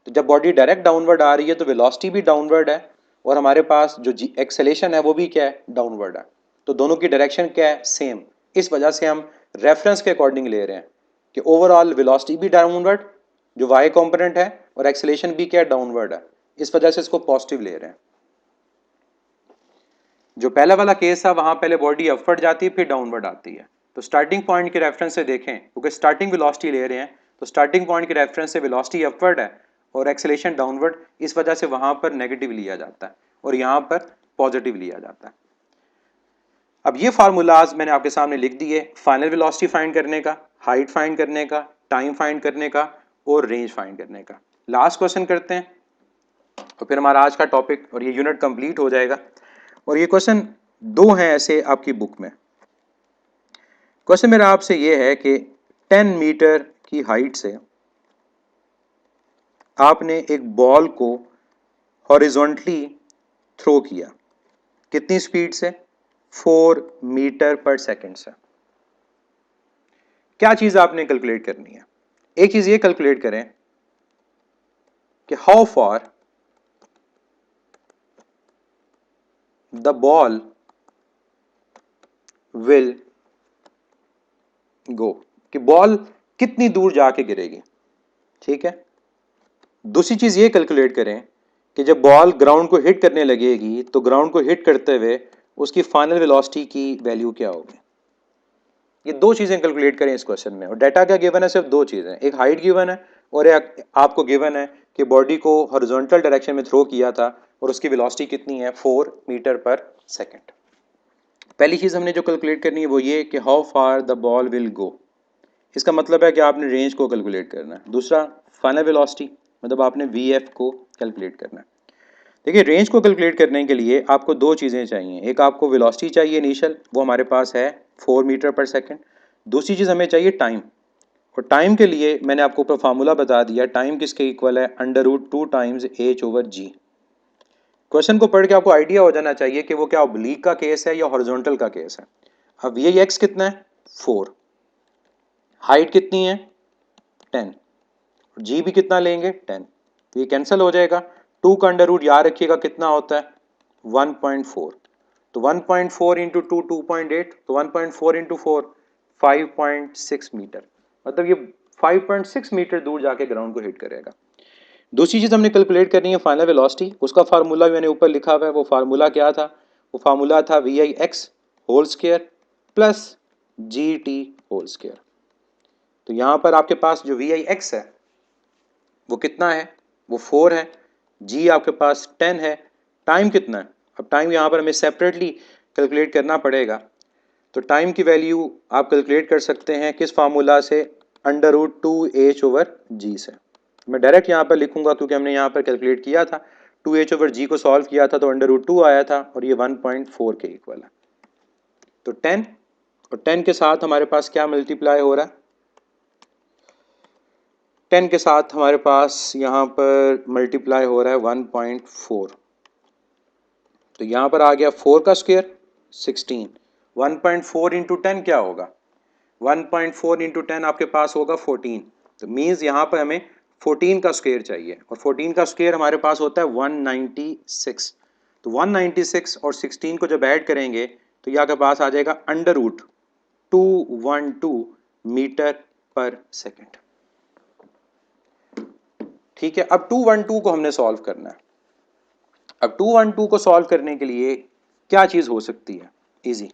तो जब बॉडी डायरेक्ट डाउनवर्ड आ रही है तो वेलोसिटी भी डाउनवर्ड है और हमारे पास जो एक्सेलेरेशन है वो भी क्या है, डाउनवर्ड है। तो दोनों की डायरेक्शन क्या है, सेम। इस वजह से हम रेफरेंस के अकॉर्डिंग ले रहे हैं कि ओवरऑल वेलोसिटी भी डाउनवर्ड जो y कंपोनेंट है और एक्सेलेरेशन भी क्या है, डाउनवर्ड है। इस वजह से इसको पॉजिटिव ले रहे हैं। जो पहला वाला केस था वहां पहले बॉडी अपवर्ड जाती है फिर डाउनवर्ड आती है। तो स्टार्टिंग पॉइंट के रेफरेंस से देखें, क्योंकि स्टार्टिंग वेलोसिटी ले रहे हैं, तो स्टार्टिंग पॉइंट के रेफरेंस से वेलोसिटी अपवर्ड है और एक्सेलेरेशन डाउनवर्ड, इस वजह से वहां पर नेगेटिव लिया जाता है और यहाँ पर पॉजिटिव लिया जाता है। अब ये फार्मूलाज मैंने आपके सामने लिख दिए, फाइनल वेलोसिटी फाइंड करने का, हाइट फाइंड करने का, टाइम फाइंड करने का और रेंज फाइंड करने का। लास्ट क्वेश्चन करते हैं तो फिर हमारा आज का टॉपिक और ये यूनिट कंप्लीट हो जाएगा। और ये क्वेश्चन दो हैं ऐसे आपकी बुक में। क्वेश्चन मेरा आपसे ये है कि 10 मीटर की हाइट से आपने एक बॉल को हॉरिजॉन्टली थ्रो किया, कितनी स्पीड से, 4 मीटर पर सेकंड से। क्या चीज आपने कैलकुलेट करनी है, एक चीज ये कैलकुलेट करें कि how far the ball will go, कि बॉल कितनी दूर जाके गिरेगी। ठीक है, दूसरी चीज़ ये कैलकुलेट करें कि जब बॉल ग्राउंड को हिट करने लगेगी तो ग्राउंड को हिट करते हुए उसकी फाइनल वेलोसिटी की वैल्यू क्या होगी। ये दो चीज़ें कैलकुलेट करें इस क्वेश्चन में, और डाटा क्या गिवन है, सिर्फ दो चीज़ें, एक हाइट गिवन है और एक आपको गिवन है कि बॉडी को हॉरिजॉन्टल डायरेक्शन में थ्रो किया था और उसकी वेलोसिटी कितनी है, 4 मीटर पर सेकेंड। पहली चीज़ हमने जो कैलकुलेट करनी है वो ये कि how far the ball will go, इसका मतलब है कि आपने रेंज को कैलकुलेट करना है। दूसरा फाइनल वेलोसिटी, मतलब आपने वीएफ को कैलकुलेट करना है। देखिए रेंज को कैलकुलेट करने के लिए आपको दो चीज़ें चाहिए, एक आपको वेलोसिटी चाहिए इनिशियल, वो हमारे पास है 4 मीटर पर सेकेंड। दूसरी चीज़ हमें चाहिए टाइम, और टाइम के लिए मैंने आपको ऊपर फार्मूला बता दिया, टाइम किसके इक्वल है, √2 टाइम्स h/g। क्वेश्चन को पढ़ के आपको आइडिया हो जाना चाहिए कि वो क्या ऑब्लिक का केस है या हॉरिजॉन्टल का केस है। अब ये एक्स कितना है, 4, हाइट कितनी है 10, और जी भी कितना लेंगे 10, तो ये कैंसिल हो जाएगा। 2 का अंडर रूट याद रखिएगा कितना होता है 1.4, तो 1.4 इंटू 2 2.8, तो 1.4 इंटू 4 5.6 मीटर, मतलब ये 5.6 मीटर दूर जाके ग्राउंड को हिट करेगा। दूसरी चीज़ हमने कैलकुलेट करनी है फाइनल वेलोसिटी, उसका फार्मूला मैंने ऊपर लिखा हुआ है। वो फार्मूला क्या था, वो फार्मूला था VIX whole square plus GT whole square. तो यहाँ पर आपके पास जो VIX है वो कितना है, वो 4 है, G आपके पास 10 है, टाइम कितना है, अब टाइम यहाँ पर हमें सेपरेटली कैलकुलेट करना पड़ेगा। तो टाइम की वैल्यू आप कैलकुलेट कर सकते हैं किस फार्मूला से, √2h/g से। मैं डायरेक्ट यहाँ पर लिखूंगा क्योंकि हमने यहाँ पर कैलकुलेट किया था, 2h/g को सॉल्व किया था तो √2 आया था और ये 1.4 के इक्वल है। तो 10 और 10 के साथ हमारे पास क्या मल्टीप्लाई हो रहा है, 10 के साथ हमारे पास यहाँ पर मल्टीप्लाई हो रहा है 1.4, तो यहाँ पर आ गया 4 का स्क्वायर 16, 1.4 इंटू 10 क्या होगा, 1.4 इंटू 10 आपके पास होगा 14, तो मीन्स यहाँ पर हमें 14 का स्क्वायर चाहिए, और 14 का स्क्वायर हमारे पास होता है 196, तो 196 और 16 को जब ऐड करेंगे तो यहाँ के पास आ जाएगा √212 मीटर पर सेकेंड। ठीक है, अब 212 को हमने सॉल्व करना है। अब 212 को सॉल्व करने के लिए क्या चीज हो सकती है इजी,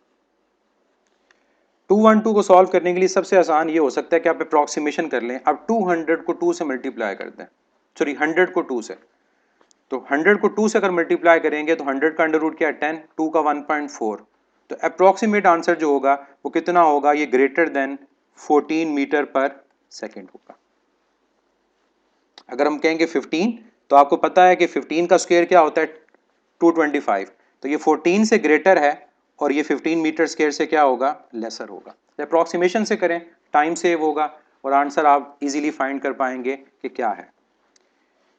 212 को सॉल्व करने के लिए सबसे आसान ये हो सकता है कि आप अप्रॉक्सीमेशन कर लें। अब 200 को 2 से मल्टीप्लाई करते हैं, सॉरी 100 को 2 से, तो 100 को 2 से अगर मल्टीप्लाई करेंगे तो 100 का अंडर रूट क्या है 10, 2 का 1.4, तो अप्रॉक्सीमेट आंसर जो होगा वो कितना होगा, ये ग्रेटर देन 14 मीटर पर सेकेंड होगा। अगर हम कहेंगे 15, तो आपको पता है कि 15 का स्क्वायर क्या होता है 225, तो ये 14 से ग्रेटर है और ये 15 मीटर स्क्वायर से क्या होगा, लेसर होगा। अप्रॉक्सीमेशन से करें, टाइम सेव होगा और आंसर आप इजीली फाइंड कर पाएंगे कि क्या है।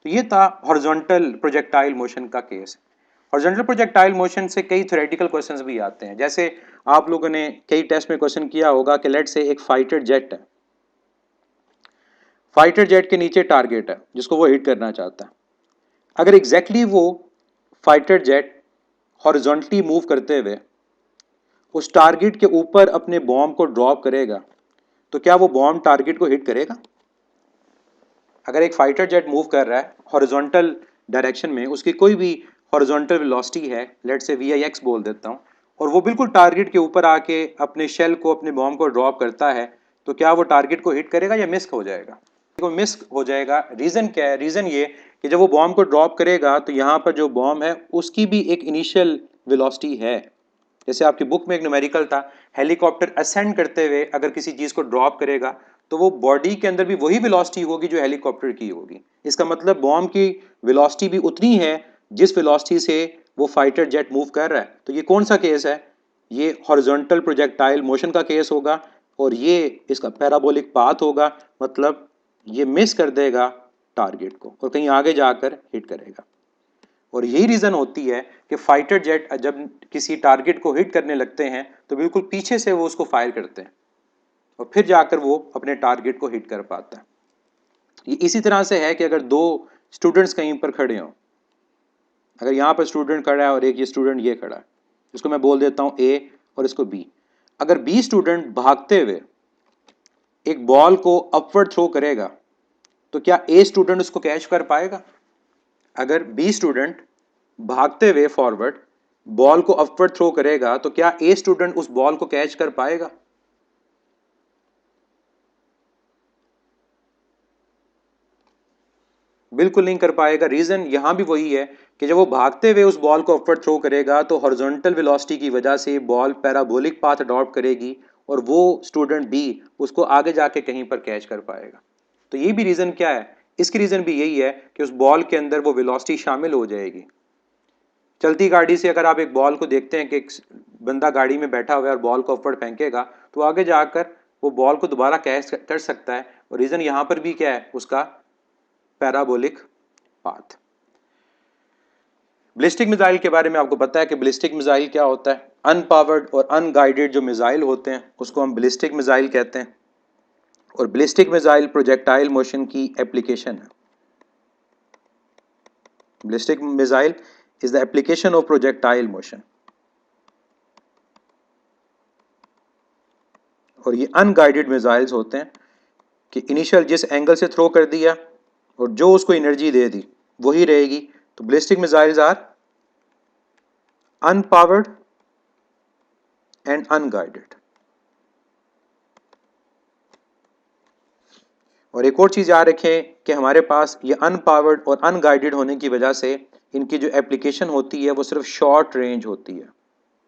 तो ये था हॉरिजॉन्टल प्रोजेक्टाइल मोशन का केस। हॉरिजॉन्टल प्रोजेक्टाइल मोशन से कई थ्योरेटिकल क्वेश्चंस भी आते हैं, जैसे आप लोगों ने कई टेस्ट में क्वेश्चन किया होगा कि लेट से एक फाइटर जेट है, फाइटर जेट के नीचे टारगेट है जिसको वो हिट करना चाहता है। अगर एग्जैक्टली वो फाइटर जेट हॉरिजॉन्टली मूव करते हुए उस टारगेट के ऊपर अपने बॉम्ब को ड्रॉप करेगा तो क्या वो बॉम्ब टारगेट को हिट करेगा। अगर एक फाइटर जेट मूव कर रहा है हॉरिजॉन्टल डायरेक्शन में, उसकी कोई भी हॉरिजॉन्टल वेलोसिटी है, लेट से VIX बोल देता हूं, और वो बिल्कुल टारगेट के ऊपर आके अपने शेल को, अपने बॉम्ब को ड्रॉप करता है, तो क्या वो टारगेट को हिट करेगा या मिस हो जाएगा, वो मिस हो जाएगा। रीजन क्या है, रीजन ये कि जब वो बॉम्ब को ड्रॉप करेगा तो यहाँ पर जो बॉम्ब है उसकी भी एक इनिशियल वेलोसिटी है। जैसे आपकी बुक में एक न्यूमेरिकल था, हेलीकॉप्टर असेंड करते हुए अगर किसी चीज को ड्रॉप करेगा तो वो बॉडी के अंदर भी वही वेलोसिटी होगी जो हेलीकॉप्टर की होगी। इसका मतलब बॉम्ब की वेलोसिटी भी उतनी है जिस वेलोसिटी से वो फाइटर जेट मूव कर रहा है। तो ये कौन सा केस है, ये हॉरिजॉन्टल प्रोजेक्टाइल मोशन का केस होगा, और ये इसका पैराबोलिक पाथ होगा, मतलब ये मिस कर देगा टारगेट को और कहीं आगे जाकर हिट करेगा। और यही रीजन होती है कि फाइटर जेट जब किसी टारगेट को हिट करने लगते हैं तो बिल्कुल पीछे से वो उसको फायर करते हैं और फिर जाकर वो अपने टारगेट को हिट कर पाता है। ये इसी तरह से है कि अगर दो स्टूडेंट्स कहीं पर खड़े हों, अगर यहाँ पर स्टूडेंट खड़ा है और एक ये स्टूडेंट ये खड़ा है, इसको मैं बोल देता हूँ A और इसको B। अगर B स्टूडेंट भागते हुए एक बॉल को अपवर्ड थ्रो करेगा तो क्या ए स्टूडेंट उसको कैच कर पाएगा? अगर बी स्टूडेंट भागते हुए फॉरवर्ड बॉल को अपवर्ड थ्रो करेगा तो क्या ए स्टूडेंट उस बॉल को कैच कर पाएगा? बिल्कुल नहीं कर पाएगा। रीजन यहां भी वही है कि जब वो भागते हुए उस बॉल को अपवर्ड थ्रो करेगा तो हॉरिजॉन्टल वेलोसिटी की वजह से बॉल पैराबोलिक पाथ अडॉप्ट करेगी और वो स्टूडेंट बी उसको आगे जाके कहीं पर कैच कर पाएगा। तो ये भी रीजन क्या है? इसकी रीजन भी यही है कि उस बॉल के अंदर वो वेलोसिटी शामिल हो जाएगी। चलती गाड़ी से अगर आप एक बॉल को देखते हैं कि एक बंदा गाड़ी में बैठा हुआ है और बॉल को अपवर्ड फेंकेगा तो आगे जाकर वो बॉल को दोबारा कैच कर सकता है। और रीजन यहां पर भी क्या है? उसका पैराबोलिक पाथ। बैलिस्टिक मिसाइल के बारे में आपको पता है कि बैलिस्टिक मिसाइल क्या होता है? अनपावर्ड और अनगाइडेड जो मिसाइल होते हैं उसको हम बैलिस्टिक मिसाइल कहते हैं। और बैलिस्टिक मिसाइल प्रोजेक्टाइल मोशन की एप्लीकेशन है। Ballistic missile is the application of projectile motion. और ये अनगाइडेड मिसाइल्स होते हैं कि इनिशियल जिस एंगल से थ्रो कर दिया और जो उसको एनर्जी दे दी वही रहेगी। तो ballistic missiles are unpowered and unguided. और एक और चीज याद रखें कि हमारे पास ये अनपावर्ड और अनगाइडेड होने की वजह से इनकी जो एप्लीकेशन होती है वो सिर्फ शॉर्ट रेंज होती है।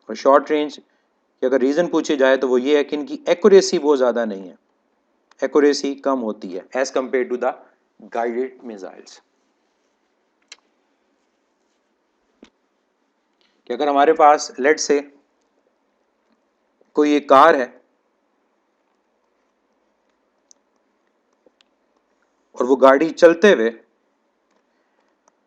और शॉर्ट रेंज की अगर रीजन पूछे जाए तो वो ये है कि इनकी एक्यूरेसी बहुत ज्यादा नहीं है, एक्यूरेसी कम होती है as compare to the guided missiles. कि अगर हमारे पास लेट से कोई एक कार है और वो गाड़ी चलते हुए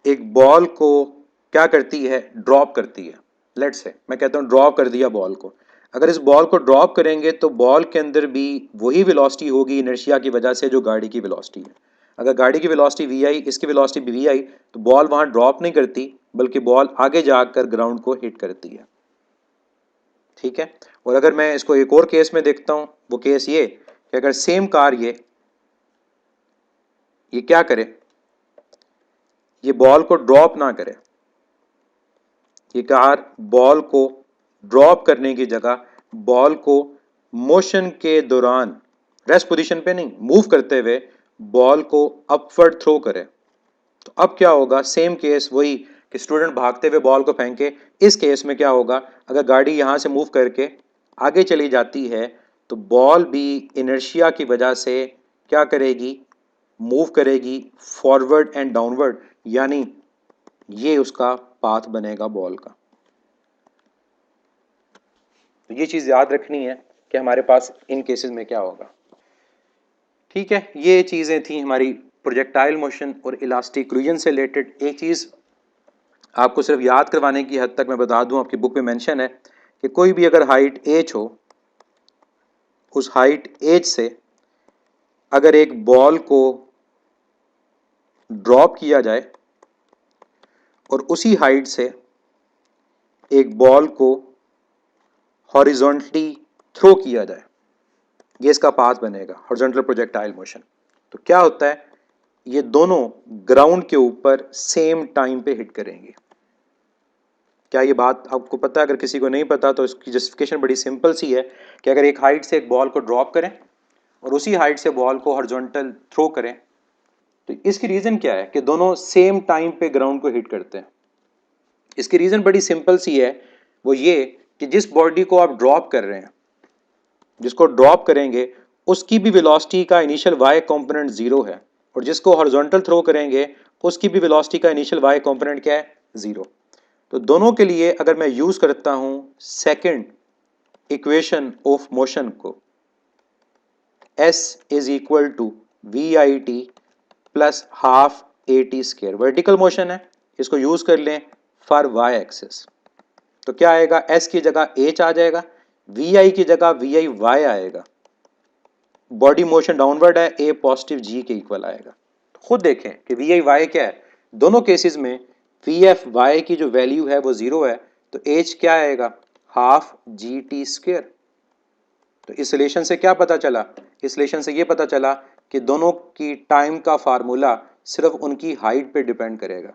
एक बॉल को क्या करती है? ड्रॉप करती है। लेट से मैं कहता हूं ड्रॉप कर दिया बॉल को। अगर इस बॉल को ड्रॉप करेंगे तो बॉल के अंदर भी वही वेलोसिटी होगी इनर्शिया की वजह से जो गाड़ी की वेलोसिटी है। अगर गाड़ी की वेलोसिटी वी आई, इसकी वेलोसिटी भी वी आई, तो बॉल वहां ड्रॉप नहीं करती बल्कि बॉल आगे जाकर ग्राउंड को हिट करती है। ठीक है। और अगर मैं इसको एक और केस में देखता हूं, वो केस ये कि अगर सेम कार ये क्या करे? ये बॉल को ड्रॉप ना करे। ये कार बॉल को ड्रॉप करने की जगह बॉल को मोशन के दौरान रेस्ट पोजीशन पे नहीं, मूव करते हुए बॉल को अपवर्ड थ्रो करे। तो अब क्या होगा? सेम केस वही कि स्टूडेंट भागते हुए बॉल को फेंके। इस केस में क्या होगा? अगर गाड़ी यहां से मूव करके आगे चली जाती है तो बॉल भी इनर्शिया की वजह से क्या करेगी? मूव करेगी फॉरवर्ड एंड डाउनवर्ड, यानी ये उसका पाथ बनेगा बॉल का। तो ये चीज याद रखनी है कि हमारे पास इन केसेस में क्या होगा। ठीक है, ये चीजें थी हमारी प्रोजेक्टाइल मोशन और इलास्टिक कोलिजन से रिलेटेड। एक चीज आपको सिर्फ याद करवाने की हद तक मैं बता दूं, आपकी बुक में मेंशन है कि कोई भी अगर हाइट h हो, उस हाइट h से अगर एक बॉल को ड्रॉप किया जाए और उसी हाइट से एक बॉल को हॉरिजॉन्टली थ्रो किया जाए, ये इसका पाथ बनेगा हॉरिजॉन्टल प्रोजेक्टाइल मोशन। तो क्या होता है? ये दोनों ग्राउंड के ऊपर सेम टाइम पे हिट करेंगे। क्या ये बात आपको पता है? अगर किसी को नहीं पता तो इसकी जस्टिफिकेशन बड़ी सिंपल सी है कि अगर एक हाइट से एक बॉल को ड्रॉप करें और उसी हाइट से बॉल को हॉरिजॉन्टल थ्रो करें तो इसकी रीजन क्या है कि दोनों सेम टाइम पे ग्राउंड को हिट करते हैं। इसकी रीजन बड़ी सिंपल सी है, वो ये कि जिस बॉडी को आप ड्रॉप कर रहे हैं, जिसको ड्रॉप करेंगे उसकी भी वेलोसिटी का इनिशियल y कंपोनेंट 0 है और जिसको हॉरिजॉन्टल थ्रो करेंगे उसकी भी वेलोसिटी का इनिशियल y कंपोनेंट क्या है? 0। तो दोनों के लिए अगर मैं यूज करता हूं सेकंड इक्वेशन ऑफ मोशन को, s is equal to we I T plus half A T square, vertical motion है, इसको यूज कर लें फॉर y एक्सिस। तो क्या आएगा? s की जगह h आ जाएगा, वी आई की जगह वी आई वाई आएगा, बॉडी मोशन डाउनवर्ड है, a पॉजिटिव g के इक्वल आएगा। तो खुद देखें कि वी आई वाई क्या है। दोनों केसेस में वी एफ वाई की जो वैल्यू है वो 0 है, तो h क्या आएगा? Half G T square. तो इस रिलेशन से क्या पता चला? इस रिलेशन से ये पता चला कि दोनों की टाइम का फार्मूला सिर्फ उनकी हाइट पे डिपेंड करेगा।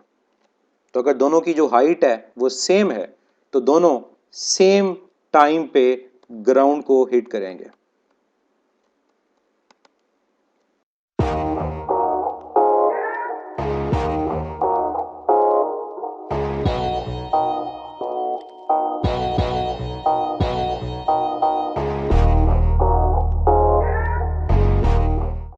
तो अगर दोनों की जो हाइट है वो सेम है तो दोनों सेम टाइम पे ग्राउंड को हिट करेंगे।